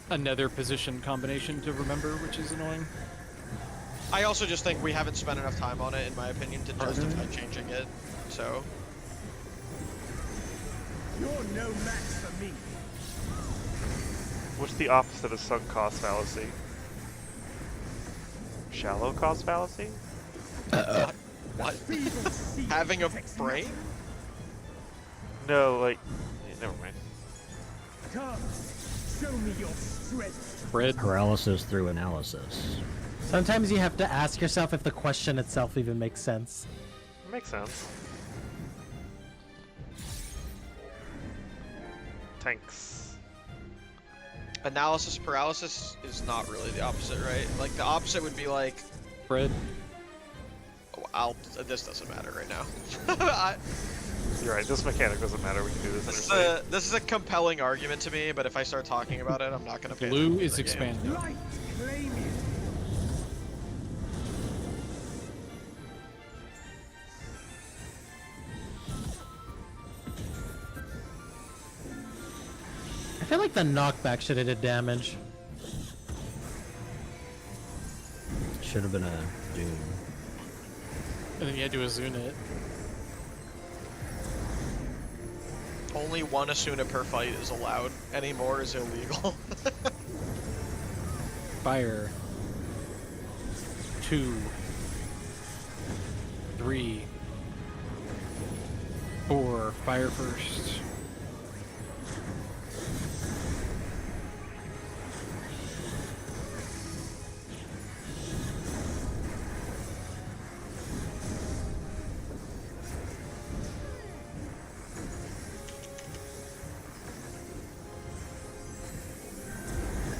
another position combination to remember, which is annoying. I also just think we haven't spent enough time on it, in my opinion, to justify changing it. So. You're no match for me. What's the opposite of sunk cost fallacy? Shallow cost fallacy? What? Having a brain? No, like, never mind. Come, show me your strength. Paralysis through analysis. Sometimes you have to ask yourself if the question itself even makes sense. Makes sense. Tanks. Analysis paralysis is not really the opposite, right? Like, the opposite would be like... Fred? Oh, this doesn't matter right now. You're right, this mechanic doesn't matter, we can do this in This is a compelling argument to me, but if I start talking about it, I'm not gonna pay Blue attention is to the game. expanded. Light, claim you. I feel like the knockback should have did damage. Should have been a Doom. And then you had to Azuna it. Only one Asuna per fight is allowed. Any more is illegal. Fire. 2. 3. 4. Fire first.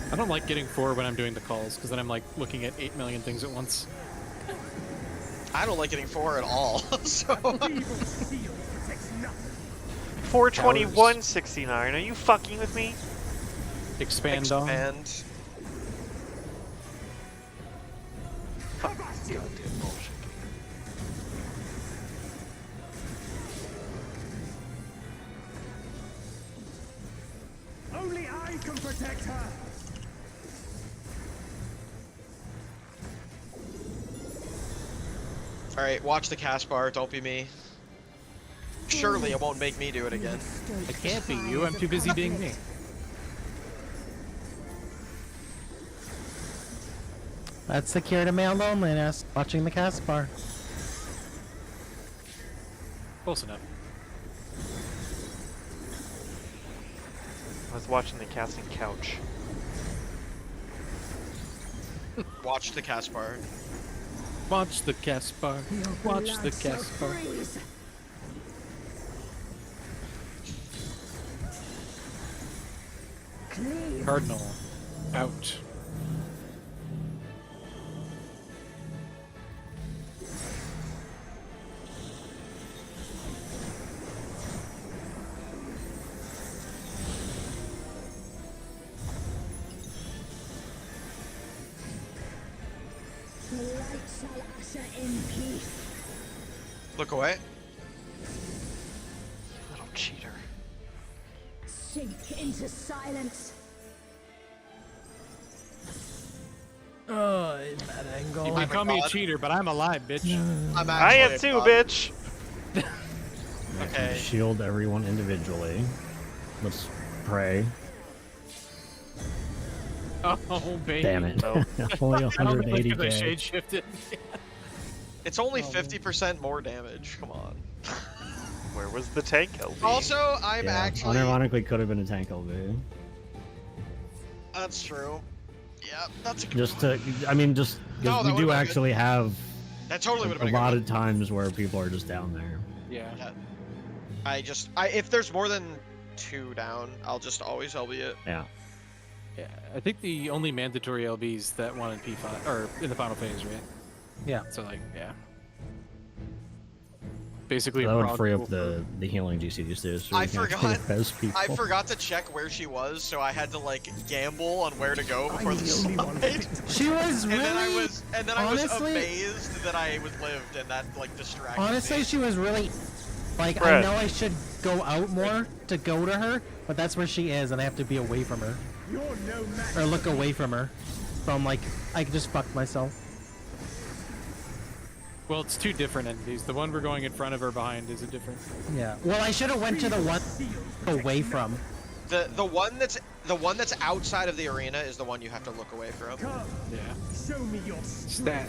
I don't like getting 4 when I'm doing the calls, because then I'm like looking at 8 million things at once. I don't like getting 4 at all, so... 421.69, are you fucking with me? Expand on. Fuck this goddamn bullshit. Only I can protect her. Alright, watch the cast bar, don't be me. Surely it won't make me do it again. I can't be you, I'm too busy being me. That's the cure to male loneliness, watching the cast bar. Close enough. I was watching the casting couch. Watch the cast bar. Watch the cast bar. Watch the cast bar. Cardinal. Out. The light shall usher in peace. Look away. Little cheater. Sink into silence. Oh, bad angle. You can call me a cheater, but I'm alive, bitch. I am too, bitch! Okay. Shield everyone individually. Let's pray. Oh, baby. Damn it. No. Only I don't think I 180k. shade shifted. It's only 50% more damage, come on. Where was the tank LB? Also, I'm Yeah, actually... unironically could have been a tank LV. That's true. Yeah, that's a good Just point. to, I mean, just No, because that we do would've been actually have That totally would have a been a lot good of times where people are just down there. Yeah. Yeah. If there's more than 2 down. I'll just always LB it. Yeah. Yeah, I think the only mandatory LBs that one in P5 or in the final phase, right? Yeah. So like, yeah. Basically, That a would prod free tool up the healing DCs too. So I you can actually res people. I forgot to check where she was, so I had to like gamble on where to go before the slide. She was really. And then I was amazed that I was lived, and that like distracted Honestly, me. she was really. Like, Brett. I know I should go out more to go to her, but that's where she is, and I have to be away from her. You're no match. Or look away from her. So I'm like, I just fucked myself. Well, it's 2 different entities. The one we're going in front of or behind is a different. Yeah. Well, I should have went to the one away from. The one that's outside of the arena is the one you have to look away from. Come, Yeah. show me your Stack.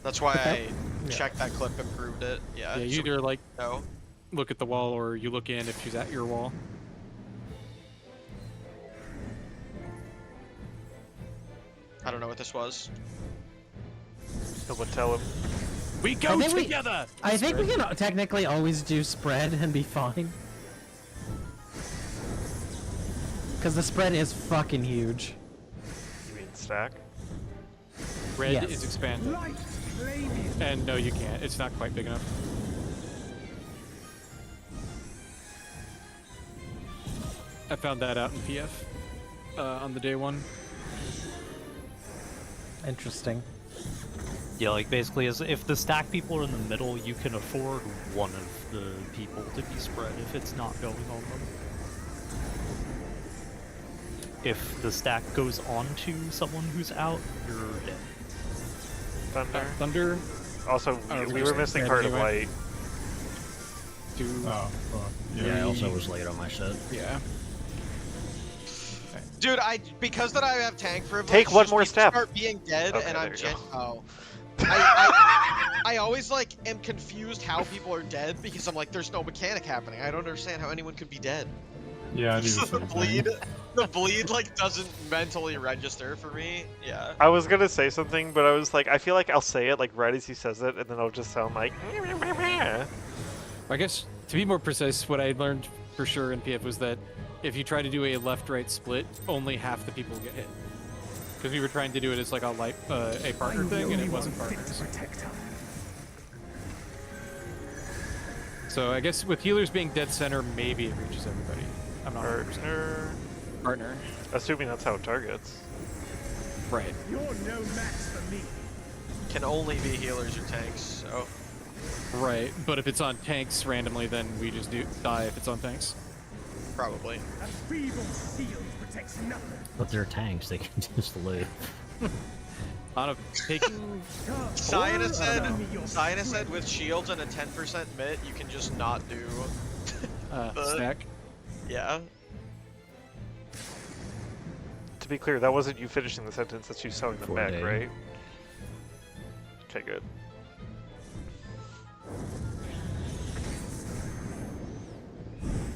That's why I Yeah. checked that clip and proved it. Yeah. Yeah, you so either like no. look at the wall or you look in if she's at your wall. I don't know what this was. No one tell him. We go think we- together. I think we can technically always do spread and be fine. Because the spread is fucking huge. You mean stack? Red Yes. is expanded. light flaming. And no, you can't. It's not quite big enough. I found that out in PF on the day 1. Interesting. Yeah, like basically, as if the stack people are in the middle, you can afford one of the people to be spread if it's not going on them. If the stack goes on to someone who's out, you're dead. Thunder. Thunder. Also, Oh, we were missing Heart of anyway. Light. 2. Oh, fuck. Yeah, I also was late on my shit. Yeah. Dude, because that I have tank privilege. Take one just more people step. Start being dead, Okay, and I'm there you go. oh. I always like am confused how people are dead because I'm like, there's no mechanic happening. I don't understand how anyone could be dead. Yeah, I do So the the same bleed, thing. the bleed like doesn't mentally register for me. Yeah. I was gonna say something, but I was like, I feel like I'll say it like right as he says it, and then it'll just sound like. I guess to be more precise, what I learned for sure in PF was that if you try to do a left-right split, only half the people get hit. Because we were trying to do it as like a partner thing, and it wasn't partners. So I guess with healers being dead center, maybe it reaches everybody. I'm not 100%. Partner. Assuming that's how it targets. Right. You're no match for me. Can only be healers or tanks. So Right, but if it's on tanks randomly, then we just die if it's on tanks. probably. A feeble shield protects nothing. But they're tanks, they can just live. On a taking. Cyanus said with shields and a 10% mit, you can just not do. Stack. Yeah. To be clear, that wasn't you finishing the sentence, that's you selling the For a mech, day. right? Okay, good.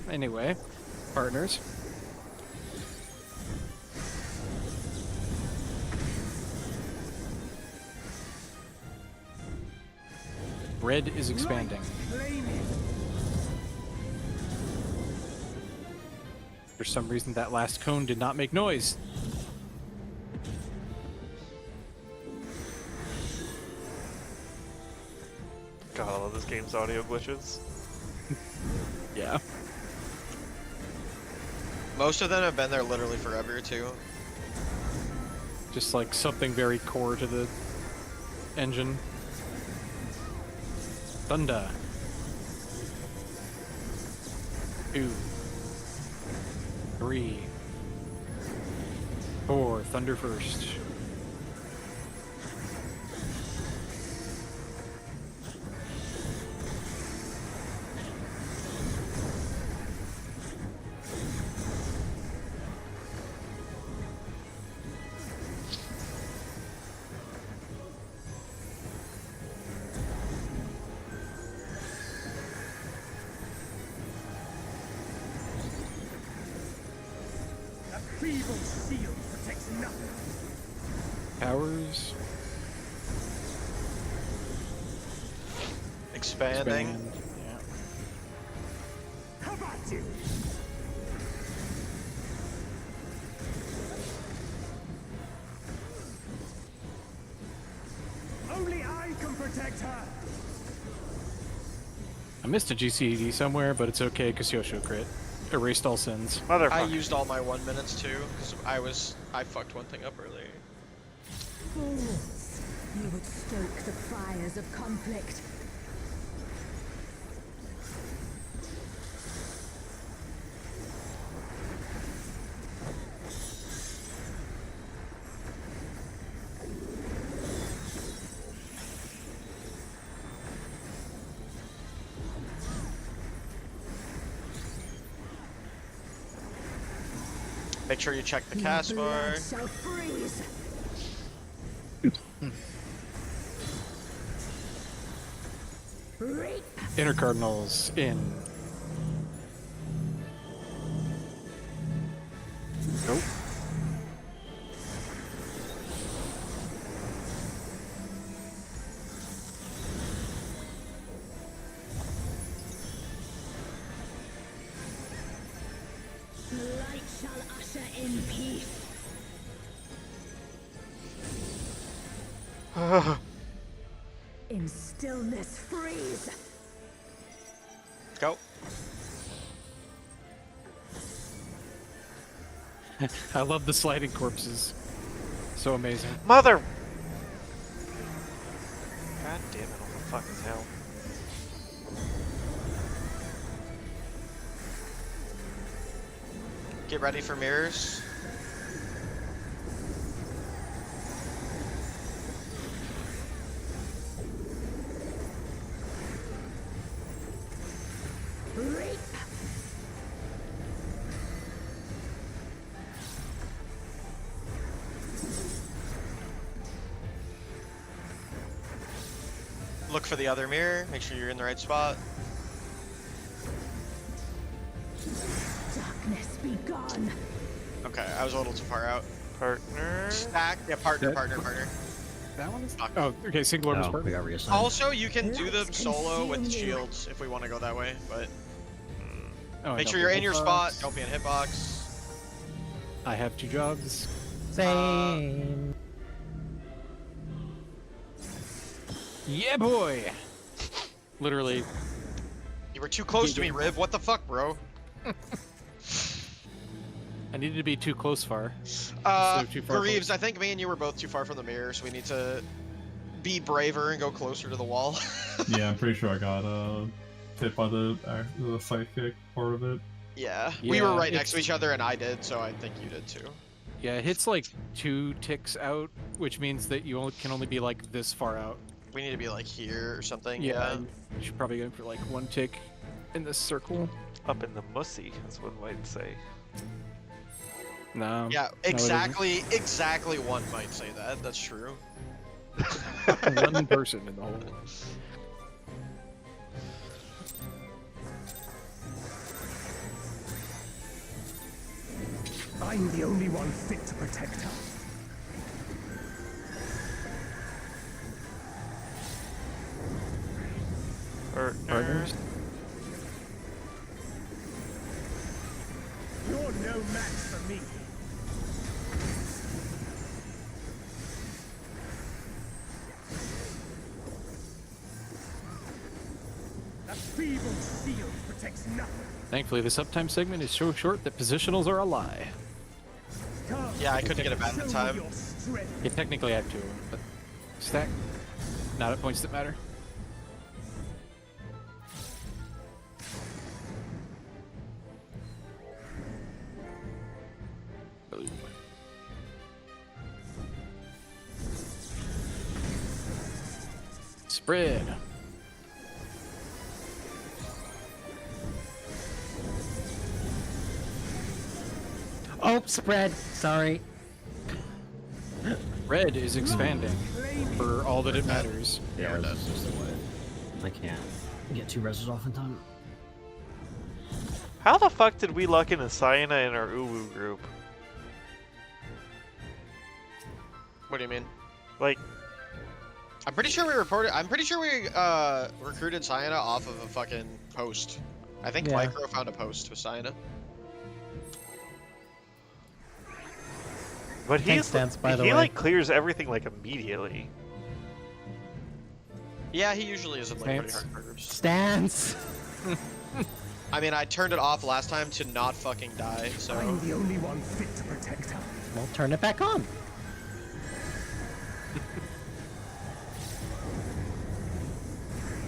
Anyway, partners. Red is expanding. For some reason, that last cone did not make noise. God, I love this game's audio glitches. Yeah. Most of them have been there literally forever too. Just like something very core to the engine. Thunder. 2, 3, 4. Thunder first. A feeble shield protects nothing. Powers. Expanding. Expand. Yeah. Cover! you. Only I can protect her. I missed a GCD somewhere, but it's okay because Yosho crit. Erased all sins. Motherfucker. I used all my 1 minutes too, because I fucked one thing up earlier. Fools! You would stoke the fires of conflict. Make sure you check the cast bar. Shall freeze. Reap. Inner Cardinals in. Nope. The light shall usher in peace. In stillness freeze. Go. I love the sliding corpses. So amazing. Mother! God damn it, all the fucking hell. Get ready for mirrors. Reap. Look for the other mirror. Make sure you're in the right spot. Darkness be gone. Okay, I was a little too far out. Partner. Stack. Yeah, partner. That one is. Fuck. Oh, okay. Single orbis Oh, partner. we got reassigned. Also, you can do them Let's solo with consume you. shields if we want to go that way, but Oh, make I sure don't you're have in your hitbox. spot. Don't be in hitbox. I have 2 jobs. Same. Yeah, boy. Literally. You were too close to me, Riv. What the fuck, bro? I needed to be too close far. Too far Greaves, I think me and you were both too far from the mirror, so we need to be braver and go closer to the wall. Yeah, I'm pretty sure I got hit by the psychic part of it. Yeah, we were Yeah, right next to it's- each other, and I did, so I think you did too. Yeah, it hits like 2 ticks out, which means that you can only be like this far out. We need to be like here or something. Yeah, you should probably go for like 1 tick in this circle. Up in the mussy, as one might say. No. Yeah, no, it isn't. exactly one might say that. That's true. One person in the whole. I'm the only one fit to protect her. Partners. You're no match for me. That feeble shield protects nothing. Thankfully, this uptime segment is so short that positionals are a lie. Come, Yeah, I couldn't get it back in show time. me your strength. Yeah, technically I have 2 of them, but stack. Not at points that matter. Boom. Spread. Oh, spread. Sorry. Red is expanding for all that it matters. Yeah, that's just the way. I can't get 2 reses off in time. How the fuck did we luck into Cyana in our Uwu group? What do you mean? Like, I'm pretty sure we recruited Cyana off of a fucking post. I think Micro found a post with Cyanna. But he way. like clears everything like immediately. Yeah, he usually isn't like pretty hard groups. Stance. I mean, I turned it off last time to not fucking die, so. I'm the only one fit to protect her. We'll turn it back on.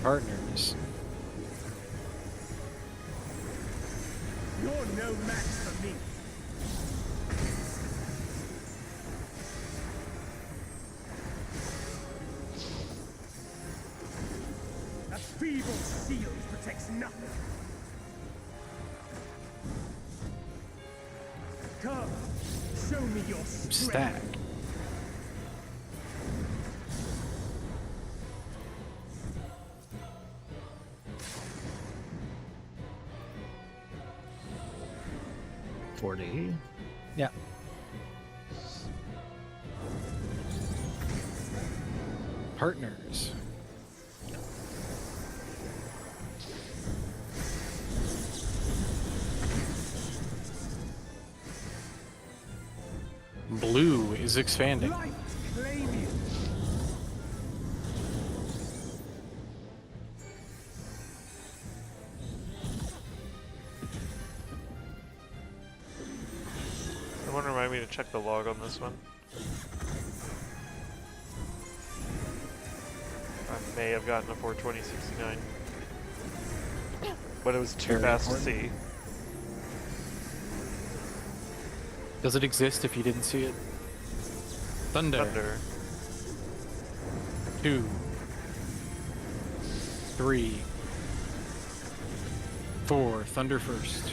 Partners. You're no match for me. A feeble shield protects nothing. Come, show me your strength. Stack. $40. Yeah. Partners. Blue is expanding. Light, claim you. Someone remind me to check the log on this one. I may have gotten a 42069. But it was too fast to see. Does it exist if you didn't see it? Thunder. 2, 3, 4. Thunder first.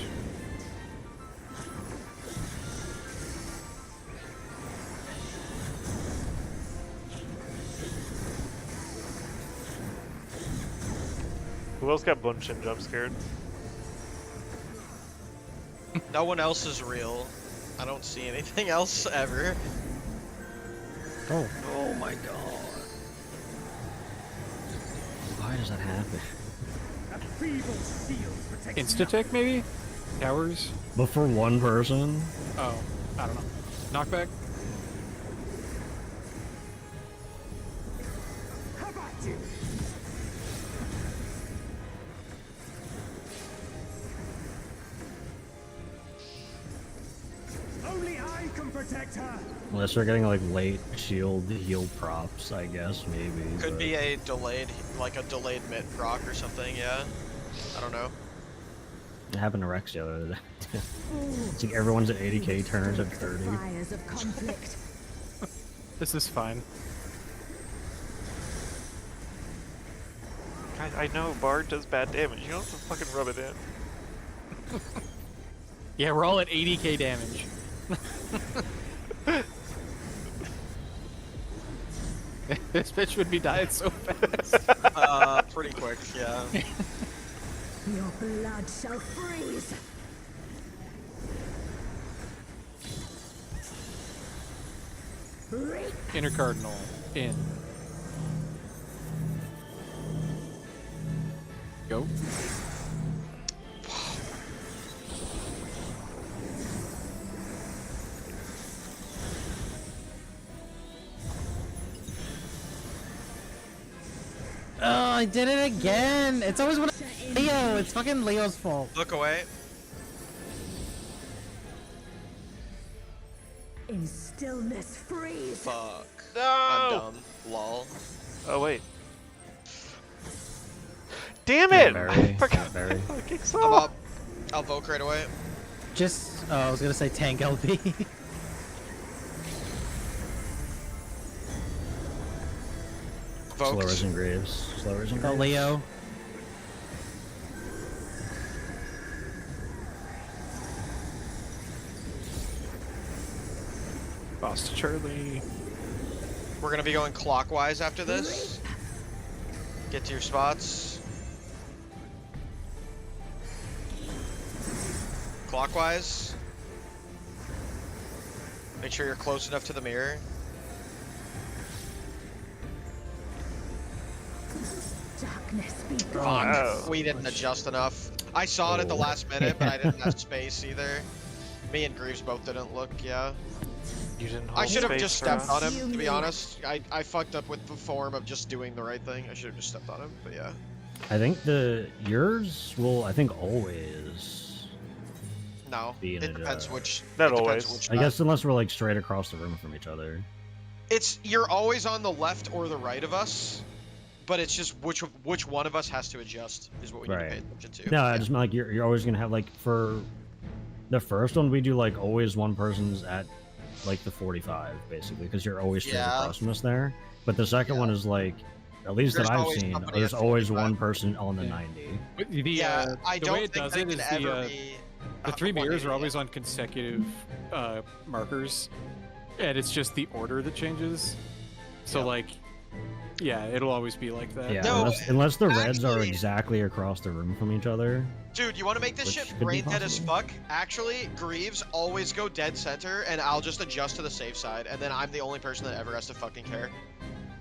Who else got Bunshin jump scared? No one else is real. I don't see anything else ever. Oh. Oh my god. Why does that happen? A feeble shield protects Insta-tick, maybe? Towers? But for one person? Oh, I don't know. Knockback? How about you? Only I can protect her. Unless they're getting like late shield heal props, I guess, maybe. Could but... be a delayed, like a delayed mid proc or something, yeah. I don't know. It happened to Rex the other day. It's like everyone's at 80k, Turner's at 30. Fires of conflict. This is fine. I know Bard does bad damage. You don't have to fucking rub it in. Yeah, we're all at 80k damage. This bitch would be dying so fast. Pretty quick, yeah. Your blood shall freeze. Reap. Inner Cardinal, in. Go. Oh, I did it again! It's always when Leo! It's fucking Leo's fault. Look away. In stillness freeze. Fuck. No! I'm dumb. Lol. Oh wait. Damn it! Very, I forgot very. fucking How song. about I'll vote right away. Just, I was gonna say tank LP. Vote. Slowers and Graves. Slowers and Go Graves. Leo. Boss to Charlie. We're gonna be going clockwise after this. Get to your spots. Clockwise. Make sure you're close enough to the mirror. Darkness be Oh, gone. no. We didn't adjust enough. I saw it at the last minute, but I didn't have space either. Me and Greaves both didn't look, yeah. You didn't I should have just stepped on us? him, to be honest. I fucked up with the form of just doing the right thing. I should have just stepped on him, but yeah. I think yours will, I think, always. No, be it depends which. Not it depends always. which I guess unless we're like straight across the room from each other. you're always on the left or the right of us, but it's just which one of us has to adjust is what we need to pay attention to. No, I just mean like you're always gonna have like for the first one we do like always one person's at like the 45 basically because you're always straight across from us there. But the second one is like at least There's that I've always seen, somebody there's at always 45. one person on the 90. I the don't way it think does they it can is ever be. the 3 mirrors are always on consecutive markers, and it's just the order that changes. So like, yeah, it'll always be like that. Yeah, No, unless the reds are actually- exactly across the room from each other. Dude, you want to make this Which shit could be brain dead as possible. fuck? Actually, Greaves always go dead center, and I'll just adjust to the safe side, and then I'm the only person that ever has to fucking care.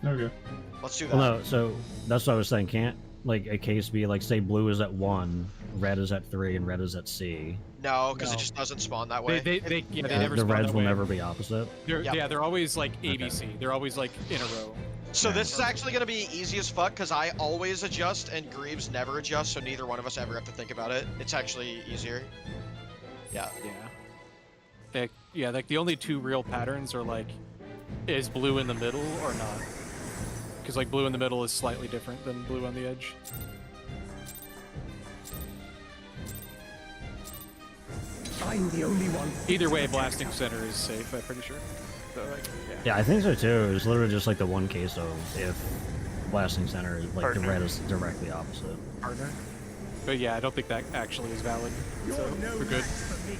Okay. Let's do that. Well, no, so that's what I was saying. Can't like a case be like say blue is at 1, red is at 3, and red is at C. No, because it just doesn't spawn that way. They never The spawn reds that will way. never be opposite. Yeah, they're always like ABC. They're always like in a row. So this is actually going to be easy as fuck, because I always adjust, and Greaves never adjusts, so neither one of us ever have to think about it. It's actually easier. Yeah. Yeah, like the only 2 real patterns are like, is blue in the middle or not? Because like blue in the middle is slightly different than blue on the edge. I'm the only one. Either way, blasting center is safe. I'm pretty sure. So like, Yeah, I think so too. It's literally just like the one case of if blasting center is like the red is directly opposite. Partner. But yeah, I don't think that actually is valid. You're So no we're good. match for me.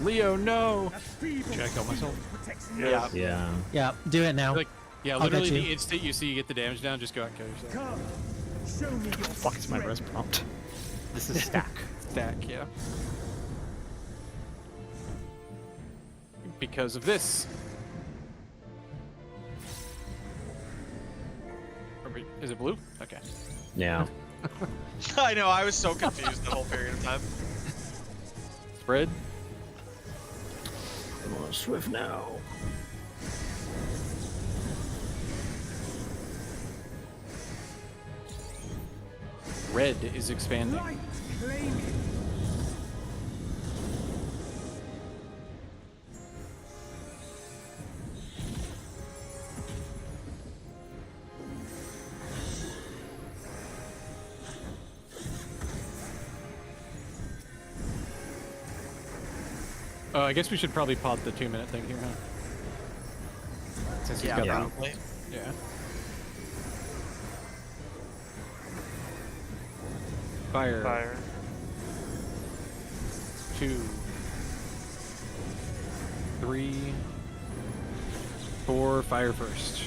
Leo, no! A feeble Should I kill myself? shield protects Yeah. nothing. Yeah. Yeah, do it now. Like, yeah, I'll get literally you. the instant you see you get the damage down, just go out and kill yourself. Come, show me your Fuck is my res strength. prompt? This is stack. Stack, yeah. Because of this. Is it blue? Okay. Yeah. I know, I was so confused the whole period of time. Spread. I'm on Swift now. Red is expanding. Light, claim it. Oh, I guess we should probably pod the 2-minute thing here, huh? Since he's got the probably. Yeah. Fire. Fire. 2, 3, 4. Fire first.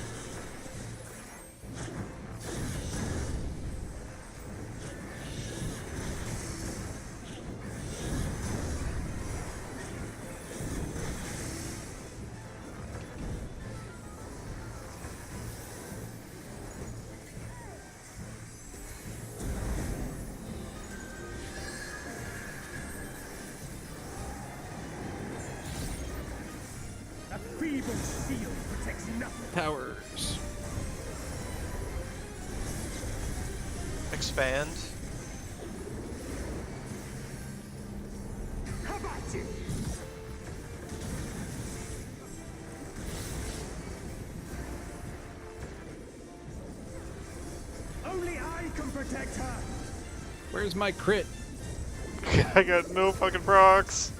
A feeble shield protects nothing. Towers. Expand. How about you? Only I can protect her. Where's my crit? I got no fucking procs.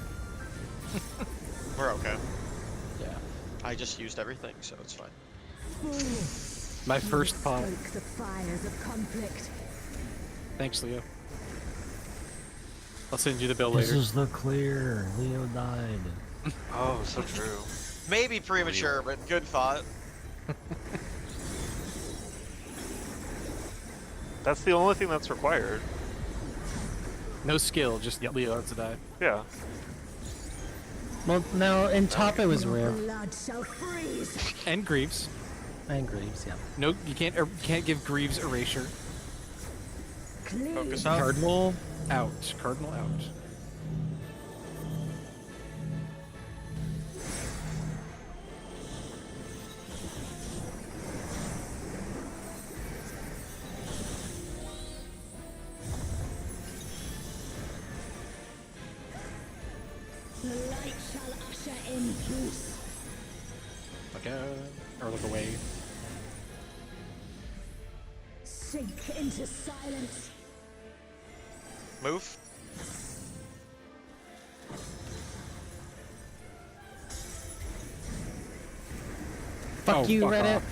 We're okay. Yeah. I just used everything, so it's fine. My first pod. Stoke the fires of conflict. Thanks, Leo. I'll send you the bill This later. is the clear. Leo died. Oh, so true. Maybe premature, but good thought. That's the only thing that's required. No skill, just Leo has to die. Yeah. Well, no, in top it was rare. Blood shall freeze. And Greaves. And Greaves, yeah. No, you can't give Greaves erasure. Focus up. Cardinal out. Cardinal out. The light shall usher in peace. Look out. Or look away. Sink into silence. Move. Fuck you, fuck Reddit. off.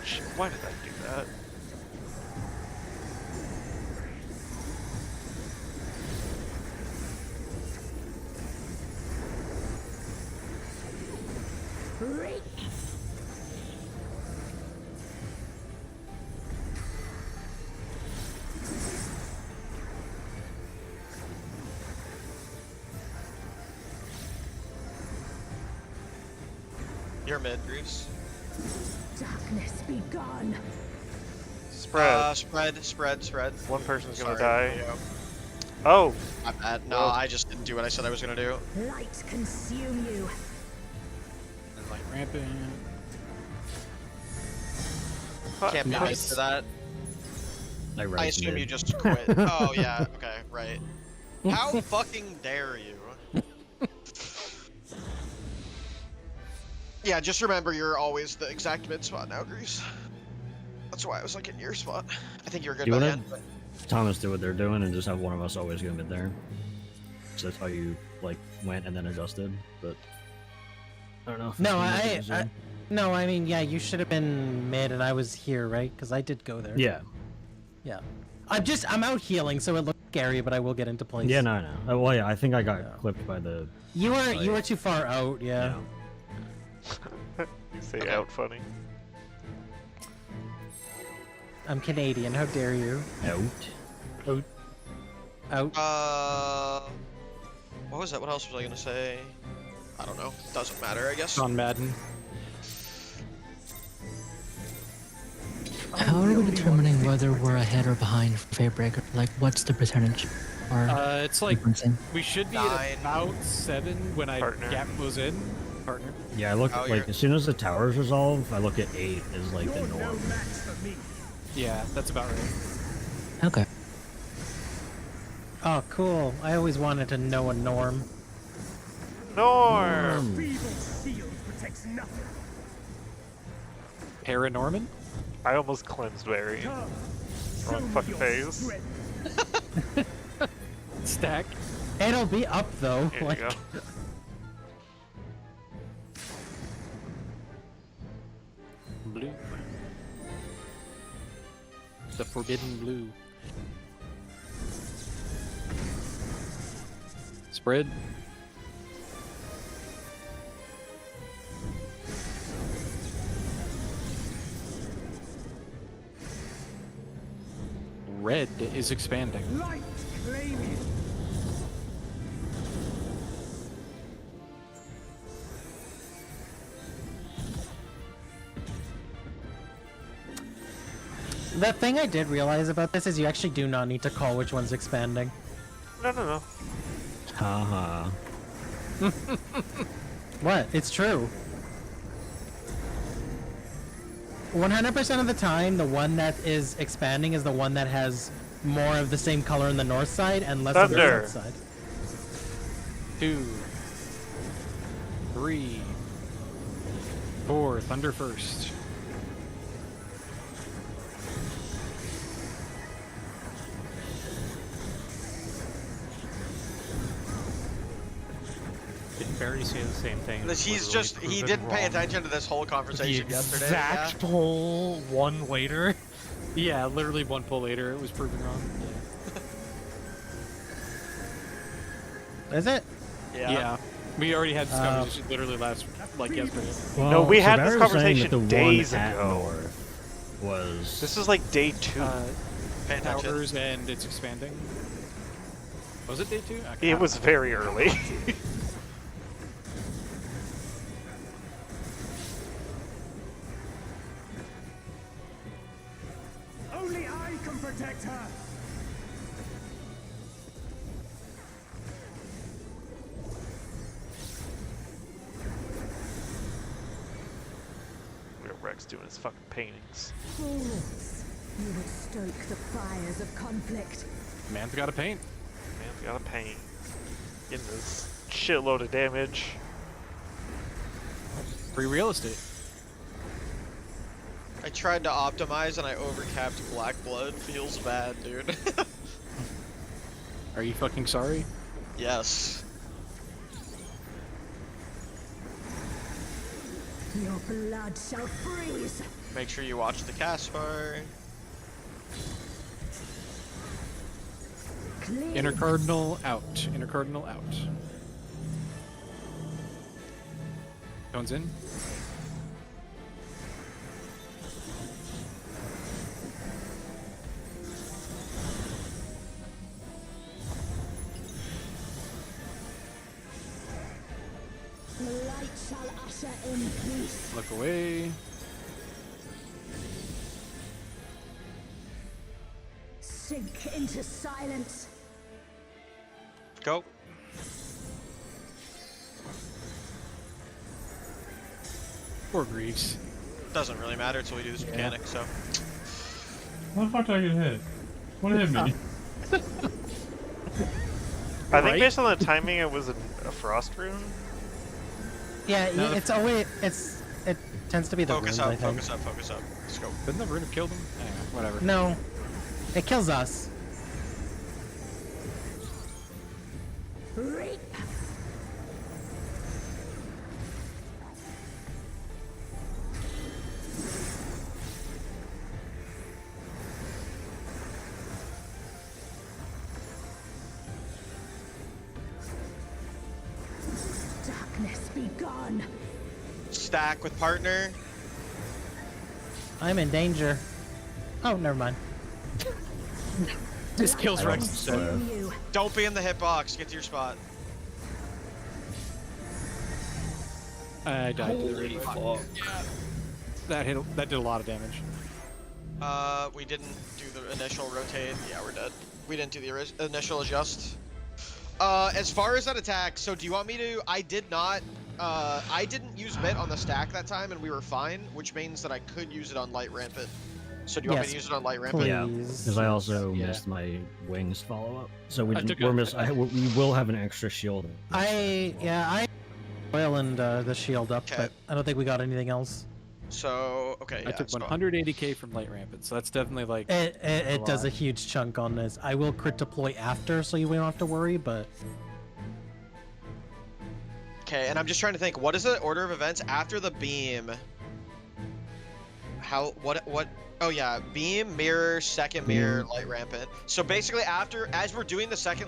Shit, why did I do that? Reek. You're mid, Greaves. Darkness be gone. Spread. Spread. One person's gonna Sorry. die. Yeah. Oh! My bad. No, Well- I just didn't do what I said I was gonna do. Light consume you. There's like rampant. Can't be Nice. nice to that. I I assume you just quit. Oh yeah, okay, right. How fucking dare you? Yeah, just remember you're always the exact mid spot now, Grease. That's why I was like in your spot. I think you're good You by the wanna end. Thomas do what they're doing and just have one of us always go mid there. So that's how you like went and then adjusted. But I don't know. If No, it's gonna make it no, I mean, yeah, you should have been mid and I was here, right? Because I did go there. yeah. Yeah. I'm out healing, so it looks scary, but I will get into place. Yeah, no, I know. Well, yeah, I think I got Yeah. clipped by the. You like, were too far out, yeah. You say Okay. out funny. I'm Canadian, how dare you? Out. Out. What was that? What else was I gonna say? I don't know. Doesn't matter, I guess. On Madden. How are we determining whether we're ahead or behind Fairbreaker? Like, what's the percentage? Or It's like sequencing? we should be 9. at about 7 when I Partner. gap goes in. Partner. Yeah, I look Oh, like you're- as soon as the towers resolve, I look at 8 as like the You're no norm. match for me. Yeah, that's about right. Okay. Oh, cool. I always wanted to know a norm. Norm! Feeble shield protects nothing. Paranorman? I almost cleansed Barry. Come, Wrong show fucking your phase. strength. Stack. It'll be up, though. Here you Like, go. Blue. The forbidden blue. Spread. Red is expanding. Light claim you. the thing I did realize about this is you actually do not need to call which one's expanding. No. Haha. What? It's true. 100% of the time, the one that is expanding is the one that has more of the same color on the north side and less on the Thunder. south side. 2, 3, 4. Thunder first. Did Barry say the same thing? He's Literally just, he proven didn't pay wrong. attention to this whole The conversation yesterday. exact pull one later. Yeah, literally one pull later, it was proven wrong. Is it? Yeah. We already had this conversation literally last, like yesterday. Well, No, we so had Barry this was saying that conversation the one days at ago. North was... This is like day 2. Towers and it's expanding. Was it day 2? It was very early. Only I can protect her. Rex doing his fucking paintings. Fools. You would stoke the fires of conflict. Man's gotta paint. Man's gotta paint. Getting this shitload of damage. Free real estate. I tried to optimize and I overcapped Black Blood. Feels bad, dude. Are you fucking sorry? Yes. Your blood shall freeze. Make sure you watch the cast bar. Inner Cardinal out. Inner Cardinal out. Tones in. The light shall usher in peace. Look away. Sink into silence. Go. Poor Greaves. Doesn't really matter until we do this mechanic, so. How the fuck did I get hit? What hit me? I think based on the timing, it was a frost rune. Yeah, it's always it tends to be the focus runes, up, I think. focus up, focus up. Let's go. Couldn't the rune have killed him? Anyway, whatever. No, it kills us. Reap. Darkness be gone. Stack with partner. I'm in danger. Oh, never mind. This kills Rex. Don't be in the hitbox. Get to your spot. I died to the rune. That did a lot of damage. We didn't do the initial rotate. Yeah, we're dead. We didn't do the initial adjust. As far as that attack, so do you want me to? I didn't use Mitt on the stack that time, and we were fine, which means that I could use it on Light Rampant. So do you want me to use it on Light Rampant? Yeah, because I also missed my wings follow-up. So we didn't, we will have an extra shield. I oil and the shield up, but I don't think we got anything else. So, okay, yeah. I took 180k from Light Rampant, so that's definitely like... It does a huge chunk on this. I will crit deploy after, so you won't have to worry, but... Okay, and I'm just trying to think, what is the order of events after the beam? What? Oh yeah, beam, mirror, second mirror, Light Rampant. So basically as we're doing the second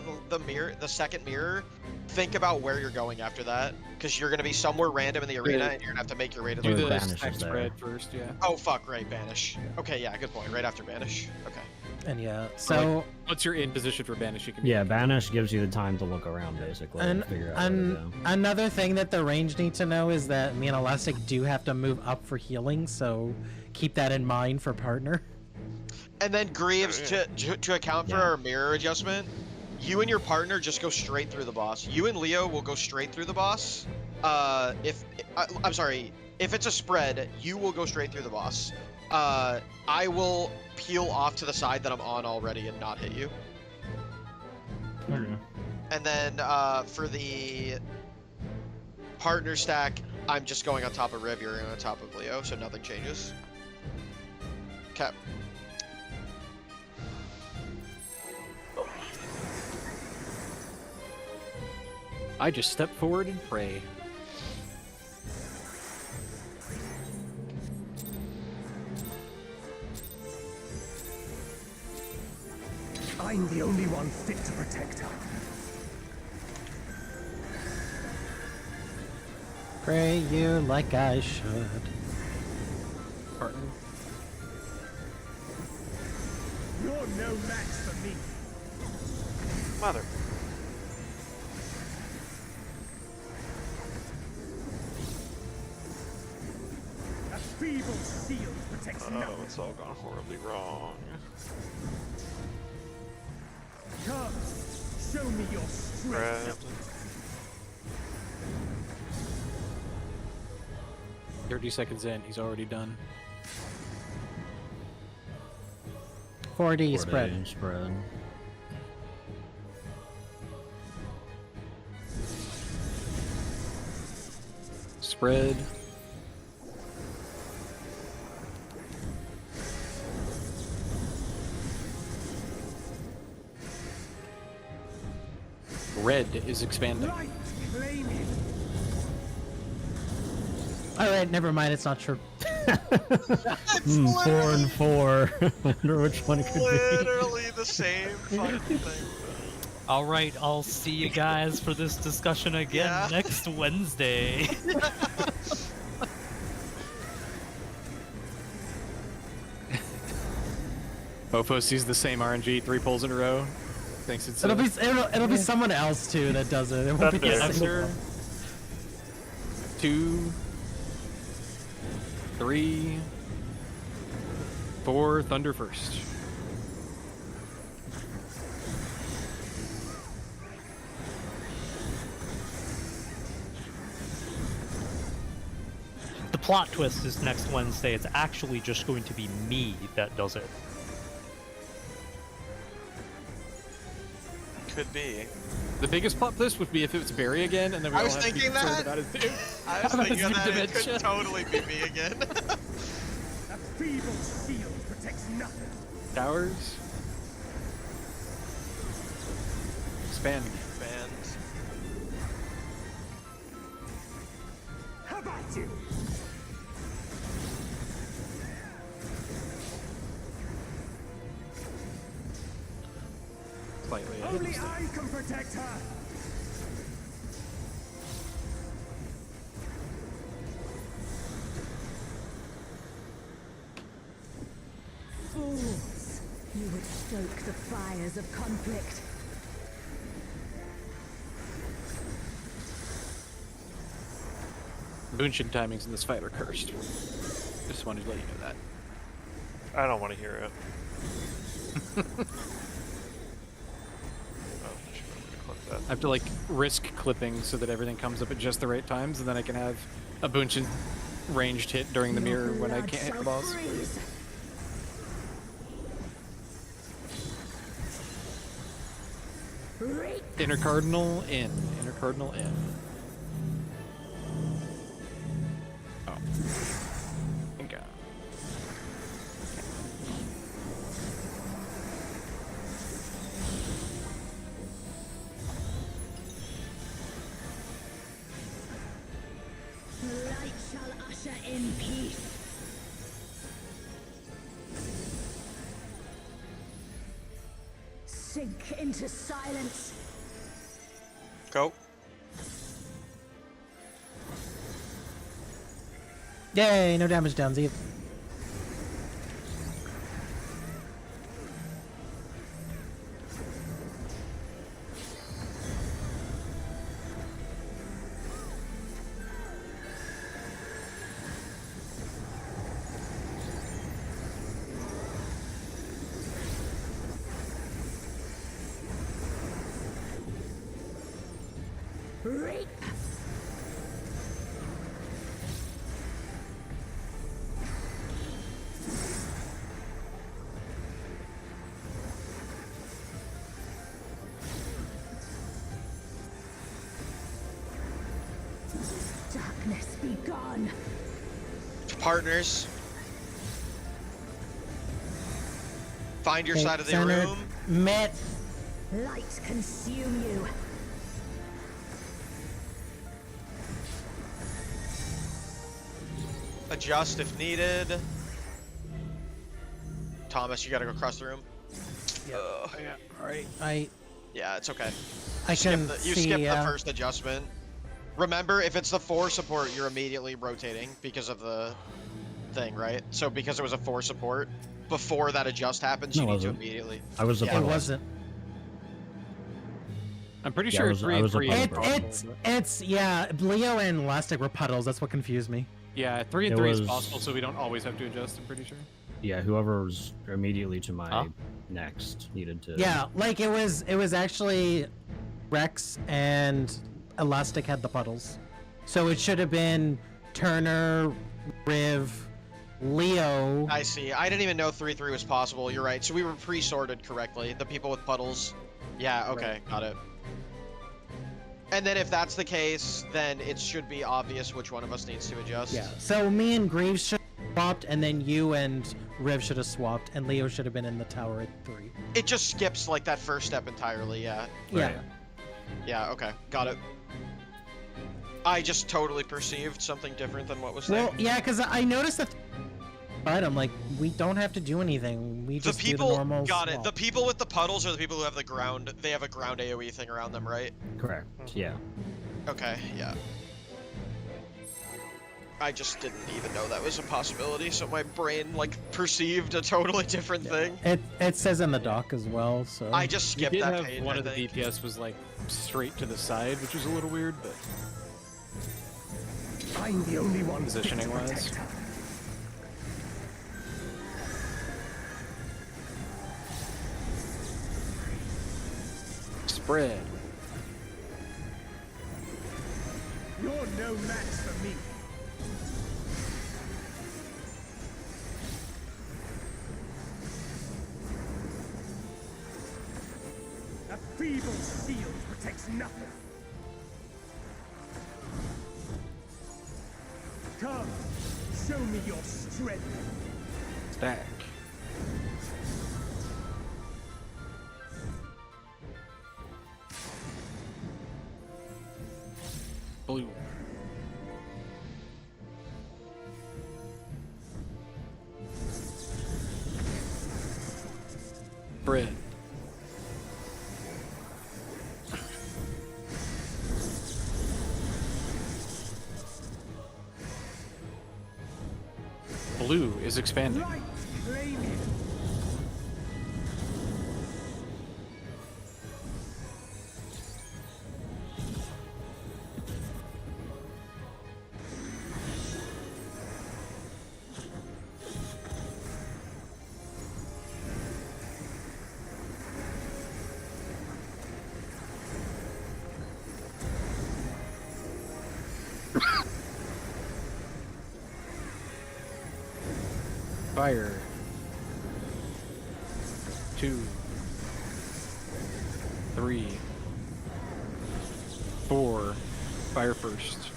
mirror, think about where you're going after that, because you're gonna be somewhere random in the arena, and you're gonna have to make your way to the do the stack spread first, yeah. Oh fuck, right, banish. Okay, yeah, good point. Right after banish. Okay. And yeah, so once you're in position for banish, you can. Yeah, banish gives you the time to look around basically and figure out where to go. Another thing that the range need to know is that me and Elastic do have to move up for healing, so keep that in mind for partner. And then Greaves, to account for our mirror adjustment, you and your partner just go straight through the boss. You and Leo will go straight through the boss. I'm sorry, if it's a spread, you will go straight through the boss. I will peel off to the side that I'm on already and not hit you. Okay. And then for the partner stack, I'm just going on top of Riv, you're on top of Leo, so nothing changes. Okay. I just step forward and pray. I'm the only one fit to protect her. Pray you like I should. Partner. You're no match for me. Mother. A feeble shield protects nothing. Oh, it's all gone horribly wrong. Come, show me your strength. 30 seconds in, he's already done. 4D spread. Spread. Red is expanding. Light, claim it. Alright, never mind, it's not true. 4 and 4. I wonder which one it could be. Literally the same fucking thing. Alright, I'll see you guys for this discussion again next Wednesday. Mofo sees the same RNG 3 pulls in a row. Thinks it's It'll be someone else too that does it. It won't be the Sir. 2, 3, 4, Thunder first. The plot twist is next Wednesday. It's actually just going to be me that does it. Could be. The biggest plot twist would be if it was Barry again, and then we all have to be concerned about his dude. I was thinking that it could totally be me again. A feeble shield protects nothing. Towers. Expand. Fans. How about you? Slightly. Only I can protect her. Fools! You would stoke the fires of conflict. Bunshin timings in this fight are cursed. Just wanted to let you know that. I don't want to hear it. I have to like risk clipping so that everything comes up at just the right times, and then I can have a Bunshin ranged hit during the mirror when I can't hit the boss. Inner Cardinal in. Inner Cardinal in. Oh. Okay. The light shall usher in peace. Sink into silence. Go. Yay, no damage down, Z. Reap. Darkness be gone. Partners. Find your Okay, side of the centered. room. Met. Light consume you. Adjust if needed. Thomas, you gotta go across the room. Yeah. Alright. Yeah, it's okay. I can You see, skipped the first adjustment. Remember, if it's the 4 support, you're immediately rotating because of the thing, right? So because it was a 4 support, before that adjust happens, No, you it need to wasn't. immediately. I was a Yeah, It puddle. wasn't. I'm pretty Yeah, sure I was- 3 I and was a 3 puddle is bro. possible. It's yeah. Leo and Elastic were puddles. That's what confused me. Yeah, 3 and It 3 was- is possible, so we don't always have to adjust, I'm pretty sure. Yeah, whoever's immediately to my Huh? next needed to. Yeah, like it was actually Rex and Elastic had the puddles, so it should have been Turner, Riv, Leo. I see. I didn't even know 3-3 was possible. You're right. So we were pre-sorted correctly. The people with puddles. Yeah, okay, got it. And then if that's the case, then it should be obvious which one of us needs to adjust. Yeah. So me and Greaves should have swapped, and then you and Riv should have swapped, and Leo should have been in the tower at 3. It just skips like that first step entirely, yeah. Yeah. Yeah, okay, got it. I just totally perceived something different than what was there. Well, yeah, because I noticed that. But I'm like, we don't have to do anything. We The just people do the normal. got it. swap. The people with the puddles are the people who have the ground. They have a ground AOE thing around them, right? Correct. Yeah. Okay, yeah. I just didn't even know that was a possibility, so my brain like perceived a totally different thing. It says in the doc as well. So I just You skipped did that have page. one I of the think. DPS was like straight to the side, which is a little weird, but I'm the only one positioning fit to wise. protect her. Spread. You're no match for me. A feeble shield protects nothing. Come, show me your strength. Stack. Blue. Bread. Blue is expanding. Light, claim it. Fire. 2, 3, 4. Fire first.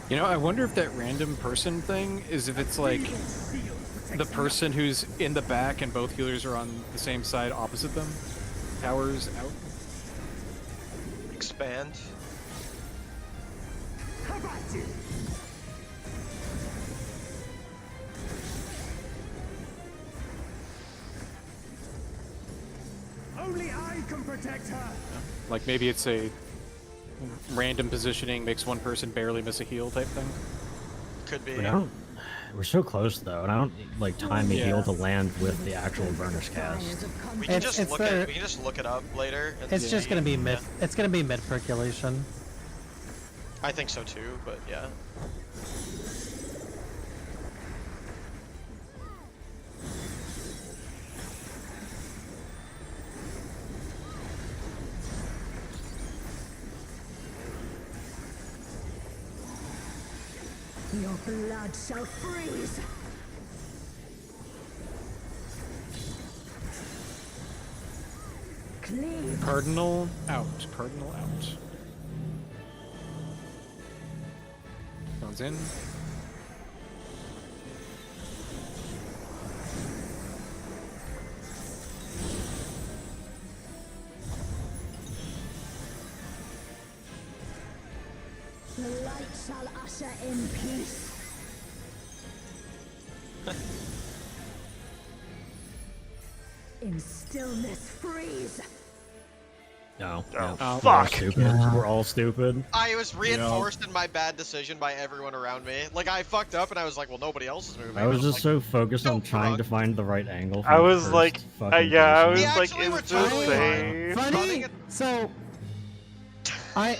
You know, I wonder if that random person thing is if it's like the person who's in the back and both healers are on the same side opposite them. Towers out. Expand. How about you? Only I can protect her. Like maybe it's a random positioning makes one person barely miss a heal type thing. Could be. But I don't. We're so close though, and I don't like time a Yeah. heal to land with the actual burner's cast. We can It's- just it's look the- at. We can just look it up later. And it's see. just gonna be mid. Yeah. It's gonna be mid percolation. I think so too, but yeah. Your blood shall freeze. Cleave. Cardinal out. Cardinal out. One's in. The light shall usher in peace. In stillness freeze. No. Oh, no. fuck. We're all stupid. I was reinforced in my bad decision by everyone around me. Like, I fucked up and I was like, well, nobody else is moving. I was And just so focused on trying to find the right angle. I was like, yeah, I was We like, actually is were this totally safe? Funny. So, I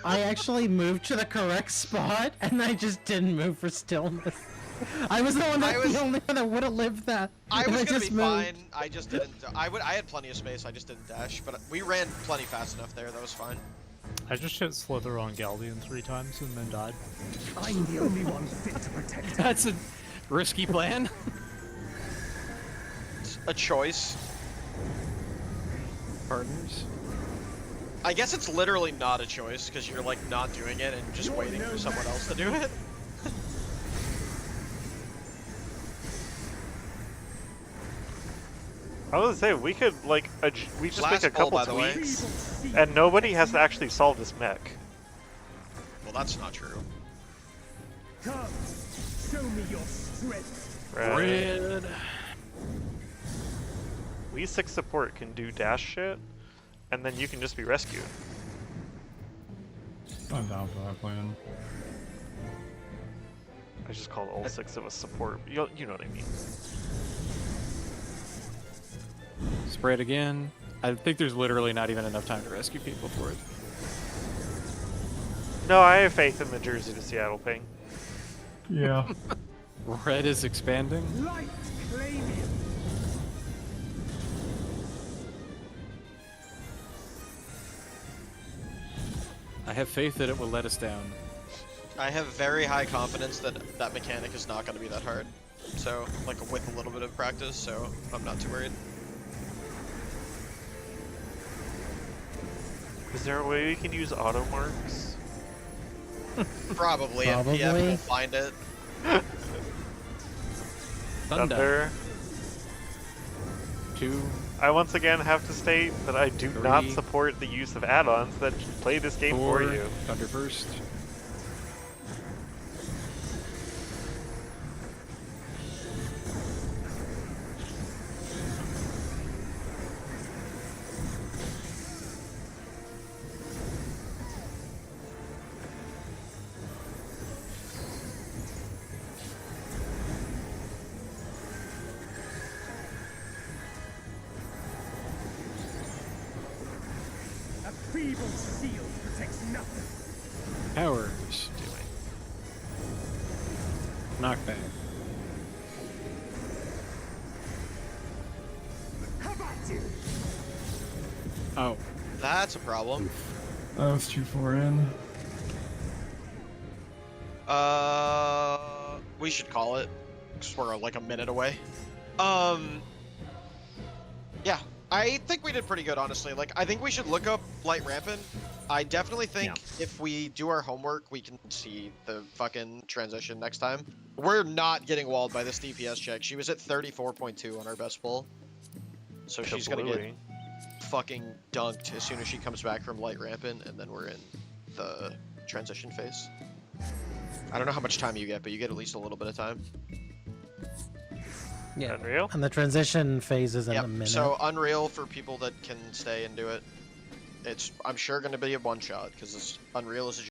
actually moved to the correct spot, and I just didn't move for stillness. I was the only one that would have lived that. I was gonna just be moved. fine. I just didn't. I had plenty of space. I just didn't dash. But we ran plenty fast enough there. That was fine. I just hit Slither on Galdean 3 times and then died. I'm the only one fit to protect her. That's a risky plan. A choice. Partners. I guess it's literally not a choice because you're like not doing it and just waiting for someone else to do it. I was gonna say, we could, like, we just Last make a poll, couple by the way. tweaks, and nobody has to actually solve this mech. Well, that's not true. Come, show me your strength. Red. We 6 support can do dash shit, and then you can just be rescued. I'm down for that plan. I just called all 6 of us support. You know what I mean. Spread again. I think there's literally not even enough time to rescue people for it. No, I have faith in the Jersey to Seattle ping. Yeah. Red is expanding. Light claim him. I have faith that it will let us down. I have very high confidence that that mechanic is not going to be that hard. So, like, with a little bit of practice, so I'm not too worried. Is there a way we can use auto marks? Probably. MPF will find it. Thunder. 2. I once again have to state that I do 3. not support the use of add-ons that play this game 4. for you. Thunder first. A feeble shield protects nothing. Powers. Knockback. How about you? Oh. That's a problem. That was too far in. We should call it. Because we're like a minute away. Yeah. I think we did pretty good, honestly. Like, I think we should look up Light Rampant. I definitely think if we do our homework, we can see the fucking transition next time. We're not getting walled by this DPS check. She was at 34.2 on our best pull. So she's gonna get fucking dunked as soon as she comes back from Light Rampant, and then we're in the transition phase. I don't know how much time you get, but you get at least a little bit of time. Yeah. Unreal? And the transition phase is in a minute. So Unreal for people that can stay and do it. It's, I'm sure, going to be a one-shot, because Unreal is a